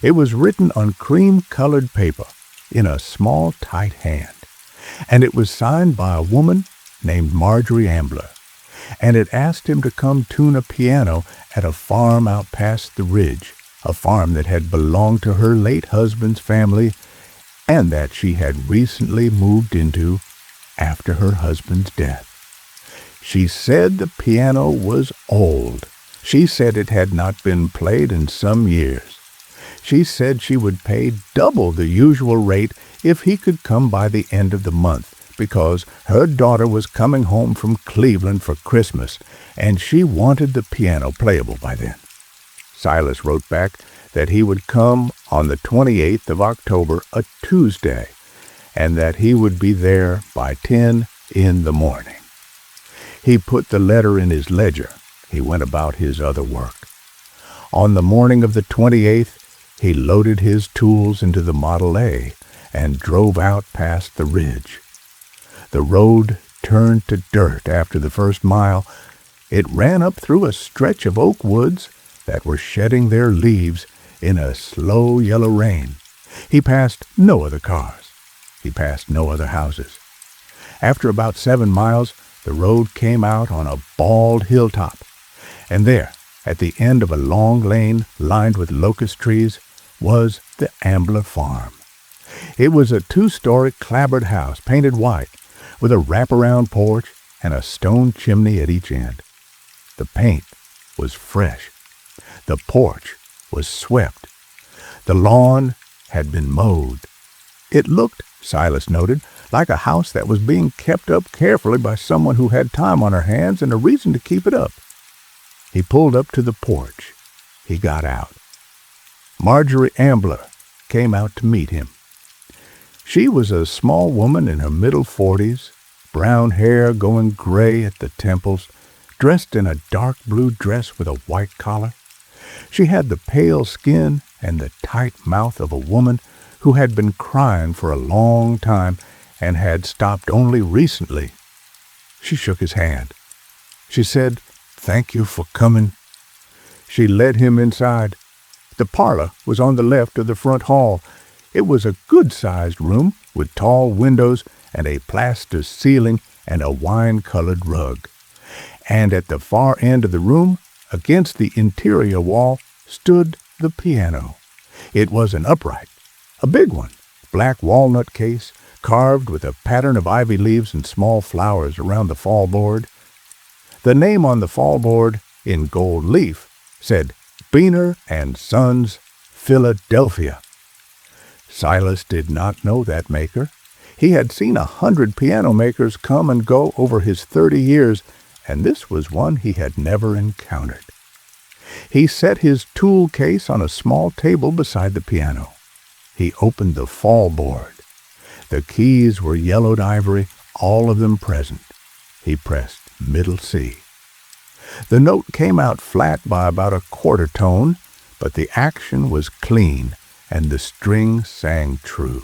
It was written on cream-colored paper in a small, tight hand, and it was signed by a woman named Marjorie Ambler, and it asked him to come tune a piano at a farm out past the ridge, a farm that had belonged to her late husband's family and that she had recently moved into after her husband's death. She said the piano was old. She said it had not been played in some years. She said she would pay double the usual rate if he could come by the end of the month, because her daughter was coming home from Cleveland for Christmas, and she wanted the piano playable by then. Silas wrote back that he would come on the 28th of October, a Tuesday, and that he would be there by 10 in the morning. He put the letter in his ledger. He went about his other work. On the morning of the 28th, he loaded his tools into the Model A and drove out past the ridge. The road turned to dirt after the first mile. It ran up through a stretch of oak woods that were shedding their leaves in a slow yellow rain. He passed no other cars. He passed no other houses. After about 7 miles, the road came out on a bald hilltop, and there, at the end of a long lane lined with locust trees, was the Ambler farm. It was a 2-story clapboard house painted white, with a wraparound porch and a stone chimney at each end. The paint was fresh. The porch was swept. The lawn had been mowed. It looked, Silas noted, like a house that was being kept up carefully by someone who had time on her hands and a reason to keep it up. He pulled up to the porch. He got out. Marjorie Ambler came out to meet him. She was a small woman in her middle 40s, brown hair going gray at the temples, dressed in a dark blue dress with a white collar. She had the pale skin and the tight mouth of a woman who had been crying for a long time and had stopped only recently. She shook his hand. She said, "Thank you for coming." She led him inside. The parlor was on the left of the front hall. It was a good-sized room with tall windows and a plaster ceiling and a wine-colored rug. And at the far end of the room, against the interior wall, stood the piano. It was an upright, a big one, black walnut case, carved with a pattern of ivy leaves and small flowers around the fallboard. The name on the fallboard, in gold leaf, said Beaner and Sons, Philadelphia. Silas did not know that maker. He had seen 100 piano makers come and go over his 30 years, and this was one he had never encountered. He set his tool case on a small table beside the piano. He opened the fallboard. The keys were yellowed ivory, all of them present. He pressed middle C. The note came out flat by about a quarter tone, but the action was clean, and the string sang true.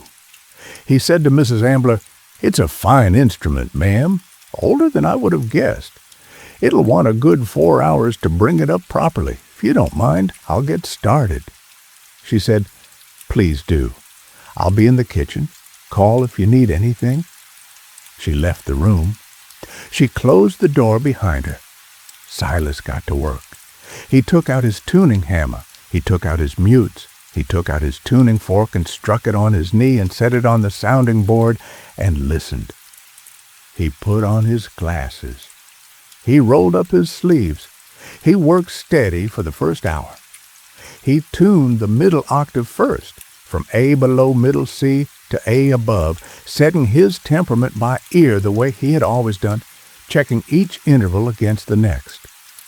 He said to Mrs. Ambler, "It's a fine instrument, ma'am, older than I would have guessed. It'll want a good 4 hours to bring it up properly. If you don't mind, I'll get started." She said, "Please do. I'll be in the kitchen. Call if you need anything." She left the room. She closed the door behind her. Silas got to work. He took out his tuning hammer. He took out his mutes. He took out his tuning fork and struck it on his knee and set it on the sounding board and listened. He put on his glasses. He rolled up his sleeves. He worked steady for the first hour. He tuned the middle octave first, from A below middle C to A above, setting his temperament by ear the way he had always done, checking each interval against the next.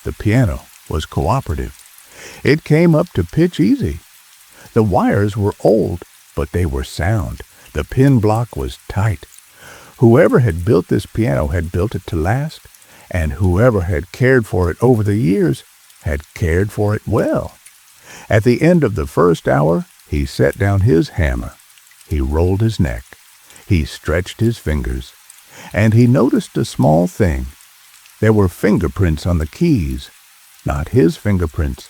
The piano was cooperative. It came up to pitch easy. The wires were old, but they were sound. The pin block was tight. Whoever had built this piano had built it to last, and whoever had cared for it over the years had cared for it well. At the end of the first hour, he set down his hammer. He rolled his neck. He stretched his fingers. And he noticed a small thing. There were fingerprints on the keys. Not his fingerprints.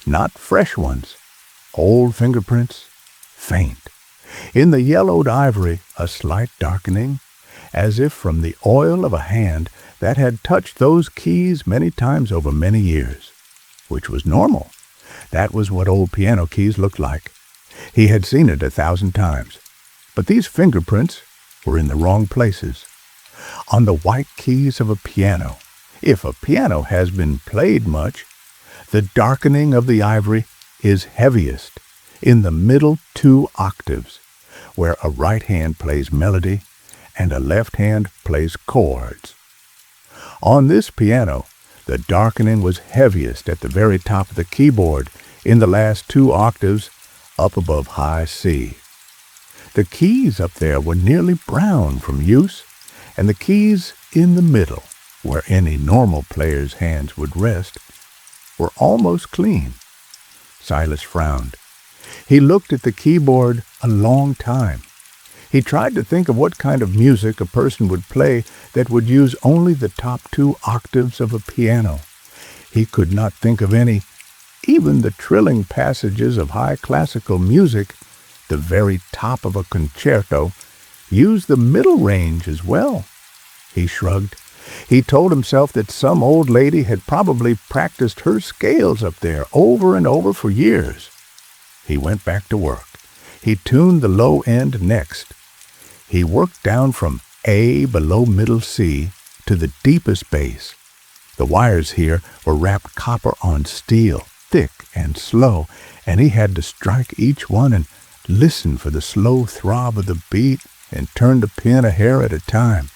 Not fresh ones. Old fingerprints. Faint. In the yellowed ivory, a slight darkening, as if from the oil of a hand that had touched those keys many times over many years, which was normal. That was what old piano keys looked like. He had seen it 1,000 times. But these fingerprints were in the wrong places. On the white keys of a piano, If a piano has been played much, the darkening of the ivory is heaviest in the middle 2 octaves, where a right hand plays melody and a left hand plays chords. On this piano, the darkening was heaviest at the very top of the keyboard in the last 2 octaves up above high C. The keys up there were nearly brown from use, and the keys in the middle, where any normal player's hands would rest, were almost clean. Silas frowned. He looked at the keyboard a long time. He tried to think of what kind of music a person would play that would use only the top 2 octaves of a piano. He could not think of any. Even the trilling passages of high classical music, the very top of a concerto, use the middle range as well. He shrugged. He told himself that some old lady had probably practiced her scales up there over and over for years. He went back to work. He tuned the low end next. He worked down from A below middle C to the deepest bass. The wires here were wrapped copper on steel, thick and slow, and he had to strike each one and listen for the slow throb of the beat and turn the pin a hair at a time.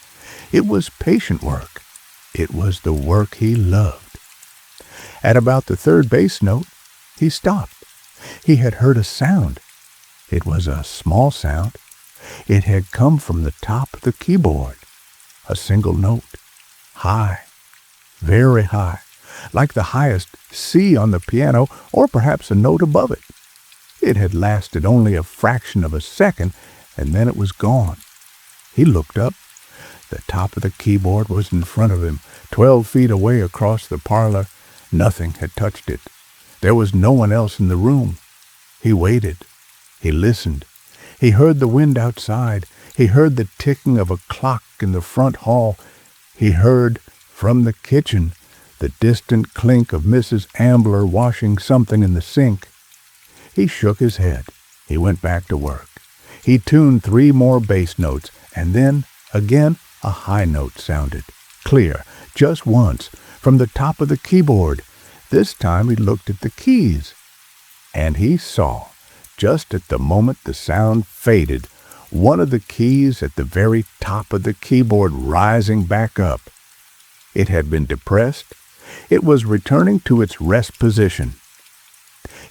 It was patient work. It was the work he loved. At about the third bass note, he stopped. He had heard a sound. It was a small sound. It had come from the top of the keyboard. A single note. High. Very high. Like the highest C on the piano, or perhaps a note above it. It had lasted only a fraction of a second, and then it was gone. He looked up. The top of the keyboard was in front of him, 12 feet away across the parlor. Nothing had touched it. There was no one else in the room. He waited. He listened. He heard the wind outside. He heard the ticking of a clock in the front hall. He heard, from the kitchen, the distant clink of Mrs. Ambler washing something in the sink. He shook his head. He went back to work. He tuned 3 more bass notes, and then, again, a high note sounded, clear, just once, from the top of the keyboard. This time he looked at the keys, and he saw, just at the moment the sound faded, one of the keys at the very top of the keyboard rising back up. It had been depressed. It was returning to its rest position.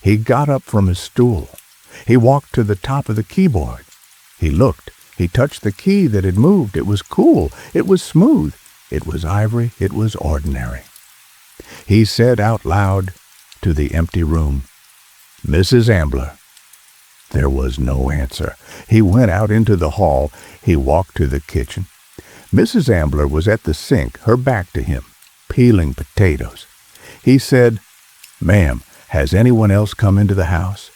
He got up from his stool. He walked to the top of the keyboard. He looked. He touched the key that had moved. It was cool. It was smooth. It was ivory. It was ordinary. He said out loud to the empty room, "Mrs. Ambler." There was no answer. He went out into the hall. He walked to the kitchen. Mrs. Ambler was at the sink, her back to him, peeling potatoes. He said, "Ma'am, has anyone else come into the house?"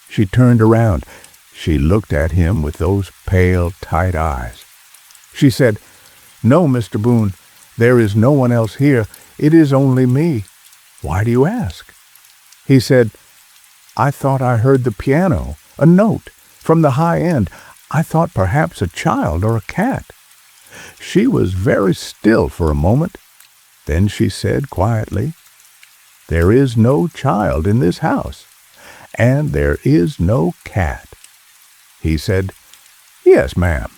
She turned around. She looked at him with those pale, tight eyes. She said, "No, Mr. Boone, there is no one else here. It is only me. Why do you ask?" He said, "I thought I heard the piano, a note, from the high end. I thought perhaps a child or a cat." She was very still for a moment. Then she said quietly, "There is no child in this house, and there is no cat." He said, "Yes, ma'am.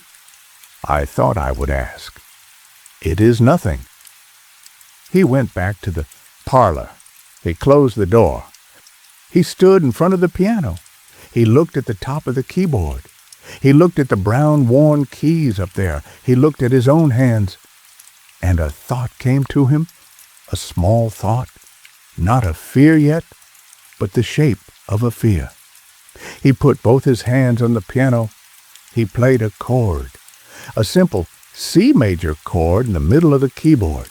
I thought I would ask. It is nothing." He went back to the parlor. He closed the door. He stood in front of the piano. He looked at the top of the keyboard. He looked at the brown, worn keys up there. He looked at his own hands. And a thought came to him, a small thought, not a fear yet, but the shape of a fear. He put both his hands on the piano. He played a chord, a simple C major chord in the middle of the keyboard.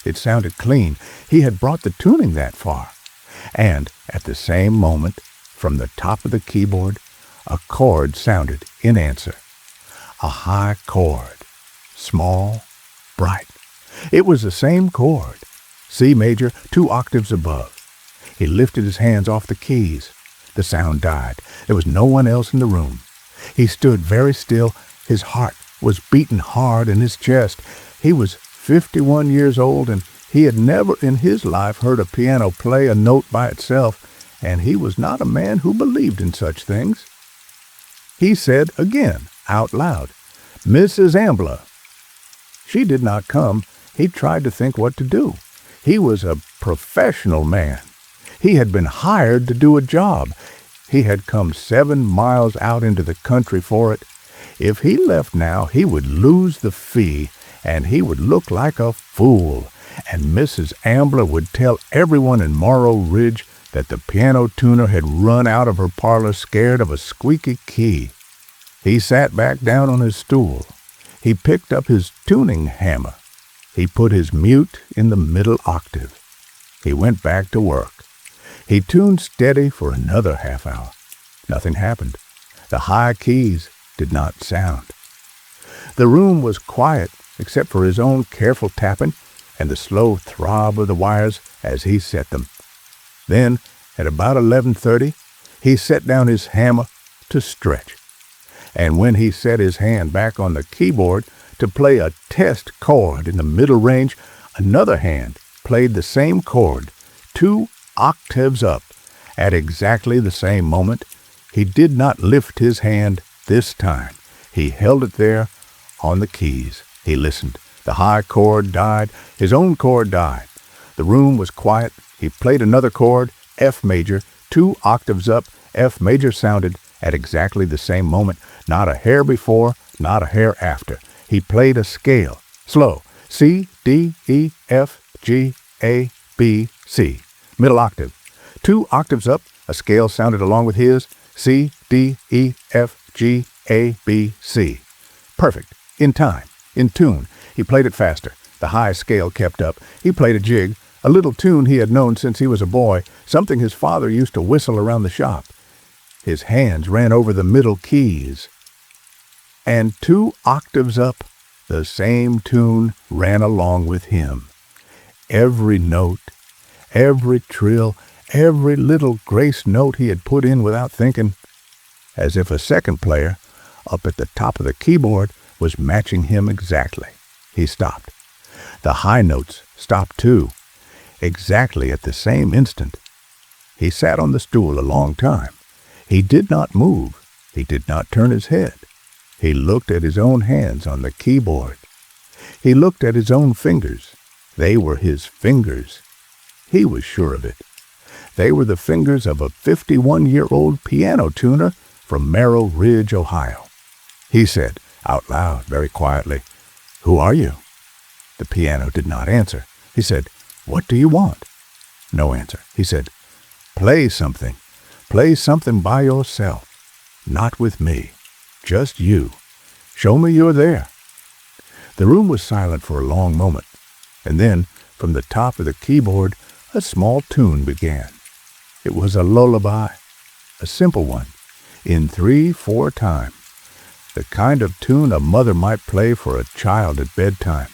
It sounded clean. He had brought the tuning that far. And at the same moment, from the top of the keyboard, a chord sounded in answer. A high chord, small, bright. It was the same chord, C major, 2 octaves above. He lifted his hands off the keys. The sound died. There was no one else in the room. He stood very still. His heart was beating hard in his chest. He was 51 years old, and he had never in his life heard a piano play a note by itself, and he was not a man who believed in such things. He said again, out loud, "Mrs. Ambler." She did not come. He tried to think what to do. He was a professional man. He had been hired to do a job. He had come 7 miles out into the country for it. If he left now, he would lose the fee, and he would look like a fool, and Mrs. Ambler would tell everyone in Morrow Ridge that the piano tuner had run out of her parlor scared of a squeaky key. He sat back down on his stool. He picked up his tuning hammer. He put his mute in the middle octave. He went back to work. He tuned steady for another half hour. Nothing happened. The high keys did not sound. The room was quiet except for his own careful tapping and the slow throb of the wires as he set them. Then, at about 11:30, he set down his hammer to stretch. And when he set his hand back on the keyboard to play a test chord in the middle range, another hand played the same chord, 2 octaves up, at exactly the same moment. He did not lift his hand this time. He held it there on the keys. He listened. The high chord died. His own chord died. The room was quiet. He played another chord, F major, 2 octaves up. F major sounded at exactly the same moment. Not a hair before, not a hair after. He played a scale, slow, C, D, E, F, G, A, B, C. Middle octave. 2 octaves up, a scale sounded along with his, C, D, E, F, G, A, B, C. Perfect. In time. In tune. He played it faster. The high scale kept up. He played a jig, a little tune he had known since he was a boy, something his father used to whistle around the shop. His hands ran over the middle keys. And 2 octaves up, the same tune ran along with him. Every note, every trill, every little grace note he had put in without thinking, as if a second player, up at the top of the keyboard, was matching him exactly. He stopped. The high notes stopped too, exactly at the same instant. He sat on the stool a long time. He did not move. He did not turn his head. He looked at his own hands on the keyboard. He looked at his own fingers. They were his fingers. He was sure of it. They were the fingers of a 51-year-old piano tuner from Morrow Ridge, Ohio. He said, out loud, very quietly, "Who are you?" The piano did not answer. He said, "What do you want?" No answer. He said, "Play something. Play something by yourself. Not with me. Just you. Show me you're there." The room was silent for a long moment, and then, from the top of the keyboard, a small tune began. It was a lullaby, a simple one, in 3/4 time, the kind of tune a mother might play for a child at bedtime.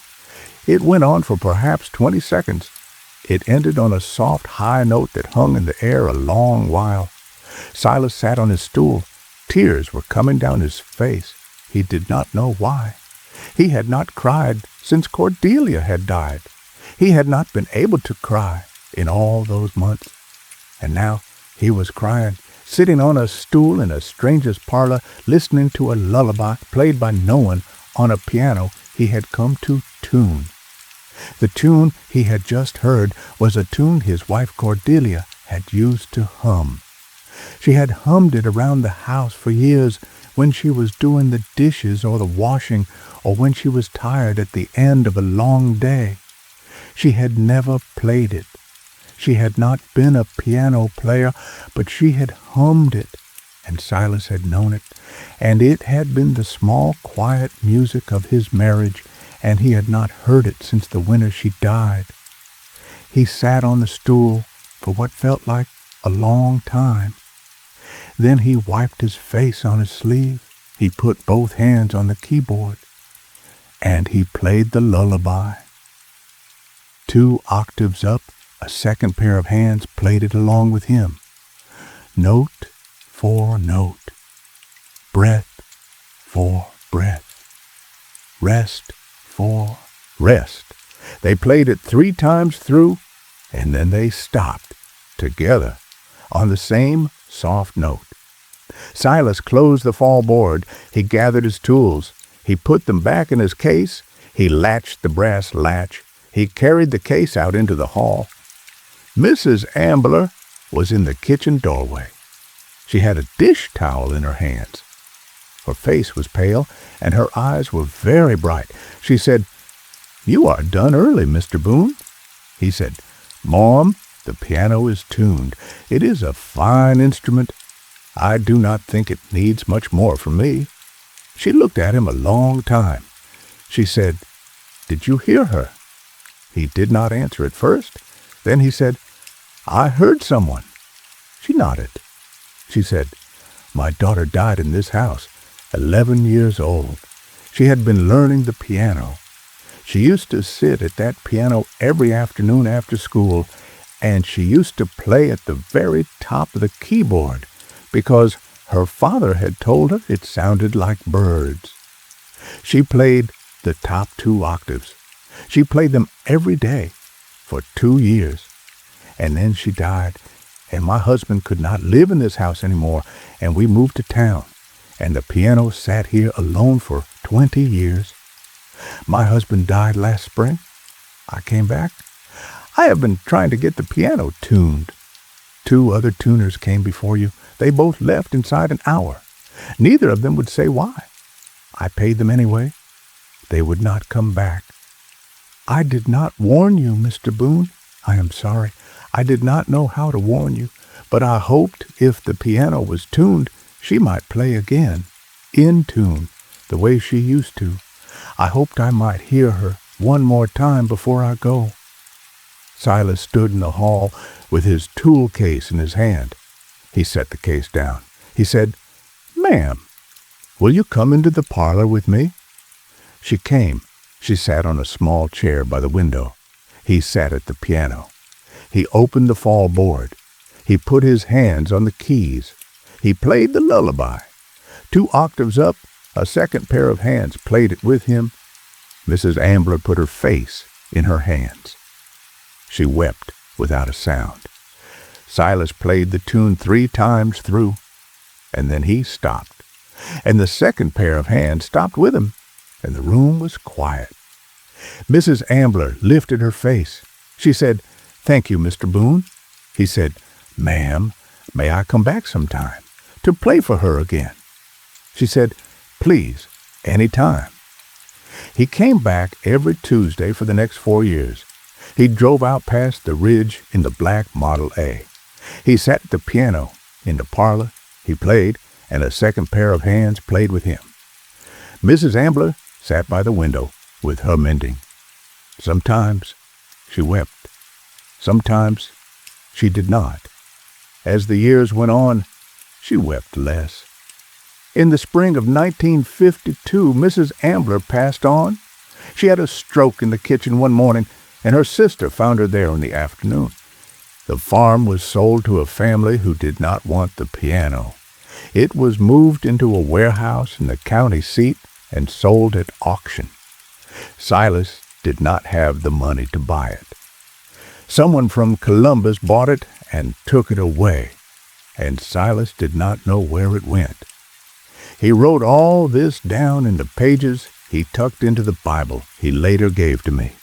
It went on for perhaps 20 seconds. It ended on a soft high note that hung in the air a long while. Silas sat on his stool. Tears were coming down his face. He did not know why. He had not cried since Cordelia had died. He had not been able to cry in all those months. And now he was crying, sitting on a stool in a stranger's parlor, listening to a lullaby played by no one on a piano he had come to tune. The tune he had just heard was a tune his wife Cordelia had used to hum. She had hummed it around the house for years when she was doing the dishes or the washing, or when she was tired at the end of a long day. She had never played it. She had not been a piano player, but she had hummed it, and Silas had known it, and it had been the small, quiet music of his marriage, and he had not heard it since the winter she died. He sat on the stool for what felt like a long time. Then he wiped his face on his sleeve. He put both hands on the keyboard, and he played the lullaby. 2 octaves up, a second pair of hands played it along with him. Note for note, breath for breath, rest for rest. They played it 3 times through, and then they stopped, together, on the same soft note. Silas closed the fall board. He gathered his tools. He put them back in his case. He latched the brass latch. He carried the case out into the hall. Mrs. Ambler was in the kitchen doorway. She had a dish towel in her hands. Her face was pale, and her eyes were very bright. She said, "You are done early, Mr. Boone." He said, "Mom, the piano is tuned. It is a fine instrument. I do not think it needs much more from me." She looked at him a long time. She said, "Did you hear her?" He did not answer at first. Then he said, "I heard someone." She nodded. She said, "My daughter died in this house, 11 years old. She had been learning the piano. She used to sit at that piano every afternoon after school, and she used to play at the very top of the keyboard because her father had told her it sounded like birds. She played the top 2 octaves. She played them every day for 2 years. And then she died, and my husband could not live in this house anymore, and we moved to town, and the piano sat here alone for 20 years. My husband died last spring. I came back. I have been trying to get the piano tuned. 2 other tuners came before you. They both left inside an hour. Neither of them would say why. I paid them anyway. They would not come back. I did not warn you, Mr. Boone. I am sorry. I did not know how to warn you, but I hoped if the piano was tuned, she might play again, in tune, the way she used to. I hoped I might hear her one more time before I go." Silas stood in the hall with his tool case in his hand. He set the case down. He said, "Ma'am, will you come into the parlor with me?" She came. She sat on a small chair by the window. He sat at the piano. He opened the fall board. He put his hands on the keys. He played the lullaby. 2 octaves up, a second pair of hands played it with him. Mrs. Ambler put her face in her hands. She wept without a sound. Silas played the tune 3 times through, and then he stopped, and the second pair of hands stopped with him, and the room was quiet. Mrs. Ambler lifted her face. She said, "Thank you, Mr. Boone." He said, "Ma'am, may I come back sometime to play for her again?" She said, "Please, any time." He came back every Tuesday for the next 4 years. He drove out past the ridge in the black Model A. He sat at the piano in the parlor. He played, and a second pair of hands played with him. Mrs. Ambler sat by the window with her mending. Sometimes she wept. Sometimes she did not. As the years went on, she wept less. In the spring of 1952, Mrs. Ambler passed on. She had a stroke in the kitchen one morning, and her sister found her there in the afternoon. The farm was sold to a family who did not want the piano. It was moved into a warehouse in the county seat and sold at auction. Silas did not have the money to buy it. Someone from Columbus bought it and took it away, and Silas did not know where it went. He wrote all this down in the pages he tucked into the Bible he later gave to me.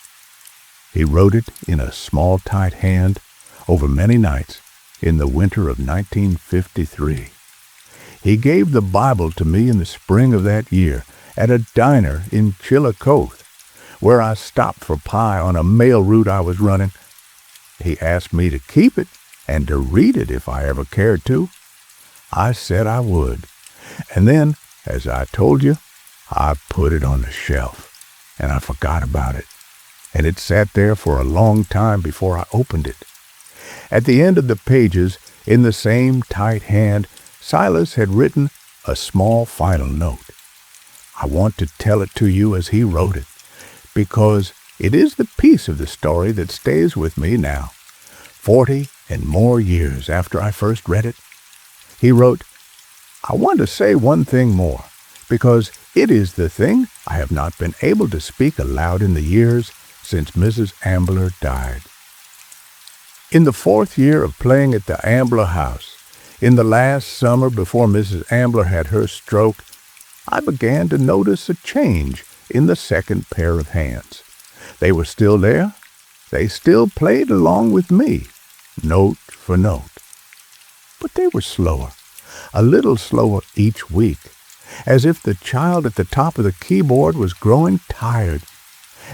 He wrote it in a small, tight hand over many nights in the winter of 1953. He gave the Bible to me in the spring of that year at a diner in Chillicothe, where I stopped for pie on a mail route I was running. He asked me to keep it and to read it if I ever cared to. I said I would. And then, as I told you, I put it on the shelf, and I forgot about it. And it sat there for a long time before I opened it. At the end of the pages, in the same tight hand, Silas had written a small final note. I want to tell it to you as he wrote it, because it is the piece of the story that stays with me now, 40 and more years after I first read it. He wrote, "I want to say one thing more, because it is the thing I have not been able to speak aloud in the years since Mrs. Ambler died. In the 4th year of playing at the Ambler house, in the last summer before Mrs. Ambler had her stroke, I began to notice a change in the second pair of hands. They were still there. They still played along with me, note for note. But they were slower, a little slower each week, as if the child at the top of the keyboard was growing tired,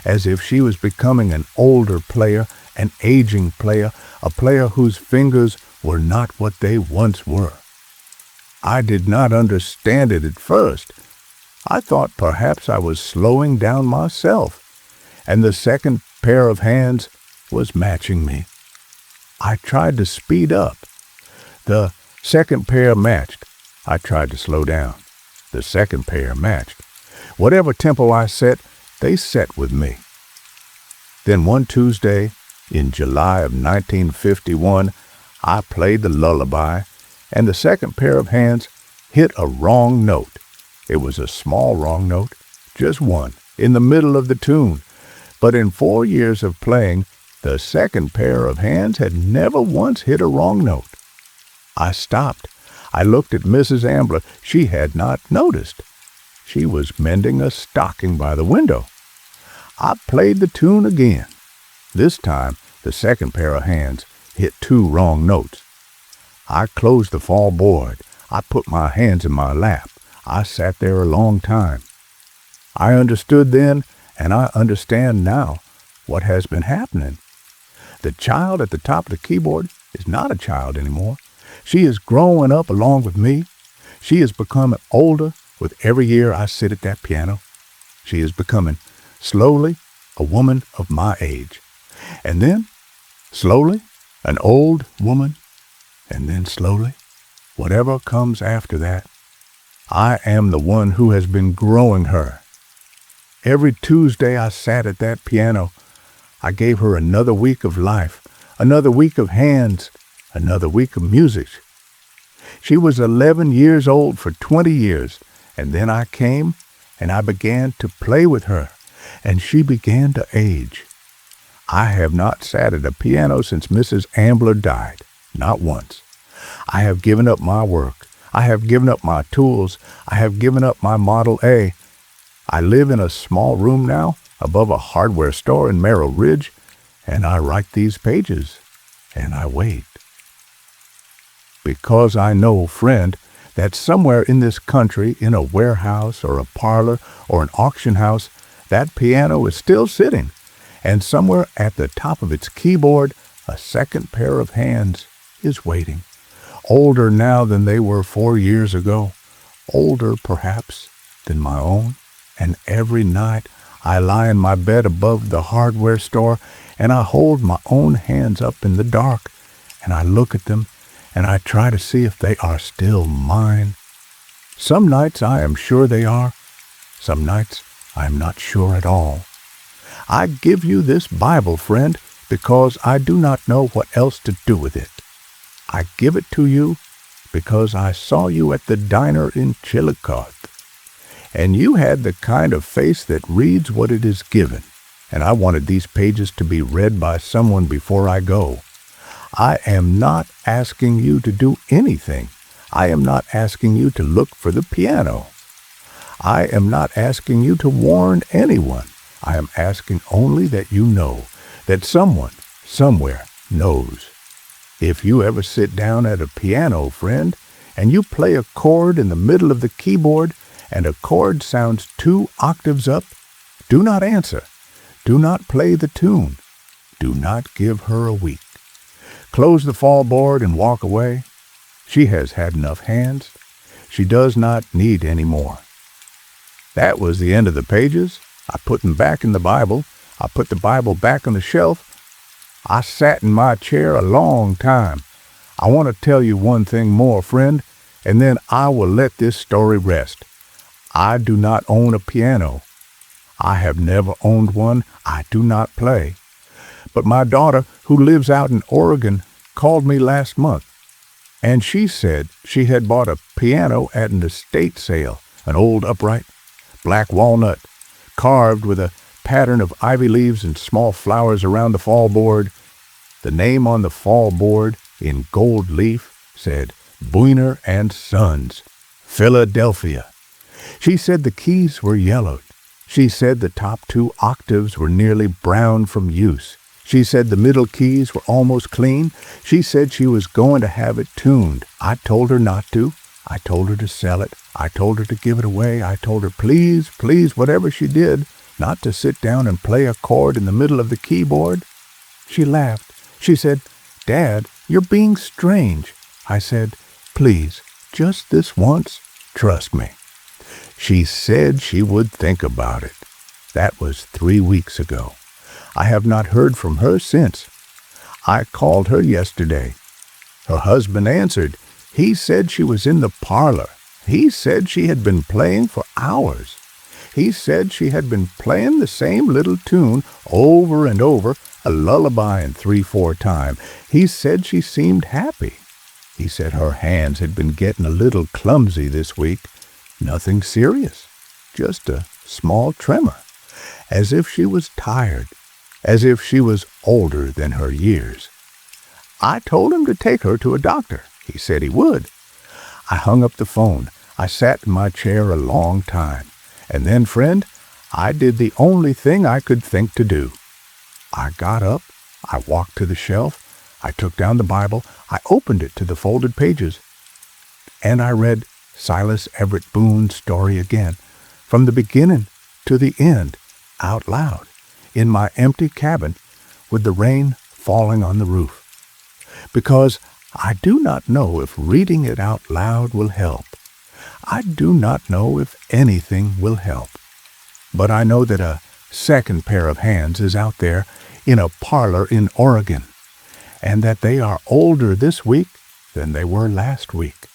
as if she was becoming an older player, an aging player, a player whose fingers were not what they once were. I did not understand it at first. I thought perhaps I was slowing down myself, and the second pair of hands was matching me. I tried to speed up. The second pair matched. I tried to slow down. The second pair matched. Whatever tempo I set, they set with me. Then one Tuesday, in July of 1951, I played the lullaby, and the second pair of hands hit a wrong note. It was a small wrong note, just one, in the middle of the tune. But in 4 years of playing, the second pair of hands had never once hit a wrong note. I stopped. I looked at Mrs. Ambler. She had not noticed. She was mending a stocking by the window. I played the tune again. This time, the second pair of hands hit 2 wrong notes. I closed the fall board. I put my hands in my lap. I sat there a long time. I understood then, and I understand now, what has been happening. The child at the top of the keyboard is not a child anymore. She is growing up along with me. She is becoming older with every year I sit at that piano. She is becoming, slowly, a woman of my age. And then, slowly, an old woman. And then slowly, whatever comes after that, I am the one who has been growing her. Every Tuesday I sat at that piano. I gave her another week of life, another week of hands, another week of music. She was 11 years old for 20 years, and then I came and I began to play with her, and she began to age. I have not sat at a piano since Mrs. Ambler died, not once. I have given up my work. I have given up my tools. I have given up my Model A. I live in a small room now above a hardware store in Merrill Ridge, and I write these pages, and I wait. Because I know, friend, that somewhere in this country, in a warehouse or a parlor or an auction house, that piano is still sitting, and somewhere at the top of its keyboard, a second pair of hands is waiting. Older now than they were 4 years ago, older perhaps than my own, and every night I lie in my bed above the hardware store, and I hold my own hands up in the dark, and I look at them, and I try to see if they are still mine. Some nights I am sure they are. Some nights I am not sure at all. I give you this Bible, friend, because I do not know what else to do with it. I give it to you because I saw you at the diner in Chillicothe, and you had the kind of face that reads what it is given, and I wanted these pages to be read by someone before I go. I am not asking you to do anything. I am not asking you to look for the piano. I am not asking you to warn anyone. I am asking only that you know, that someone, somewhere, knows. If you ever sit down at a piano, friend, and you play a chord in the middle of the keyboard, and a chord sounds 2 octaves up, do not answer. Do not play the tune. Do not give her a week. Close the fall board and walk away. She has had enough hands. She does not need any more. That was the end of the pages. I put them back in the Bible. I put the Bible back on the shelf. I sat in my chair a long time. I want to tell you one thing more, friend, and then I will let this story rest. I do not own a piano. I have never owned one. I do not play. But my daughter, who lives out in Oregon, called me last month, and she said she had bought a piano at an estate sale, an old upright, black walnut, carved with a pattern of ivy leaves and small flowers around the fall board. The name on the fall board, in gold leaf, said Buiner and Sons, Philadelphia. She said the keys were yellowed. She said the top 2 octaves were nearly brown from use. She said the middle keys were almost clean. She said she was going to have it tuned. I told her not to. I told her to sell it. I told her to give it away. I told her, please, please, whatever she did, not to sit down and play a chord in the middle of the keyboard. She laughed. She said, Dad, you're being strange. I said, please, just this once, trust me. She said she would think about it. That was 3 weeks ago. I have not heard from her since. I called her yesterday. Her husband answered. He said she was in the parlor. He said she had been playing for hours. He said she had been playing the same little tune over and over, a lullaby in 3/4 time. He said she seemed happy. He said her hands had been getting a little clumsy this week. Nothing serious, just a small tremor, as if she was tired, as if she was older than her years. I told him to take her to a doctor. He said he would. I hung up the phone. I sat in my chair a long time. And then, friend, I did the only thing I could think to do. I got up. I walked to the shelf. I took down the Bible. I opened it to the folded pages. And I read Silas Everett Boone's story again, from the beginning to the end, out loud, in my empty cabin, with the rain falling on the roof. Because I do not know if reading it out loud will help. I do not know if anything will help. But I know that a second pair of hands is out there in a parlor in Oregon, and that they are older this week than they were last week,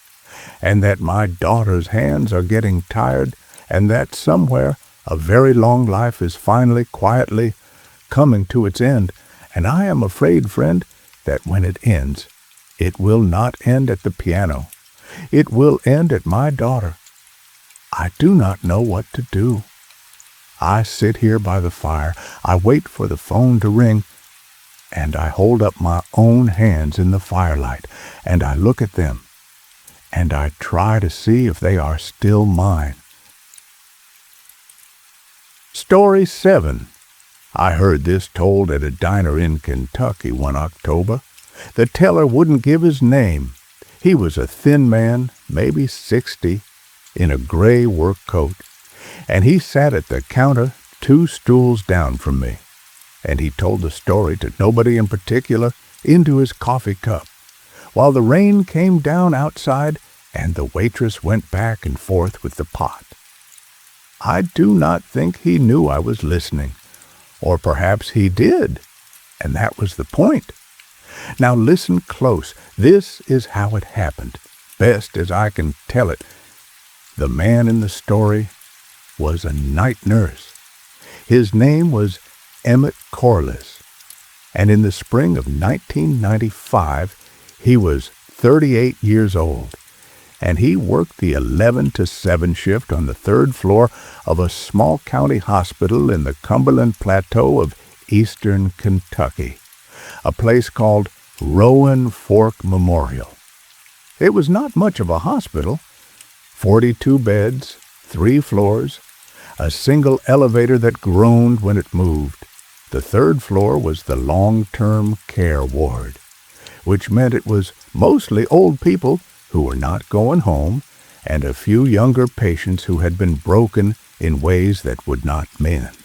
and that my daughter's hands are getting tired, and that somewhere a very long life is finally, quietly coming to its end, and I am afraid, friend, that when it ends, it will not end at the piano. It will end at my daughter. I do not know what to do. I sit here by the fire. I wait for the phone to ring, and I hold up my own hands in the firelight, and I look at them, and I try to see if they are still mine. Story 7. I heard this told at a diner in Kentucky one October. The teller wouldn't give his name. He was a thin man, maybe 60, in a gray work coat, and he sat at the counter 2 stools down from me, and he told the story to nobody in particular into his coffee cup, while the rain came down outside and the waitress went back and forth with the pot. I do not think he knew I was listening, or perhaps he did, and that was the point. Now listen close. This is how it happened, best as I can tell it. The man in the story was a night nurse. His name was Emmett Corliss, and in the spring of 1995, he was 38 years old, and he worked the 11 to 7 shift on the 3rd floor of a small county hospital in the Cumberland Plateau of eastern Kentucky, a place called Rowan Fork Memorial. It was not much of a hospital. 42 beds, 3 floors, a single elevator that groaned when it moved. The 3rd floor was the long-term care ward, which meant it was mostly old people who were not going home, and a few younger patients who had been broken in ways that would not mend.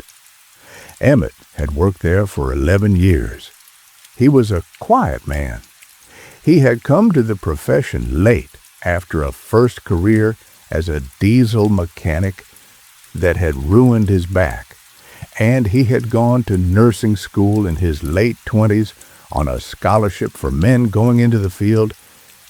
Emmett had worked there for 11 years. He was a quiet man. He had come to the profession late after a first career as a diesel mechanic that had ruined his back, and he had gone to nursing school in his late 20s on a scholarship for men going into the field,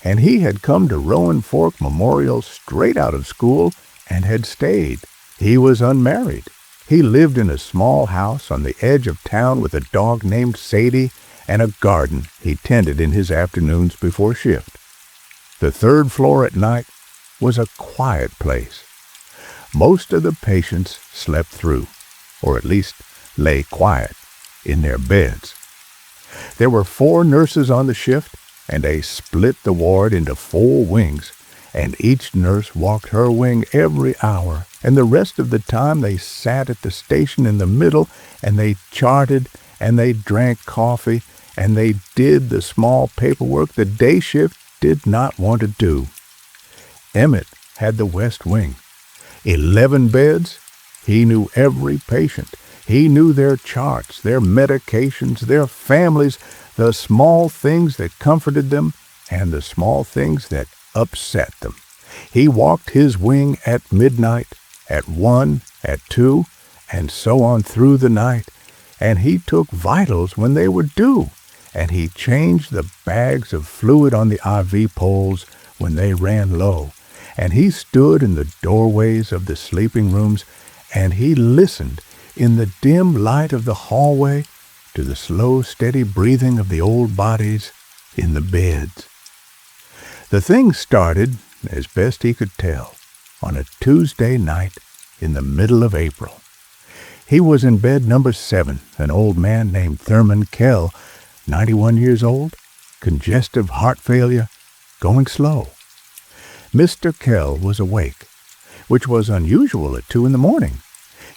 and he had come to Rowan Fork Memorial straight out of school and had stayed. He was unmarried. He lived in a small house on the edge of town with a dog named Sadie and a garden he tended in his afternoons before shift. The 3rd floor at night was a quiet place. Most of the patients slept through, or at least lay quiet in their beds. There were 4 nurses on the shift, and they split the ward into 4 wings, and each nurse walked her wing every hour, and the rest of the time they sat at the station in the middle, and they charted, and they drank coffee, and they did the small paperwork the day shift did not want to do. Emmett had the west wing. 11 beds. He knew every patient. He knew their charts, their medications, their families, the small things that comforted them and the small things that upset them. He walked his wing at midnight, at 1, at 2, and so on through the night, and he took vitals when they were due, and he changed the bags of fluid on the IV poles when they ran low, and he stood in the doorways of the sleeping rooms, and he listened in the dim light of the hallway to the slow, steady breathing of the old bodies in the beds. The thing started, as best he could tell, on a Tuesday night in the middle of April. He was in bed number 7, an old man named Thurman Kell, 91 years old, congestive heart failure, going slow. Mr. Kell was awake, which was unusual at 2 in the morning.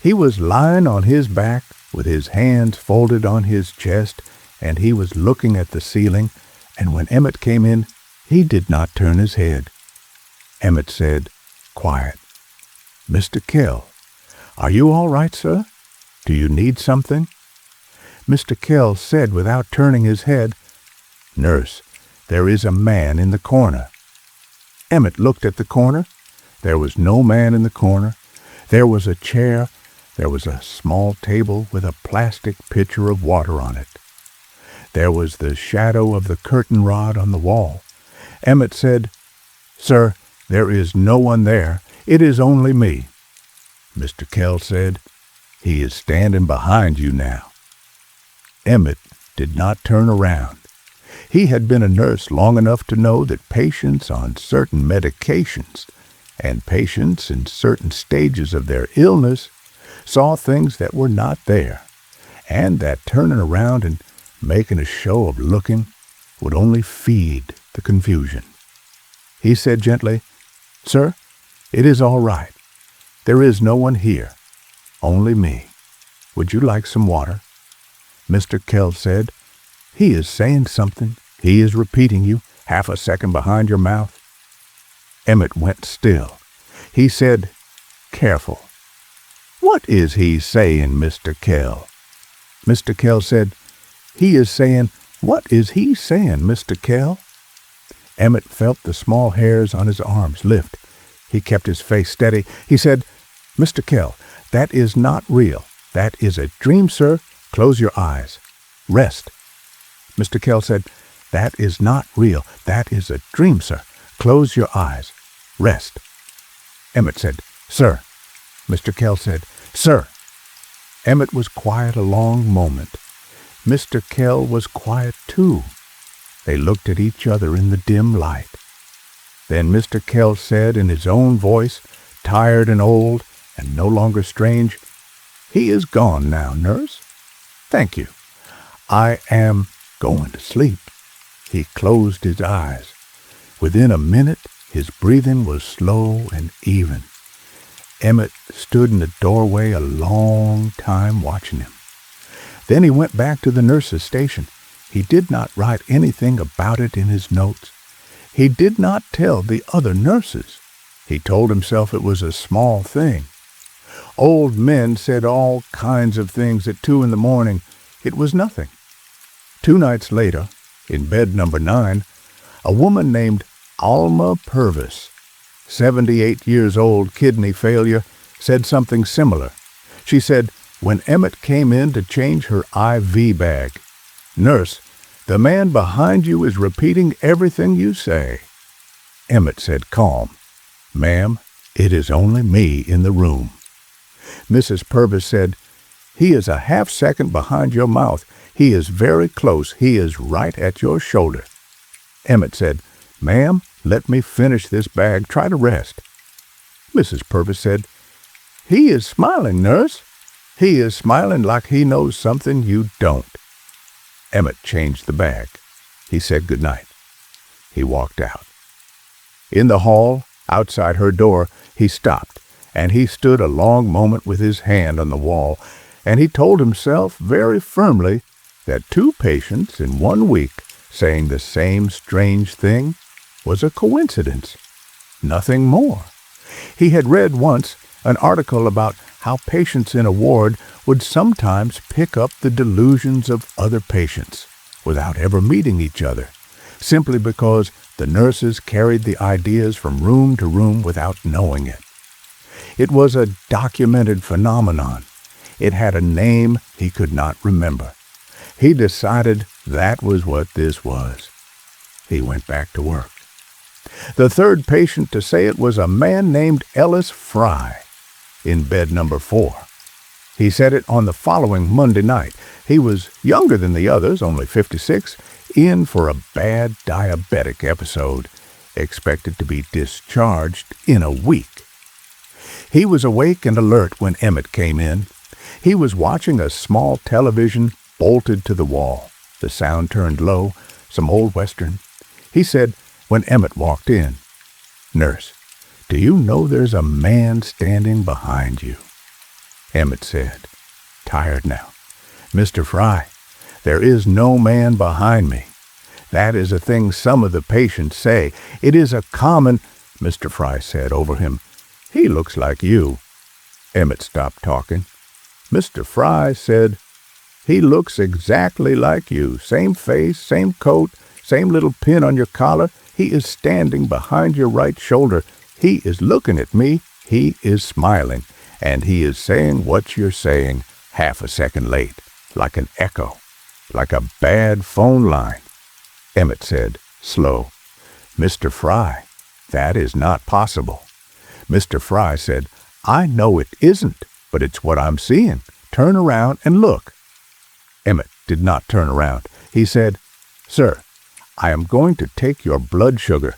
He was lying on his back with his hands folded on his chest, and he was looking at the ceiling, and when Emmett came in, he did not turn his head. Emmett said, quiet, "Mr. Kell, are you all right, sir? Do you need something?" Mr. Kell said without turning his head, "Nurse, there is a man in the corner." Emmett looked at the corner. There was no man in the corner. There was a chair. There was a small table with a plastic pitcher of water on it. There was the shadow of the curtain rod on the wall. Emmett said, "Sir, there is no one there. It is only me." Mr. Kell said, "He is standing behind you now." Emmett did not turn around. He had been a nurse long enough to know that patients on certain medications and patients in certain stages of their illness saw things that were not there, and that turning around and making a show of looking would only feed the confusion. He said gently, "Sir, it is all right. There is no one here, only me. Would you like some water?" Mr. Kell said, "He is saying something. He is repeating you, half a second behind your mouth." Emmett went still. He said, "Careful. What is he saying, Mr. Kell?" Mr. Kell said, "He is saying, what is he saying, Mr. Kell?" Emmett felt the small hairs on his arms lift. He kept his face steady. He said, "Mr. Kell, that is not real. That is a dream, sir. Close your eyes. Rest." Mr. Kell said, "That is not real. That is a dream, sir. Close your eyes. Rest." Emmett said, "Sir." Mr. Kell said, "Sir." Emmett was quiet a long moment. Mr. Kell was quiet too. They looked at each other in the dim light. Then Mr. Kell said in his own voice, tired and old and no longer strange, "He is gone now, nurse. Thank you. I am going to sleep." He closed his eyes. Within a minute, his breathing was slow and even. Emmett stood in the doorway a long time watching him. Then he went back to the nurse's station. He did not write anything about it in his notes. He did not tell the other nurses. He told himself it was a small thing. Old men said all kinds of things at 2 in the morning. It was nothing. 2 nights later, in bed number 9, a woman named Alma Purvis, 78 years old, kidney failure, said something similar. She said, when Emmett came in to change her IV bag, "Nurse, the man behind you is repeating everything you say." Emmett said calm, "Ma'am, it is only me in the room." Mrs. Purvis said, "He is a half second behind your mouth. He is very close. He is right at your shoulder." Emmett said, "Ma'am, let me finish this bag. Try to rest." Mrs. Purvis said, "He is smiling, nurse." He is smiling like he knows something you don't." Emmett changed the bag. He said good night. He walked out. In the hall, outside her door, he stopped, and he stood a long moment with his hand on the wall, and he told himself very firmly that 2 patients in 1 week saying the same strange thing was a coincidence, nothing more. He had read once an article about how patients in a ward would sometimes pick up the delusions of other patients without ever meeting each other, simply because the nurses carried the ideas from room to room without knowing it. It was a documented phenomenon. It had a name he could not remember. He decided that was what this was. He went back to work. The 3rd patient to say it was a man named Ellis Fry, in bed number 4. He said it on the following Monday night. He was younger than the others, only 56, in for a bad diabetic episode, expected to be discharged in a week. He was awake and alert when Emmett came in. He was watching a small television bolted to the wall, the sound turned low, some old Western. He said when Emmett walked in, "Nurse, do you know there's a man standing behind you?" Emmett said, tired now, "Mr. Fry, there is no man behind me. That is a thing some of the patients say. It is a common—" Mr. Fry said over him, "He looks like you." Emmett stopped talking. Mr. Fry said, "He looks exactly like you. Same face, same coat, same little pin on your collar. He is standing behind your right shoulder. He is looking at me. He is smiling. And he is saying what you're saying half a second late, like an echo, like a bad phone line." Emmett said, slow, "Mr. Fry, that is not possible." Mr. Fry said, "I know it isn't, but it's what I'm seeing. Turn around and look." Emmett did not turn around. He said, "Sir, I am going to take your blood sugar.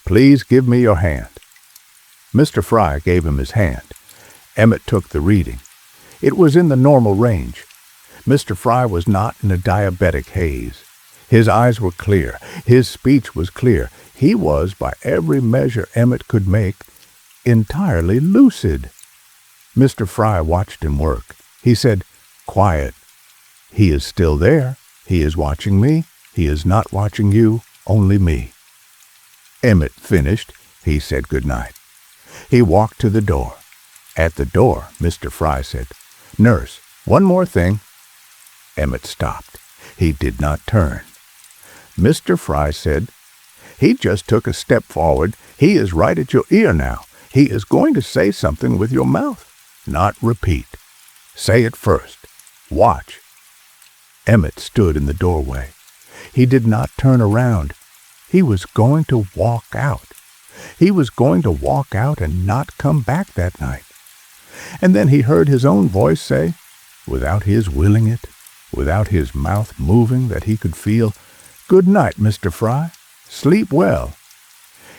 Please give me your hand." Mr. Fry gave him his hand. Emmett took the reading. It was in the normal range. Mr. Fry was not in a diabetic haze. His eyes were clear. His speech was clear. He was, by every measure Emmett could make, entirely lucid. Mr. Fry watched him work. He said, "Quiet. He is still there. He is watching me. He is not watching you, only me." Emmett finished. He said good night. He walked to the door. At the door, Mr. Fry said, "Nurse, one more thing." Emmett stopped. He did not turn. Mr. Fry said, "He just took a step forward. He is right at your ear now. He is going to say something with your mouth, not repeat. Say it first. Watch." Emmett stood in the doorway. He did not turn around. He was going to walk out. He was going to walk out and not come back that night. And then he heard his own voice say, without his willing it, without his mouth moving that he could feel, "Good night, Mr. Fry. Sleep well."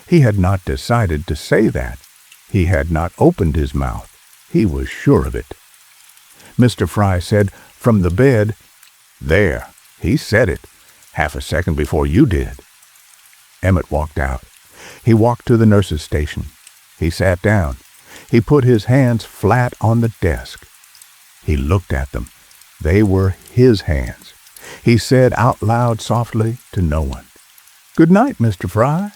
He had not decided to say that. He had not opened his mouth. He was sure of it. Mr. Fry said from the bed, "There, he said it, half a second before you did." Emmett walked out. He walked to the nurse's station. He sat down. He put his hands flat on the desk. He looked at them. They were his hands. He said out loud softly to no one, "Good night, Mr. Fry."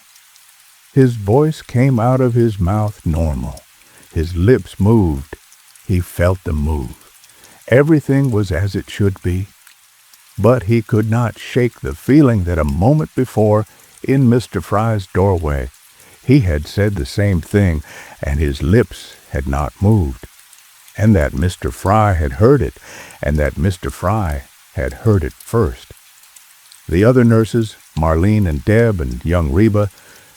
His voice came out of his mouth normal. His lips moved. He felt them move. Everything was as it should be. But he could not shake the feeling that a moment before, in Mr. Fry's doorway, he had said the same thing, and his lips had not moved, and that Mr. Fry had heard it, and that Mr. Fry had heard it first. The other nurses, Marlene and Deb and young Reba,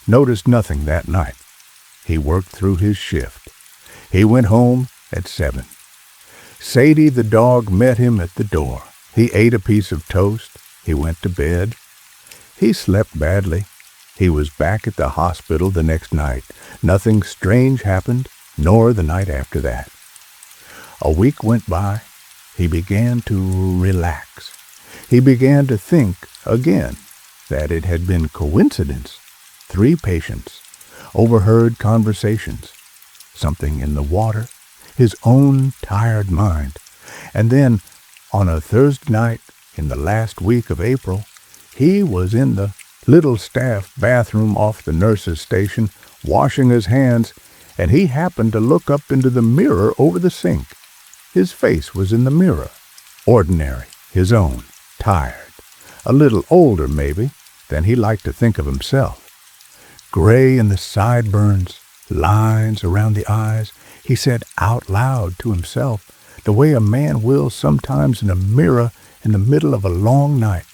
noticed nothing that night. He worked through his shift. He went home at 7. Sadie the dog met him at the door. He ate a piece of toast. He went to bed. He slept badly. He was back at the hospital the next night. Nothing strange happened, nor the night after that. A week went by. He began to relax. He began to think again that it had been coincidence. 3 patients, overheard conversations, something in the water, his own tired mind. And then, on a Thursday night in the last week of April, he was in the little staff bathroom off the nurse's station, washing his hands, and he happened to look up into the mirror over the sink. His face was in the mirror, ordinary, his own, tired, a little older maybe than he liked to think of himself. Gray in the sideburns, lines around the eyes, he said out loud to himself, the way a man will sometimes in a mirror in the middle of a long night.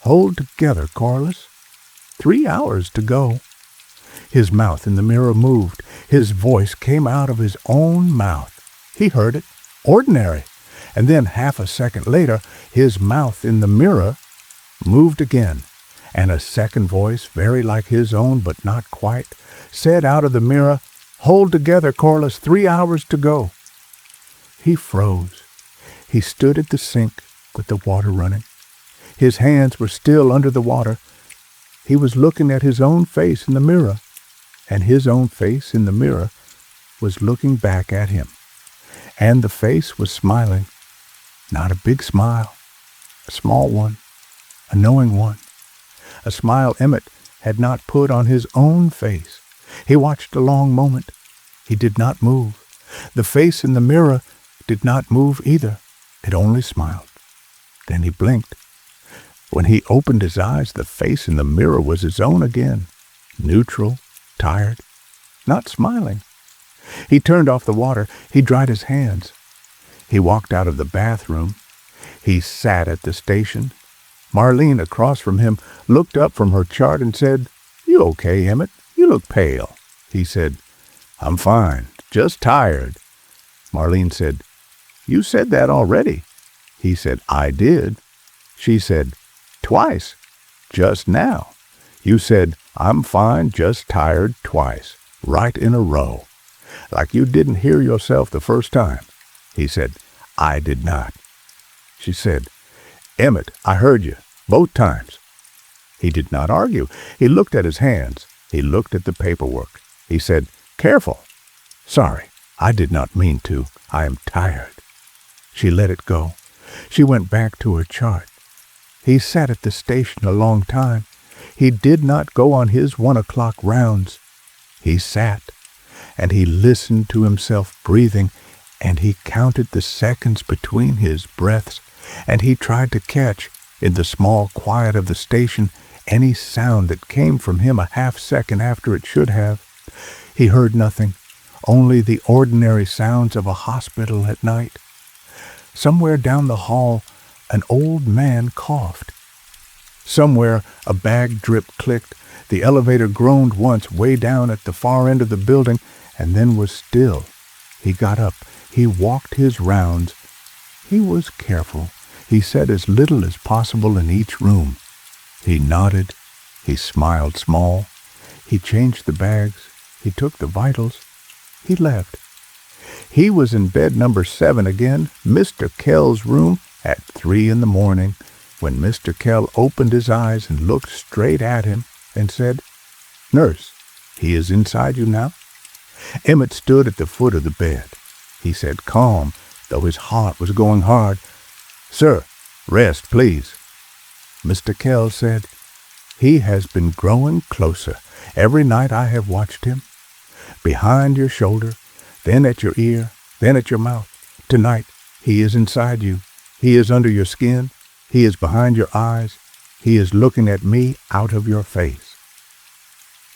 Hold together, Corliss. 3 hours to go. His mouth in the mirror moved. His voice came out of his own mouth. He heard it, ordinary. And then half a second later, his mouth in the mirror moved again, and a second voice, very like his own but not quite, said out of the mirror, "Hold together, Corliss, 3 hours to go." He froze. He stood at the sink with the water running. His hands were still under the water. He was looking at his own face in the mirror, and his own face in the mirror was looking back at him. And the face was smiling, not a big smile, a small one, a knowing one, a smile Emmett had not put on his own face. He watched a long moment. He did not move. The face in the mirror did not move either. It only smiled. Then he blinked. When he opened his eyes, the face in the mirror was his own again, neutral, tired, not smiling. He turned off the water. He dried his hands. He walked out of the bathroom. He sat at the station. Marlene, across from him, looked up from her chart and said, "You okay, Emmett? You look pale." He said, "I'm fine, just tired." Marlene said, "You said that already." He said, "I did." She said, "Twice, just now. You said, 'I'm fine, just tired,' twice, right in a row, like you didn't hear yourself the first time." He said, "I did not." She said, "Emmett, I heard you, both times." He did not argue. He looked at his hands. He looked at the paperwork. He said, "Careful. Sorry, I did not mean to. I am tired." She let it go. She went back to her chart. He sat at the station a long time. He did not go on his 1 o'clock rounds. He sat, and he listened to himself breathing, and he counted the seconds between his breaths, and he tried to catch, in the small quiet of the station, any sound that came from him a half-second after it should have. He heard nothing, only the ordinary sounds of a hospital at night. Somewhere down the hall, an old man coughed. Somewhere a bag drip clicked. The elevator groaned once way down at the far end of the building, and then was still. He got up. He walked his rounds. He was careful. He said as little as possible in each room. He nodded. He smiled small. He changed the bags. He took the vitals. He left. He was in bed number 7 again, Mr. Kell's room, at 3 in the morning, when Mr. Kell opened his eyes and looked straight at him and said, "Nurse, he is inside you now?" Emmett stood at the foot of the bed. He said, calm, though his heart was going hard, "Sir, rest, please." Mr. Kell said, "He has been growing closer. Every night I have watched him. Behind your shoulder, then at your ear, then at your mouth. Tonight, he is inside you. He is under your skin. He is behind your eyes. He is looking at me out of your face."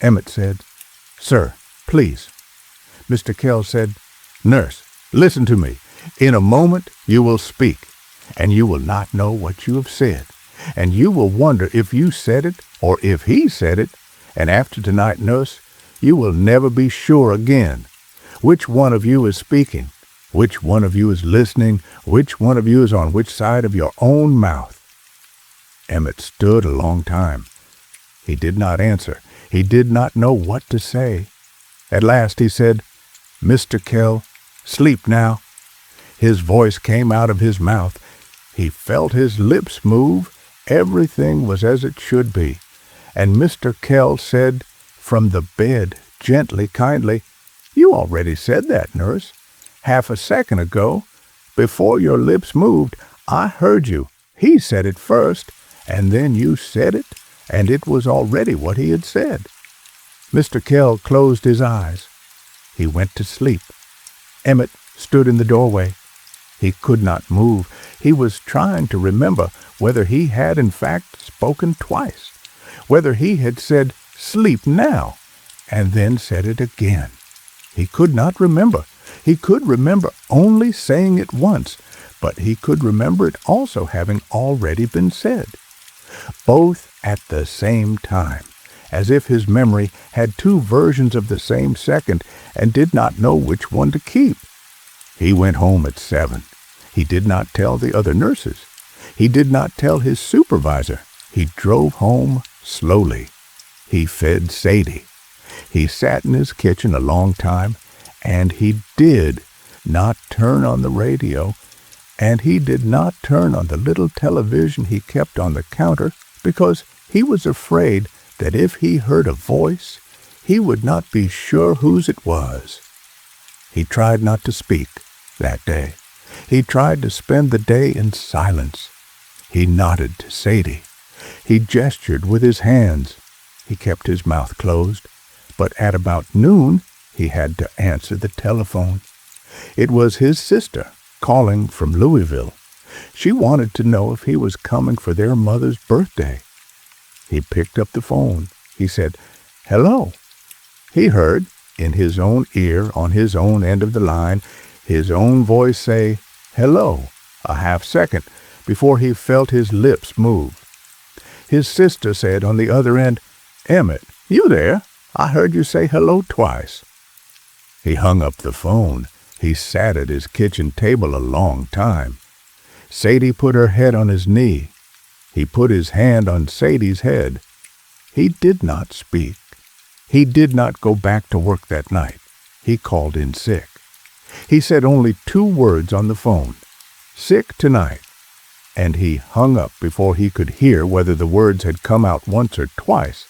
Emmett said, "Sir, please." Mr. Kell said, "Nurse, listen to me. In a moment you will speak, and you will not know what you have said, and you will wonder if you said it or if he said it, and after tonight, nurse, you will never be sure again which one of you is speaking, which one of you is listening, which one of you is on which side of your own mouth." Emmett stood a long time. He did not answer. He did not know what to say. At last he said, "Mr. Kell, sleep now." His voice came out of his mouth. He felt his lips move. Everything was as it should be. And Mr. Kell said from the bed, gently, kindly, "You already said that, nurse. Half a second ago, before your lips moved, I heard you. He said it first, and then you said it, and it was already what he had said." Mr. Kell closed his eyes. He went to sleep. Emmett stood in the doorway. He could not move. He was trying to remember whether he had in fact spoken twice, whether he had said, "Sleep now," and then said it again. He could not remember. He could remember only saying it once, but he could remember it also having already been said. Both at the same time, as if his memory had two versions of the same second and did not know which one to keep. He went home at 7. He did not tell the other nurses. He did not tell his supervisor. He drove home slowly. He fed Sadie. He sat in his kitchen a long time, and he did not turn on the radio, and he did not turn on the little television he kept on the counter, because he was afraid that if he heard a voice, he would not be sure whose it was. He tried not to speak that day. He tried to spend the day in silence. He nodded to Sadie. He gestured with his hands. He kept his mouth closed, but at about noon he had to answer the telephone. It was his sister calling from Louisville. She wanted to know if he was coming for their mother's birthday. He picked up the phone. He said, "Hello." He heard, in his own ear, on his own end of the line, his own voice say, "Hello," a half second before he felt his lips move. His sister said on the other end, "Emmett, you there? I heard you say hello twice." He hung up the phone. He sat at his kitchen table a long time. Sadie put her head on his knee. He put his hand on Sadie's head. He did not speak. He did not go back to work that night. He called in sick. He said only 2 words on the phone, "Sick tonight," and he hung up before he could hear whether the words had come out once or twice.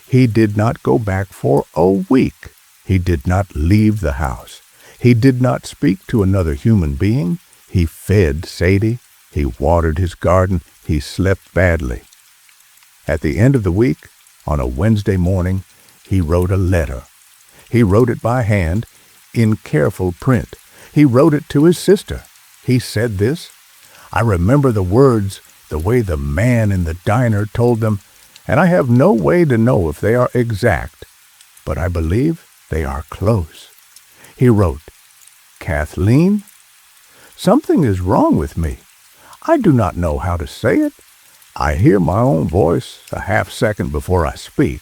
He did not go back for a week. He did not leave the house. He did not speak to another human being. He fed Sadie. He watered his garden. He slept badly. At the end of the week, on a Wednesday morning, he wrote a letter. He wrote it by hand, in careful print. He wrote it to his sister. He said this: "I remember the words the way the man in the diner told them, and I have no way to know if they are exact, but I believe they are close." He wrote, "Kathleen, something is wrong with me. I do not know how to say it. I hear my own voice a half second before I speak.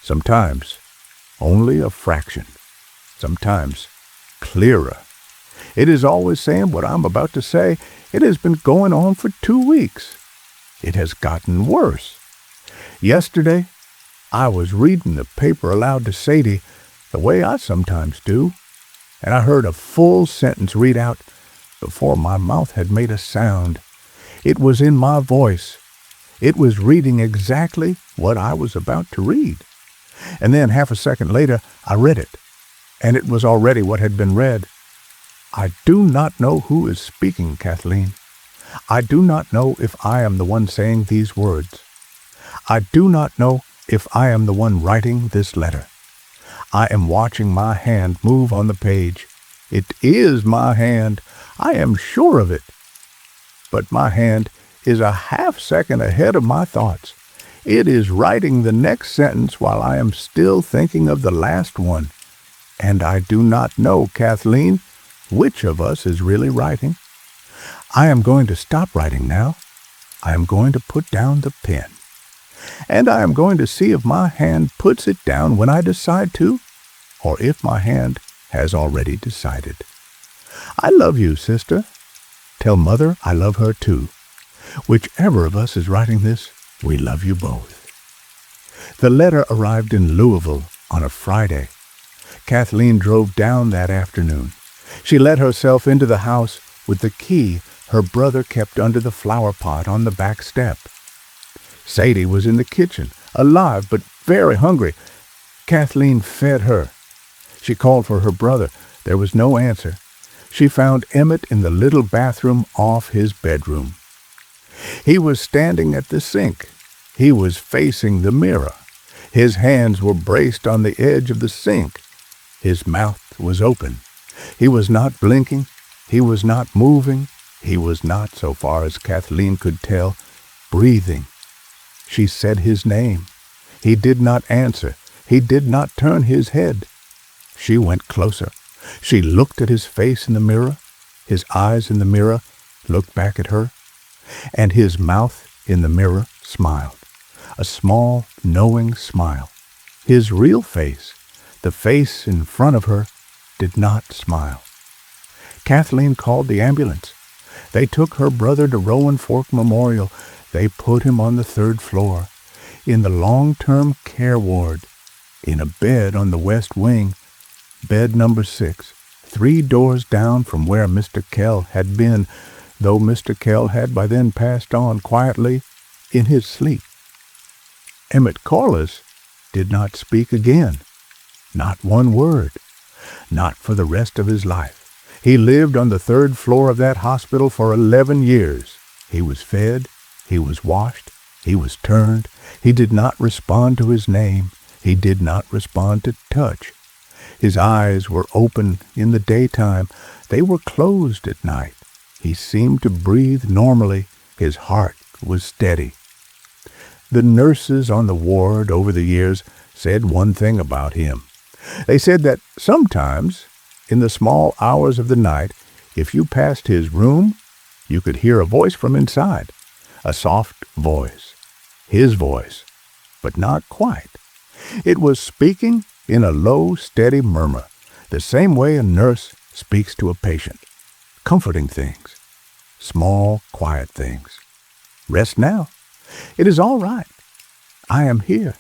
Sometimes only a fraction. Sometimes clearer. It is always saying what I'm about to say. It has been going on for 2 weeks. It has gotten worse. Yesterday, I was reading the paper aloud to Sadie, the way I sometimes do, and I heard a full sentence read out before my mouth had made a sound. It was in my voice. It was reading exactly what I was about to read. And then half a second later, I read it, and it was already what had been read. I do not know who is speaking, Kathleen. I do not know if I am the one saying these words. I do not know if I am the one writing this letter. I am watching my hand move on the page. It is my hand. I am sure of it. But my hand is a half second ahead of my thoughts. It is writing the next sentence while I am still thinking of the last one. And I do not know, Kathleen, which of us is really writing. I am going to stop writing now. I am going to put down the pen. And I am going to see if my hand puts it down when I decide to, or if my hand has already decided. I love you, sister. Tell Mother I love her too. Whichever of us is writing this, we love you both. The letter arrived in Louisville on a Friday. Kathleen drove down that afternoon. She let herself into the house with the key her brother kept under the flower pot on the back step. Sadie was in the kitchen, alive but very hungry. Kathleen fed her. She called for her brother. There was no answer. She found Emmett in the little bathroom off his bedroom. He was standing at the sink. He was facing the mirror. His hands were braced on the edge of the sink. His mouth was open. He was not blinking. He was not moving. He was not, so far as Kathleen could tell, breathing. She said his name. He did not answer. He did not turn his head. She went closer. She looked at his face in the mirror. His eyes in the mirror looked back at her. And his mouth in the mirror smiled. A small, knowing smile. His real face, the face in front of her, did not smile. Kathleen called the ambulance. They took her brother to Rowan Fork Memorial. They put him on the 3rd floor, in the long-term care ward, in a bed on the west wing, bed number 6, 3 doors down from where Mr. Kell had been, though Mr. Kell had by then passed on quietly in his sleep. Emmett Corliss did not speak again, not one word, not for the rest of his life. He lived on the 3rd floor of that hospital for 11 years. He was fed, he was washed, he was turned. He did not respond to his name. He did not respond to touch. His eyes were open in the daytime. They were closed at night. He seemed to breathe normally. His heart was steady. The nurses on the ward over the years said one thing about him. They said that sometimes, in the small hours of the night, if you passed his room, you could hear a voice from inside, a soft voice, his voice, but not quite. It was speaking in a low, steady murmur, the same way a nurse speaks to a patient, comforting things, small, quiet things. Rest now. It is all right. I am here.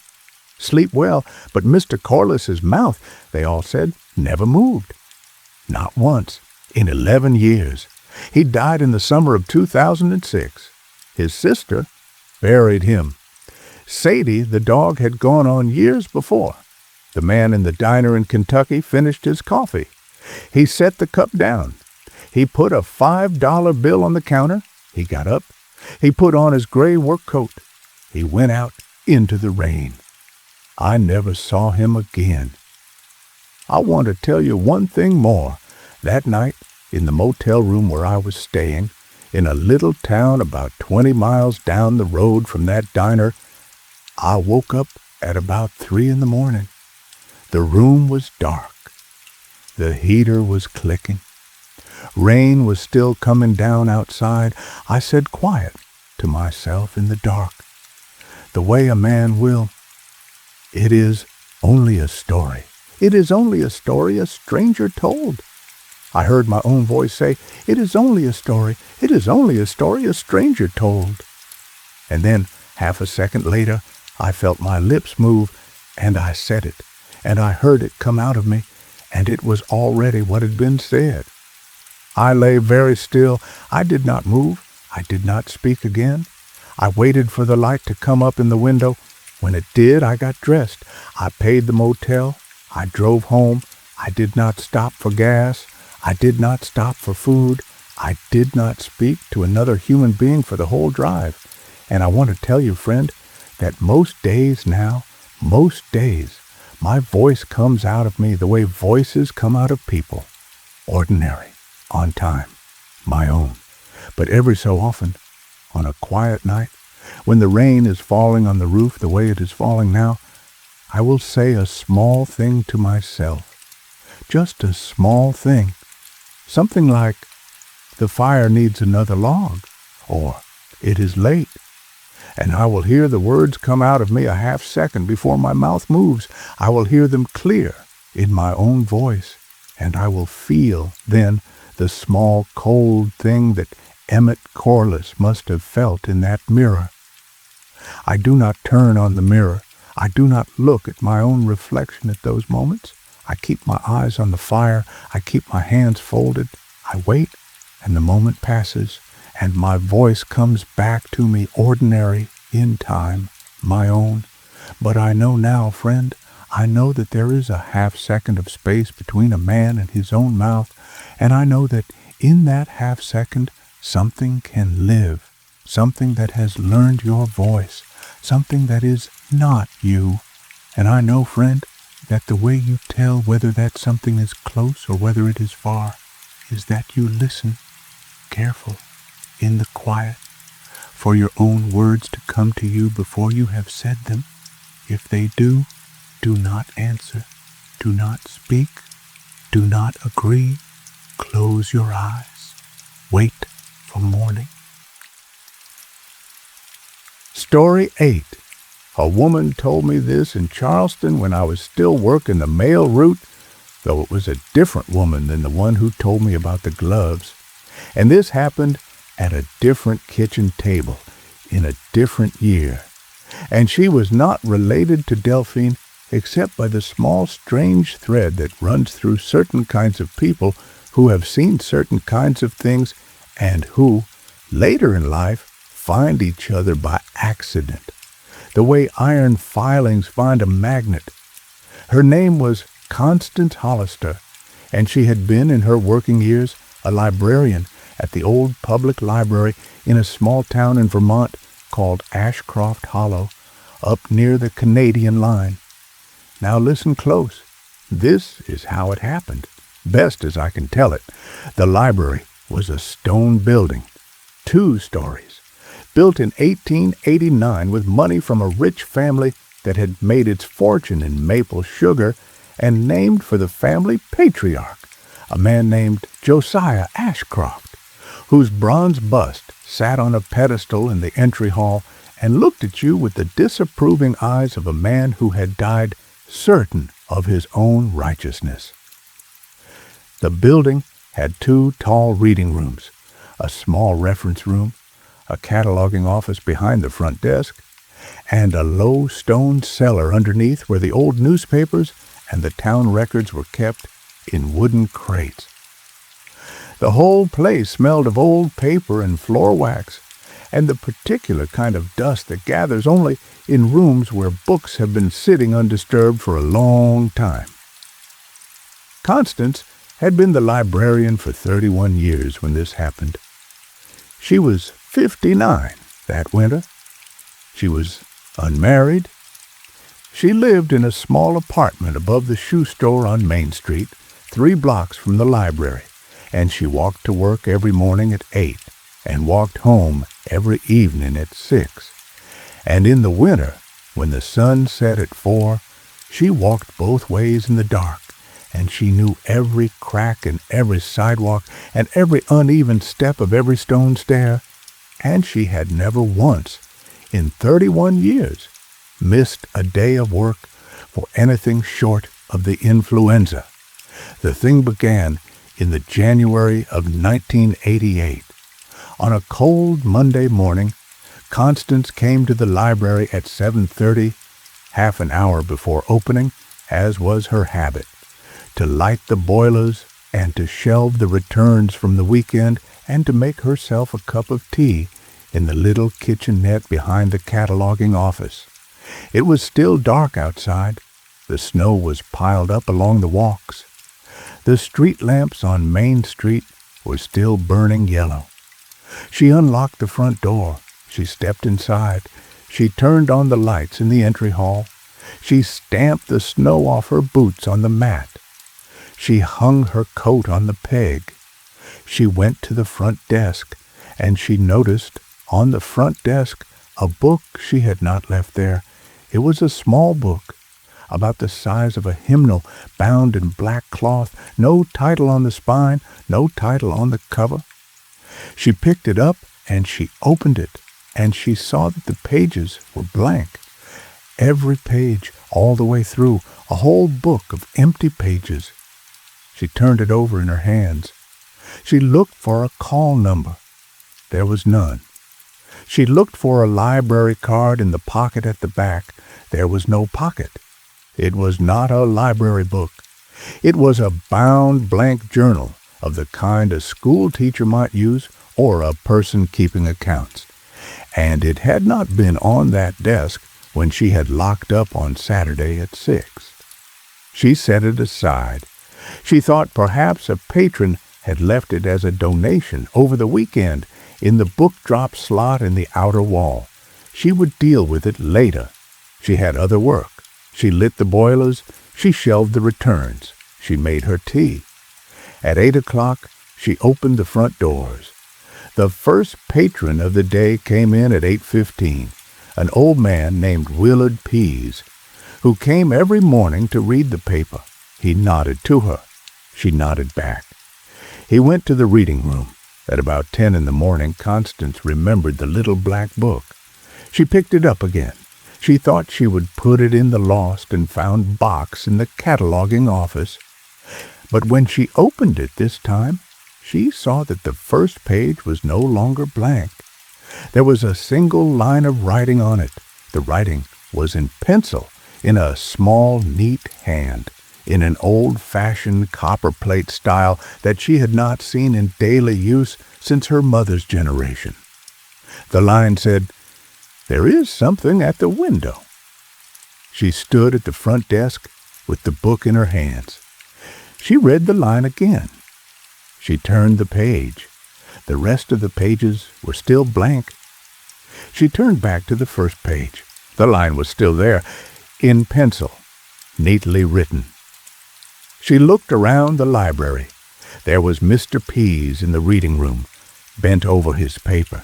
Sleep well, but Mr. Corliss's mouth, they all said, never moved. Not once, in 11 years. He died in the summer of 2006. His sister buried him. Sadie, the dog, had gone on years before. The man in the diner in Kentucky finished his coffee. He set the cup down. He put a $5 bill on the counter. He got up. He put on his gray work coat. He went out into the rain. I never saw him again. I want to tell you one thing more. That night, in the motel room where I was staying, in a little town about 20 miles down the road from that diner, I woke up at about 3 in the morning. The room was dark. The heater was clicking. Rain was still coming down outside. I said quiet to myself in the dark, the way a man will. It is only a story. It is only a story a stranger told. I heard my own voice say, it is only a story. It is only a story a stranger told. And then, half a second later, I felt my lips move, and I said it, and I heard it come out of me, and it was already what had been said. I lay very still. I did not move. I did not speak again. I waited for the light to come up in the window. When it did, I got dressed. I paid the motel. I drove home. I did not stop for gas. I did not stop for food. I did not speak to another human being for the whole drive. And I want to tell you, friend, that most days now, my voice comes out of me the way voices come out of people. Ordinary, on time, my own. But every so often, on a quiet night, when the rain is falling on the roof the way it is falling now, I will say a small thing to myself. Just a small thing. Something like, the fire needs another log, or it is late. And I will hear the words come out of me a half second before my mouth moves. I will hear them clear in my own voice, and I will feel then the small cold thing that Emmett Corliss must have felt in that mirror. I do not turn on the mirror. I do not look at my own reflection at those moments. I keep my eyes on the fire. I keep my hands folded. I wait, and the moment passes, and my voice comes back to me ordinary, in time, my own. But I know now, friend, I know that there is a half-second of space between a man and his own mouth, and I know that in that half-second something can live, something that has learned your voice, something that is not you. And I know, friend, that the way you tell whether that something is close or whether it is far is that you listen, careful, in the quiet, for your own words to come to you before you have said them. If they do not answer, do not speak, do not agree, close your eyes, wait for morning. Story 8. A woman told me this in Charleston when I was still working the mail route, though it was a different woman than the one who told me about the gloves. And this happened at a different kitchen table in a different year. And she was not related to Delphine except by the small strange thread that runs through certain kinds of people who have seen certain kinds of things and who, later in life, find each other by accident, the way iron filings find a magnet. Her name was Constance Hollister, and she had been, in her working years, a librarian at the old public library in a small town in Vermont called Ashcroft Hollow, up near the Canadian line. Now listen close. This is how it happened, best as I can tell it. The library was a stone building, 2 stories, built in 1889 with money from a rich family that had made its fortune in maple sugar, and named for the family patriarch, a man named Josiah Ashcroft, whose bronze bust sat on a pedestal in the entry hall and looked at you with the disapproving eyes of a man who had died certain of his own righteousness. The building had 2 tall reading rooms, a small reference room, a cataloging office behind the front desk, and a low stone cellar underneath where the old newspapers and the town records were kept in wooden crates. The whole place smelled of old paper and floor wax, and the particular kind of dust that gathers only in rooms where books have been sitting undisturbed for a long time. Constance had been the librarian for 31 years when this happened. She was 59 that winter. She was unmarried. She lived in a small apartment above the shoe store on Main Street, 3 blocks from the library, and she walked to work every morning at 8 and walked home every evening at 6. And in the winter, when the sun set at 4, she walked both ways in the dark, and she knew every crack in every sidewalk and every uneven step of every stone stair, and she had never once, in 31 years, missed a day of work for anything short of the influenza. The thing began in the January of 1988. On a cold Monday morning, Constance came to the library at 7:30, half an hour before opening, as was her habit, to light the boilers and to shelve the returns from the weekend and to make herself a cup of tea in the little kitchenette behind the cataloging office. It was still dark outside. The snow was piled up along the walks. The street lamps on Main Street were still burning yellow. She unlocked the front door. She stepped inside. She turned on the lights in the entry hall. She stamped the snow off her boots on the mat. She hung her coat on the peg. She went to the front desk, and she noticed on the front desk a book she had not left there. It was a small book, about the size of a hymnal, bound in black cloth, no title on the spine, no title on the cover. She picked it up, and she opened it, and she saw that the pages were blank. Every page, all the way through, a whole book of empty pages. She turned it over in her hands. She looked for a call number. There was none. She looked for a library card in the pocket at the back. There was no pocket. It was not a library book. It was a bound blank journal of the kind a school teacher might use or a person keeping accounts, and it had not been on that desk when she had locked up on Saturday at 6. She set it aside. She thought perhaps a patron had left it as a donation over the weekend in the book drop slot in the outer wall. She would deal with it later. She had other work. She lit the boilers. She shelved the returns. She made her tea. At 8 o'clock, she opened the front doors. The first patron of the day came in at 8:15, an old man named Willard Pease, who came every morning to read the paper. He nodded to her. She nodded back. He went to the reading room. At about 10 in the morning, Constance remembered the little black book. She picked it up again. She thought she would put it in the lost and found box in the cataloging office. But when she opened it this time, she saw that the first page was no longer blank. There was a single line of writing on it. The writing was in pencil, in a small, neat hand, in an old-fashioned copperplate style that she had not seen in daily use since her mother's generation. The line said, "There is something at the window." She stood at the front desk with the book in her hands. She read the line again. She turned the page. The rest of the pages were still blank. She turned back to the first page. The line was still there, in pencil, neatly written. She looked around the library. There was Mr. Pease in the reading room, bent over his paper.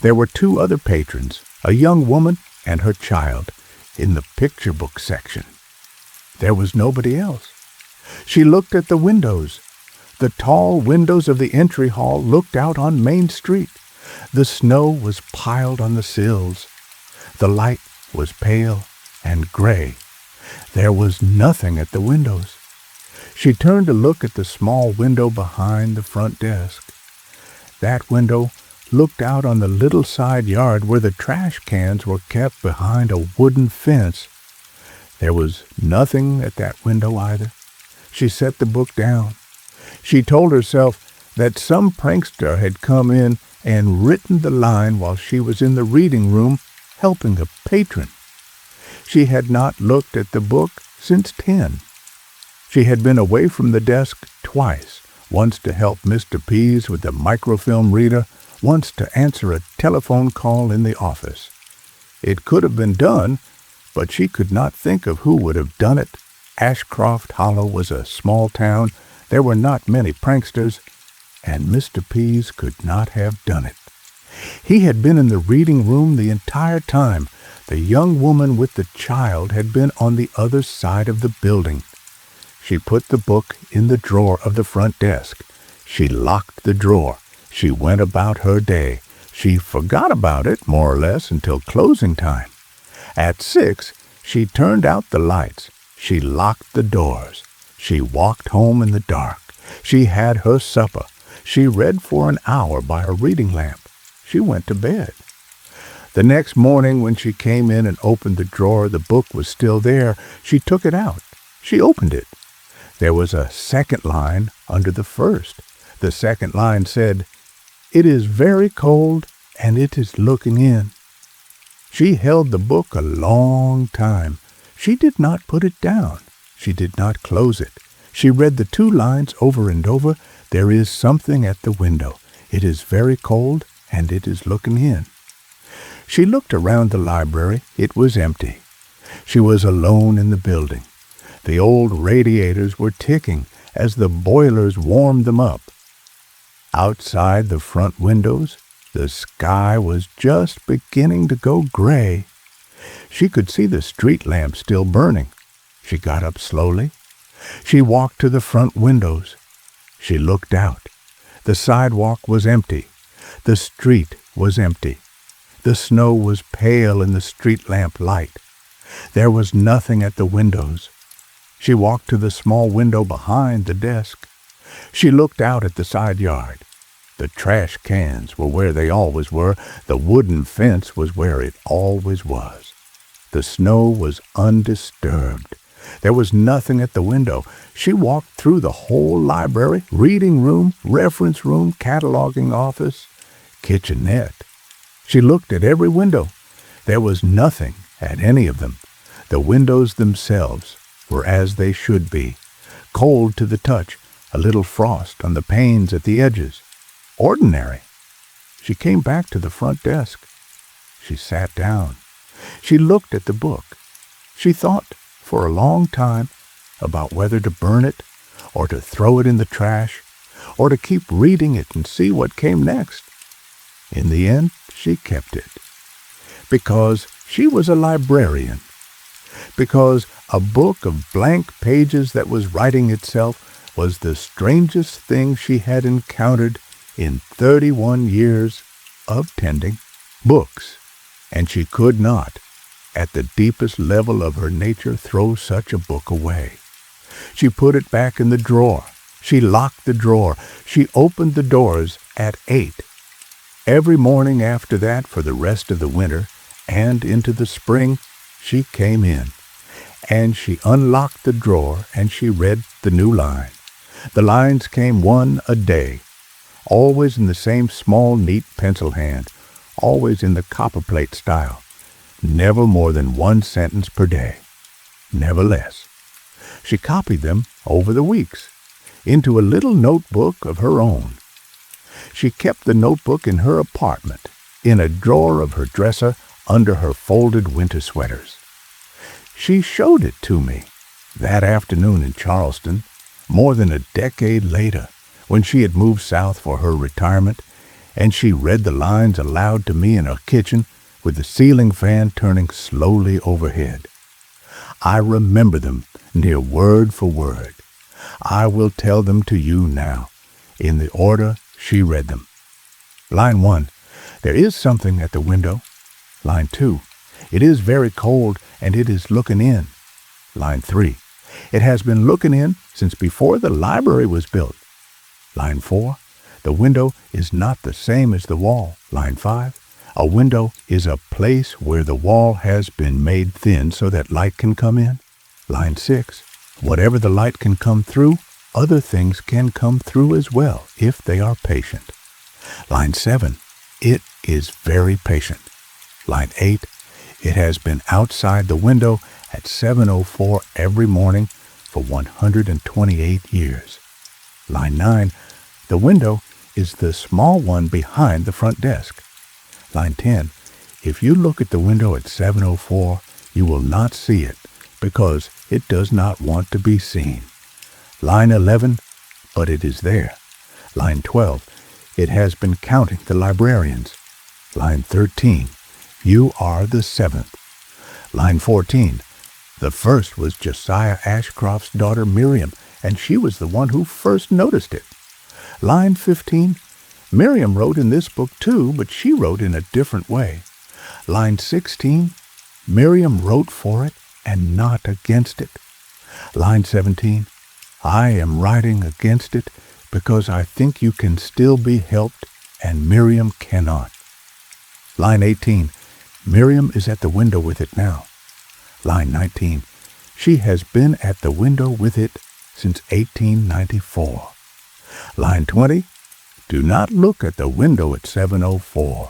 There were 2 other patrons, a young woman and her child, in the picture book section. There was nobody else. She looked at the windows. The tall windows of the entry hall looked out on Main Street. The snow was piled on the sills. The light was pale and gray. There was nothing at the windows. She turned to look at the small window behind the front desk. That window looked out on the little side yard where the trash cans were kept behind a wooden fence. There was nothing at that window either. She set the book down. She told herself that some prankster had come in and written the line while she was in the reading room helping a patron. She had not looked at the book since 10. She had been away from the desk twice, once to help Mr. Pease with the microfilm reader, once to answer a telephone call in the office. It could have been done, but she could not think of who would have done it. Ashcroft Hollow was a small town. There were not many pranksters, and Mr. Pease could not have done it. He had been in the reading room the entire time. The young woman with the child had been on the other side of the building. She put the book in the drawer of the front desk. She locked the drawer. She went about her day. She forgot about it, more or less, until closing time. At 6, she turned out the lights. She locked the doors. She walked home in the dark. She had her supper. She read for an hour by a reading lamp. She went to bed. The next morning when she came in and opened the drawer, the book was still there. She took it out. She opened it. There was a second line under the first. The second line said, "It is very cold, and it is looking in." She held the book a long time. She did not put it down. She did not close it. She read the 2 lines over and over. There is something at the window. It is very cold, and it is looking in. She looked around the library. It was empty. She was alone in the building. The old radiators were ticking as the boilers warmed them up. Outside the front windows, the sky was just beginning to go gray. She could see the street lamp still burning. She got up slowly. She walked to the front windows. She looked out. The sidewalk was empty. The street was empty. The snow was pale in the street lamp light. There was nothing at the windows. She walked to the small window behind the desk. She looked out at the side yard. The trash cans were where they always were. The wooden fence was where it always was. The snow was undisturbed. There was nothing at the window. She walked through the whole library, reading room, reference room, cataloging office, kitchenette. She looked at every window. There was nothing at any of them. The windows themselves were as they should be, cold to the touch, a little frost on the panes at the edges. Ordinary. She came back to the front desk. She sat down. She looked at the book. She thought for a long time about whether to burn it or to throw it in the trash or to keep reading it and see what came next. In the end, she kept it. Because she was a librarian. Because a book of blank pages that was writing itself was the strangest thing she had encountered in 31 years of tending books, and she could not, at the deepest level of her nature, throw such a book away. She put it back in the drawer. She locked the drawer. She opened the doors at 8. Every morning after that, for the rest of the winter and into the spring, she came in, and she unlocked the drawer, and she read the new line. The lines came one a day, always in the same small, neat pencil hand, always in the copperplate style, never more than one sentence per day, never less. She copied them over the weeks into a little notebook of her own. She kept the notebook in her apartment, in a drawer of her dresser under her folded winter sweaters. She showed it to me that afternoon in Charleston, more than a decade later, when she had moved south for her retirement, and she read the lines aloud to me in her kitchen with the ceiling fan turning slowly overhead. I remember them near word for word. I will tell them to you now, in the order she read them. Line 1, there is something at the window. Line 2, it is very cold and it is looking in. Line 3, it has been looking in since before the library was built. Line 4, the window is not the same as the wall. Line 5, a window is a place where the wall has been made thin so that light can come in. Line 6, whatever the light can come through, other things can come through as well if they are patient. Line 7, it is very patient. Line 8, it has been outside the window at 7:04 every morning for 128 years. Line 9, the window is the small one behind the front desk. Line 10, if you look at the window at 7:04, you will not see it because it does not want to be seen. Line 11, but it is there. Line 12, it has been counting the librarians. Line 13, you are the 7th. Line 14, the first was Josiah Ashcroft's daughter Miriam, and she was the one who first noticed it. Line 15, Miriam wrote in this book too, but she wrote in a different way. Line 16, Miriam wrote for it and not against it. Line 17, I am writing against it because I think you can still be helped and Miriam cannot. Line 18, Miriam is at the window with it now. Line 19, she has been at the window with it since 1894. Line 20, do not look at the window at 7:04.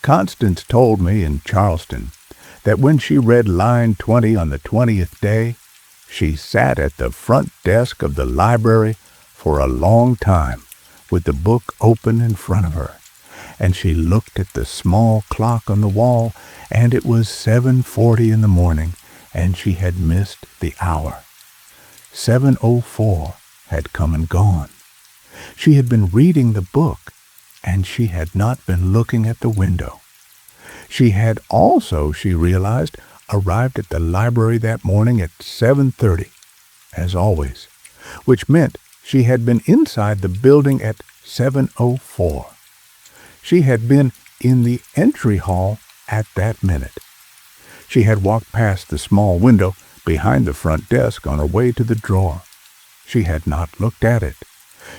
Constance told me in Charleston that when she read line 20 on the 20th day, she sat at the front desk of the library for a long time with the book open in front of her, and she looked at the small clock on the wall, and it was 7:40 in the morning, and she had missed the hour. 7:04 had come and gone. She had been reading the book, and she had not been looking at the window. She had also, she realized, arrived at the library that morning at 7:30, as always, which meant she had been inside the building at 7:04. She had been in the entry hall at that minute. She had walked past the small window behind the front desk on her way to the drawer. She had not looked at it.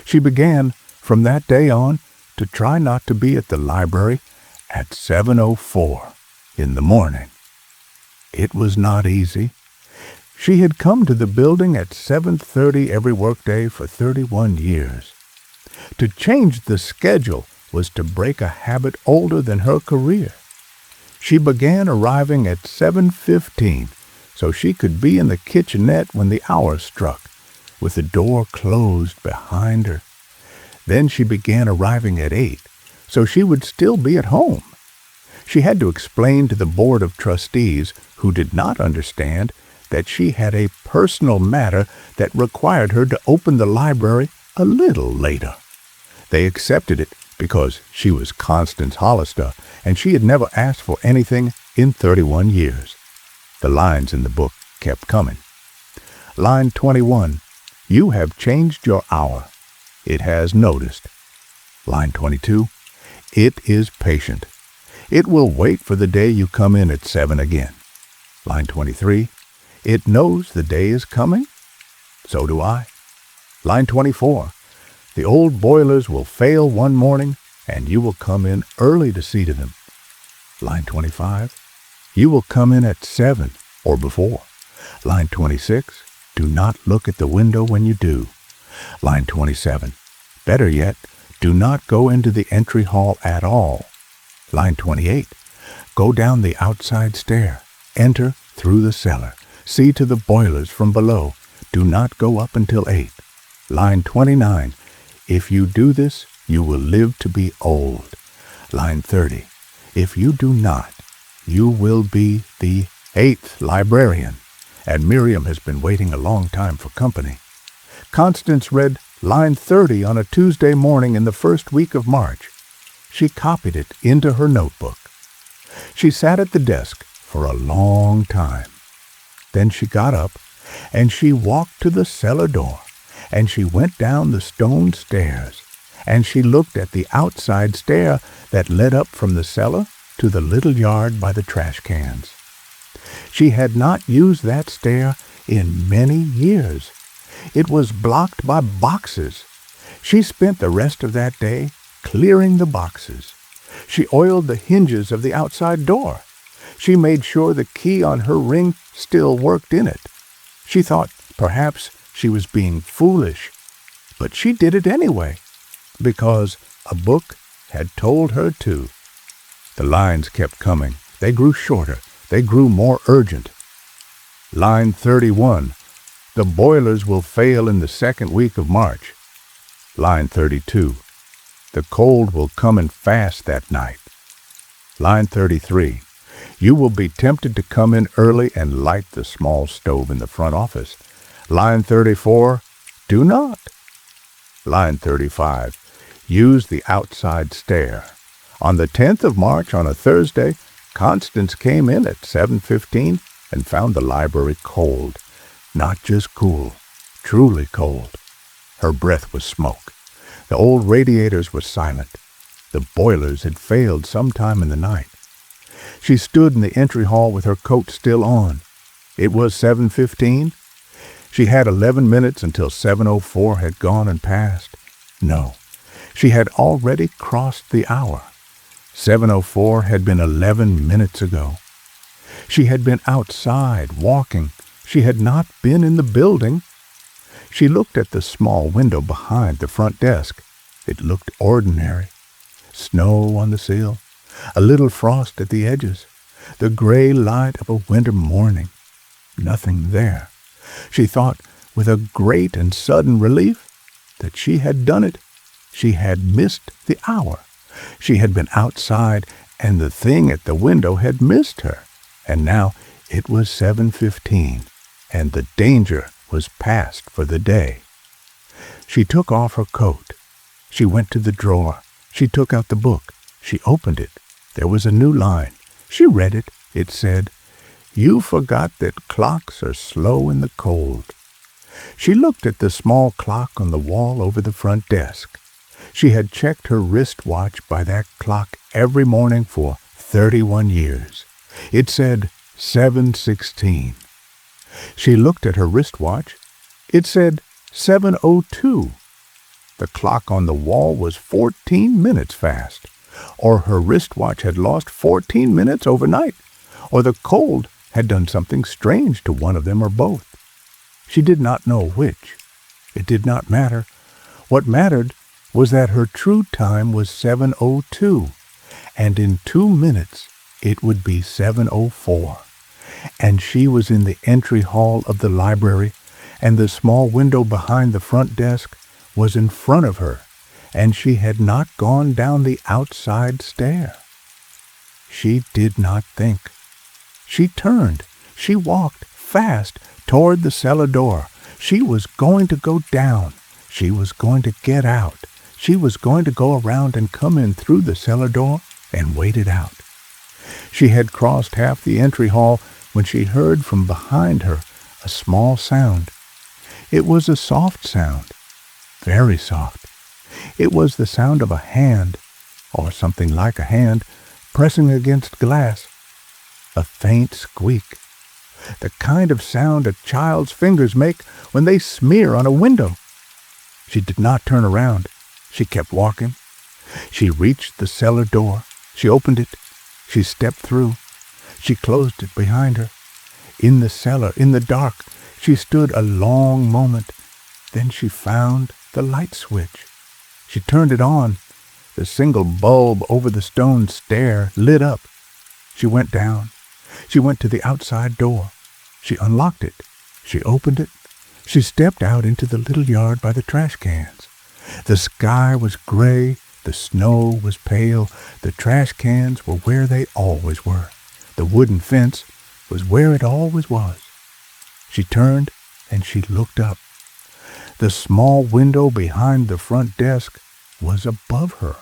She began, from that day on, to try not to be at the library at 7:04 in the morning. It was not easy. She had come to the building at 7:30 every workday for 31 years. To change the schedule was to break a habit older than her career. She began arriving at 7:15 so she could be in the kitchenette when the hour struck, with the door closed behind her. Then she began arriving at 8 so she would still be at home. She had to explain to the board of trustees, who did not understand, that she had a personal matter that required her to open the library a little later. They accepted it because she was Constance Hollister, and she had never asked for anything in 31 years. The lines in the book kept coming. Line 21, you have changed your hour. It has noticed. Line 22, it is patient. It will wait for the day you come in at 7 again. Line 23, it knows the day is coming. So do I. Line 24, the old boilers will fail one morning, and you will come in early to see to them. Line 25, you will come in at 7 or before. Line 26, do not look at the window when you do. Line 27, better yet, do not go into the entry hall at all. Line 28, go down the outside stair, enter through the cellar, see to the boilers from below, do not go up until 8. Line 29, if you do this, you will live to be old. Line 30, if you do not, you will be the 8th librarian, and Miriam has been waiting a long time for company. Constance read line 30 on a Tuesday morning in the first week of March. She copied it into her notebook. She sat at the desk for a long time. Then she got up, and she walked to the cellar door, and she went down the stone stairs, and she looked at the outside stair that led up from the cellar to the little yard by the trash cans. She had not used that stair in many years. It was blocked by boxes. She spent the rest of that day clearing the boxes. She oiled the hinges of the outside door. She made sure the key on her ring still worked in it. She thought perhaps she was being foolish, but she did it anyway, because a book had told her to. The lines kept coming. They grew shorter. They grew more urgent. Line 31, the boilers will fail in the second week of March. Line 32, the cold will come in fast that night. Line 33, you will be tempted to come in early and light the small stove in the front office. Line 34, do not. Line 35, use the outside stair. On the 10th of March, on a Thursday, Constance came in at 7:15 and found the library cold. Not just cool, truly cold. Her breath was smoke. The old radiators were silent. The boilers had failed sometime in the night. She stood in the entry hall with her coat still on. It was 7:15. She had 11 minutes until 7:04 had gone and passed. No, she had already crossed the hour. 7:04 had been 11 minutes ago. She had been outside, walking. She had not been in the building. She looked at the small window behind the front desk. It looked ordinary. Snow on the sill, a little frost at the edges, the gray light of a winter morning. Nothing there. She thought, with a great and sudden relief, that she had done it. She had missed the hour. She had been outside, and the thing at the window had missed her. And now it was 7:15, and the danger was past for the day. She took off her coat. She went to the drawer. She took out the book. She opened it. There was a new line. She read it. It said, "You forgot that clocks are slow in the cold." She looked at the small clock on the wall over the front desk. She had checked her wristwatch by that clock every morning for 31 years. It said 7:16. She looked at her wristwatch. It said 7:02. The clock on the wall was 14 minutes fast, or her wristwatch had lost 14 minutes overnight, or the cold had done something strange to one of them or both. She did not know which. It did not matter. What mattered was that her true time was 7:02, and in 2 minutes it would be 7:04. And she was in the entry hall of the library, and the small window behind the front desk was in front of her, and she had not gone down the outside stair. She did not think. She turned. She walked fast toward the cellar door. She was going to go down. She was going to get out. She was going to go around and come in through the cellar door and wait it out. She had crossed half the entry hall when she heard from behind her a small sound. It was a soft sound, very soft. It was the sound of a hand, or something like a hand, pressing against glass. A faint squeak, the kind of sound a child's fingers make when they smear on a window. She did not turn around. She kept walking. She reached the cellar door. She opened it. She stepped through. She closed it behind her. In the cellar, in the dark, she stood a long moment. Then she found the light switch. She turned it on. The single bulb over the stone stair lit up. She went down. She went to the outside door. She unlocked it. She opened it. She stepped out into the little yard by the trash cans. The sky was gray. The snow was pale. The trash cans were where they always were. The wooden fence was where it always was. She turned and she looked up. The small window behind the front desk was above her.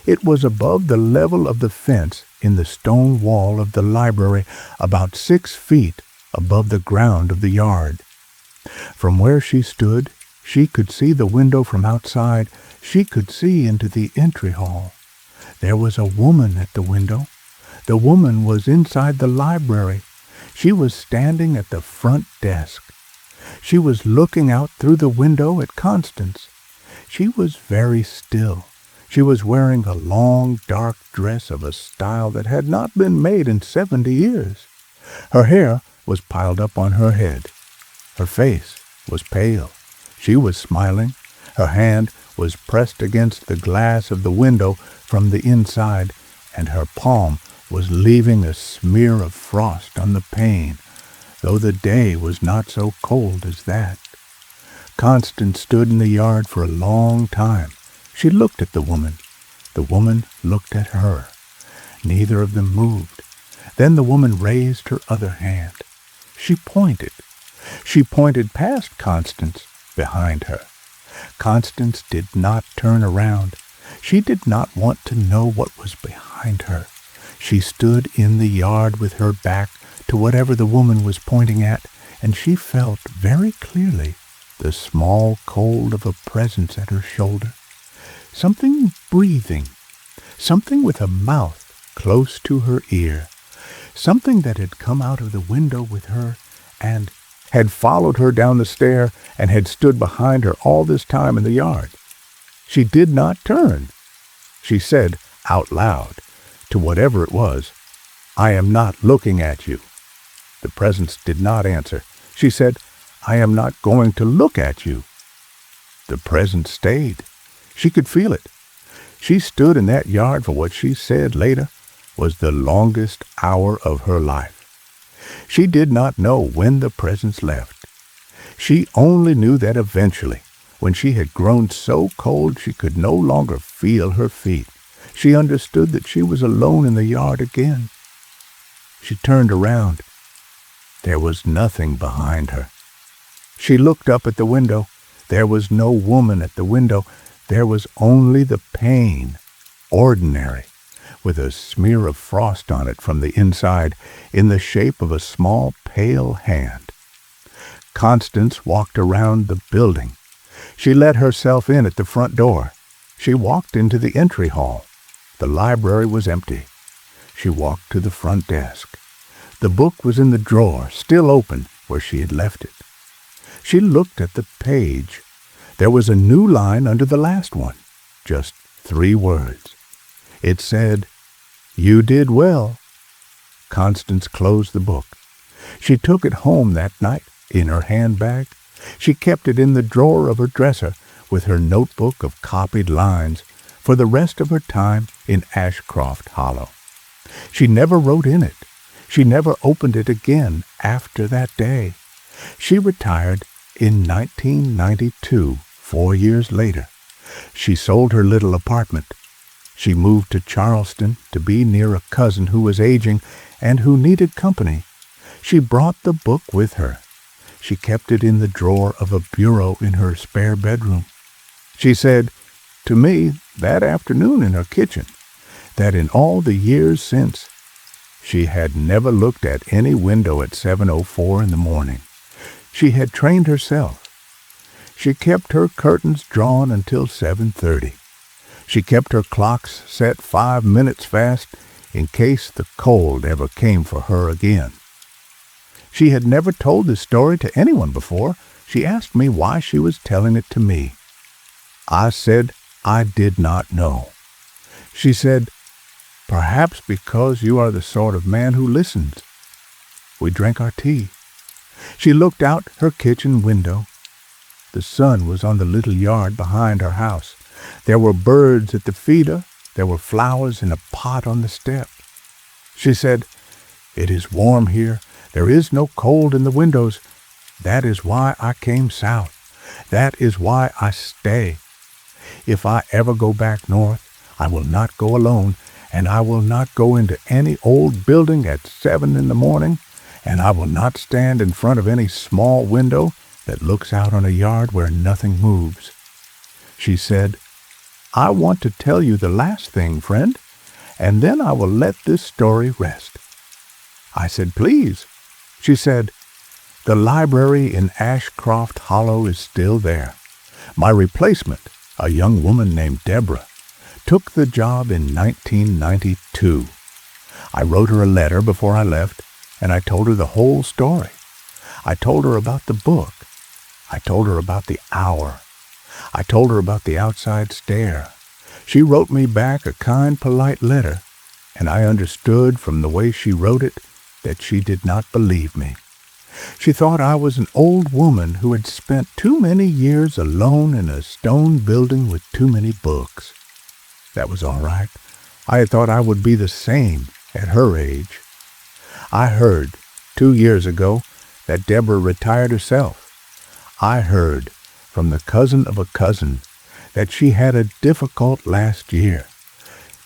It was above the level of the fence in the stone wall of the library, about 6 feet above the ground of the yard. From where she stood, she could see the window from outside. She could see into the entry hall. There was a woman at the window. The woman was inside the library. She was standing at the front desk. She was looking out through the window at Constance. She was very still. She was wearing a long, dark dress of a style that had not been made in 70 years. Her hair was piled up on her head. Her face was pale. She was smiling. Her hand was pressed against the glass of the window from the inside, and her palm was leaving a smear of frost on the pane, though the day was not so cold as that. Constance stood in the yard for a long time. She looked at the woman. The woman looked at her. Neither of them moved. Then the woman raised her other hand. She pointed. She pointed past Constance, behind her. Constance did not turn around. She did not want to know what was behind her. She stood in the yard with her back to whatever the woman was pointing at, and she felt very clearly the small cold of a presence at her shoulder. Something breathing, something with a mouth close to her ear, something that had come out of the window with her and had followed her down the stair and had stood behind her all this time in the yard. She did not turn. She said out loud to whatever it was, "I am not looking at you." The presence did not answer. She said, "I am not going to look at you." The presence stayed. She could feel it. She stood in that yard for what she said later was the longest hour of her life. She did not know when the presence left. She only knew that eventually, when she had grown so cold she could no longer feel her feet, she understood that she was alone in the yard again. She turned around. There was nothing behind her. She looked up at the window. There was no woman at the window. There was only the pane, ordinary, with a smear of frost on it from the inside, in the shape of a small pale hand. Constance walked around the building. She let herself in at the front door. She walked into the entry hall. The library was empty. She walked to the front desk. The book was in the drawer, still open, where she had left it. She looked at the page. There was a new line under the last one, just 3 words. It said, "You did well." Constance closed the book. She took it home that night. in her handbag. She kept it in the drawer of her dresser with her notebook of copied lines for the rest of her time in Ashcroft Hollow. She never wrote in it. She never opened it again after that day. She retired in 1992, 4 years later. She sold her little apartment. She moved to Charleston to be near a cousin who was aging and who needed company. She brought the book with her. She kept it in the drawer of a bureau in her spare bedroom. She said to me that afternoon in her kitchen that in all the years since, she had never looked at any window at 7:04 in the morning. She had trained herself. She kept her curtains drawn until 7:30. She kept her clocks set 5 minutes fast in case the cold ever came for her again. She had never told this story to anyone before. She asked me why she was telling it to me. I said I did not know. She said, "Perhaps because you are the sort of man who listens." We drank our tea. She looked out her kitchen window. The sun was on the little yard behind her house. There were birds at the feeder. There were flowers in a pot on the step. She said, "It is warm here. There is no cold in the windows. That is why I came south. That is why I stay. If I ever go back north, I will not go alone, and I will not go into any old building at 7 in the morning, and I will not stand in front of any small window that looks out on a yard where nothing moves." She said, "I want to tell you the last thing, friend, and then I will let this story rest." I said, "Please." She said, "The library in Ashcroft Hollow is still there. My replacement, a young woman named Deborah, took the job in 1992. I wrote her a letter before I left, and I told her the whole story. I told her about the book. I told her about the hour. I told her about the outside stare. She wrote me back a kind, polite letter, and I understood from the way she wrote it that she did not believe me. She thought I was an old woman who had spent too many years alone in a stone building with too many books. That was all right. I had thought I would be the same at her age. I heard 2 years ago that Deborah retired herself. I heard from the cousin of a cousin that she had a difficult last year,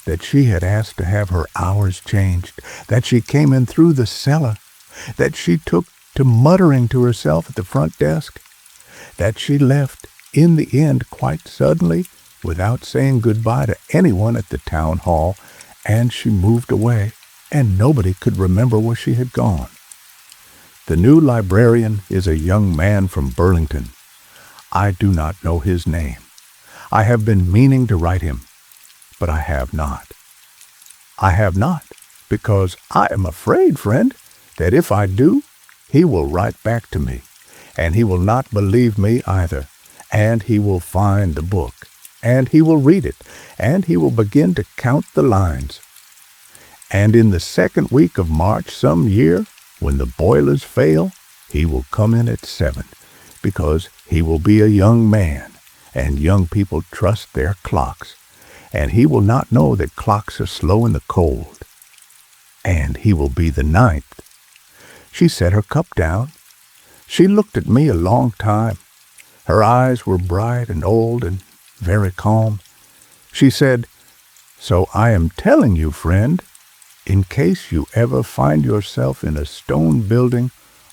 that she had asked to have her hours changed, that she came in through the cellar, that she took to muttering to herself at the front desk, that she left in the end quite suddenly without saying goodbye to anyone at the town hall, and she moved away, and nobody could remember where she had gone. The new librarian is a young man from Burlington. I do not know his name. I have been meaning to write him, but I have not. I have not, because I am afraid, friend, that if I do, he will write back to me, and he will not believe me either, and he will find the book, and he will read it, and he will begin to count the lines. And in the second week of March some year, when the boilers fail, he will come in at 7, because he will be a young man, and young people trust their clocks, and he will not know that clocks are slow in the cold. And he will be the 9th. She set her cup down. She looked at me a long time. Her eyes were bright and old and very calm. She said, "So I am telling you, friend, in case you ever find yourself in a stone building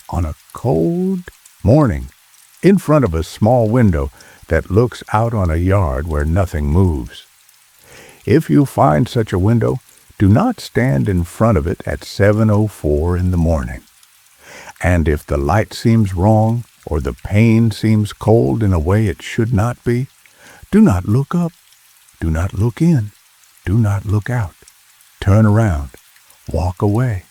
on a cold morning, in front of a small window that looks out on a yard where nothing moves. If you find such a window, do not stand in front of it at 7:04 in the morning. And if the light seems wrong, or the pane seems cold in a way it should not be, do not look up, do not look in, do not look out. Turn around, walk away.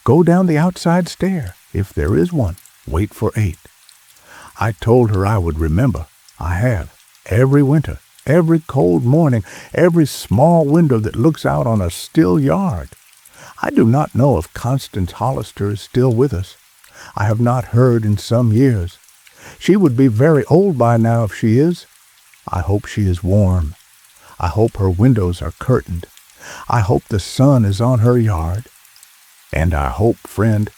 Go down the outside stair, if there is one. Wait for 8. I told her I would remember. I have, every winter, every cold morning, every small window that looks out on a still yard. I do not know if Constance Hollister is still with us. I have not heard in some years. She would be very old by now if she is. I hope she is warm. I hope her windows are curtained. I hope the sun is on her yard. And I hope, friend,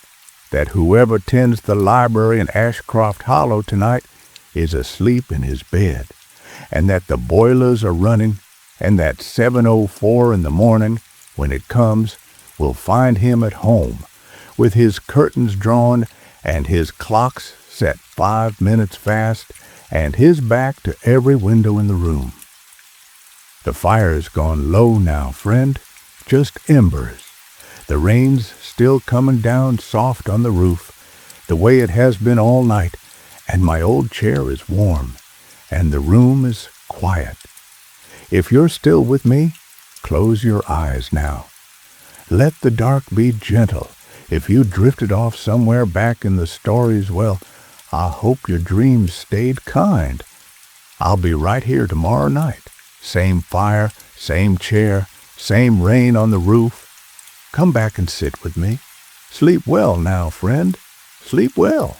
that whoever tends the library in Ashcroft Hollow tonight is asleep in his bed, and that the boilers are running, and that 7:04 in the morning, when it comes, will find him at home, with his curtains drawn and his clocks set 5 minutes fast, and his back to every window in the room. The fire's gone low now, friend, just embers. The rain's still coming down soft on the roof, the way it has been all night, and my old chair is warm, and the room is quiet. If you're still with me, close your eyes now. Let the dark be gentle. If you drifted off somewhere back in the stories, well, I hope your dreams stayed kind. I'll be right here tomorrow night. Same fire, same chair, same rain on the roof. Come back and sit with me. Sleep well now, friend. Sleep well.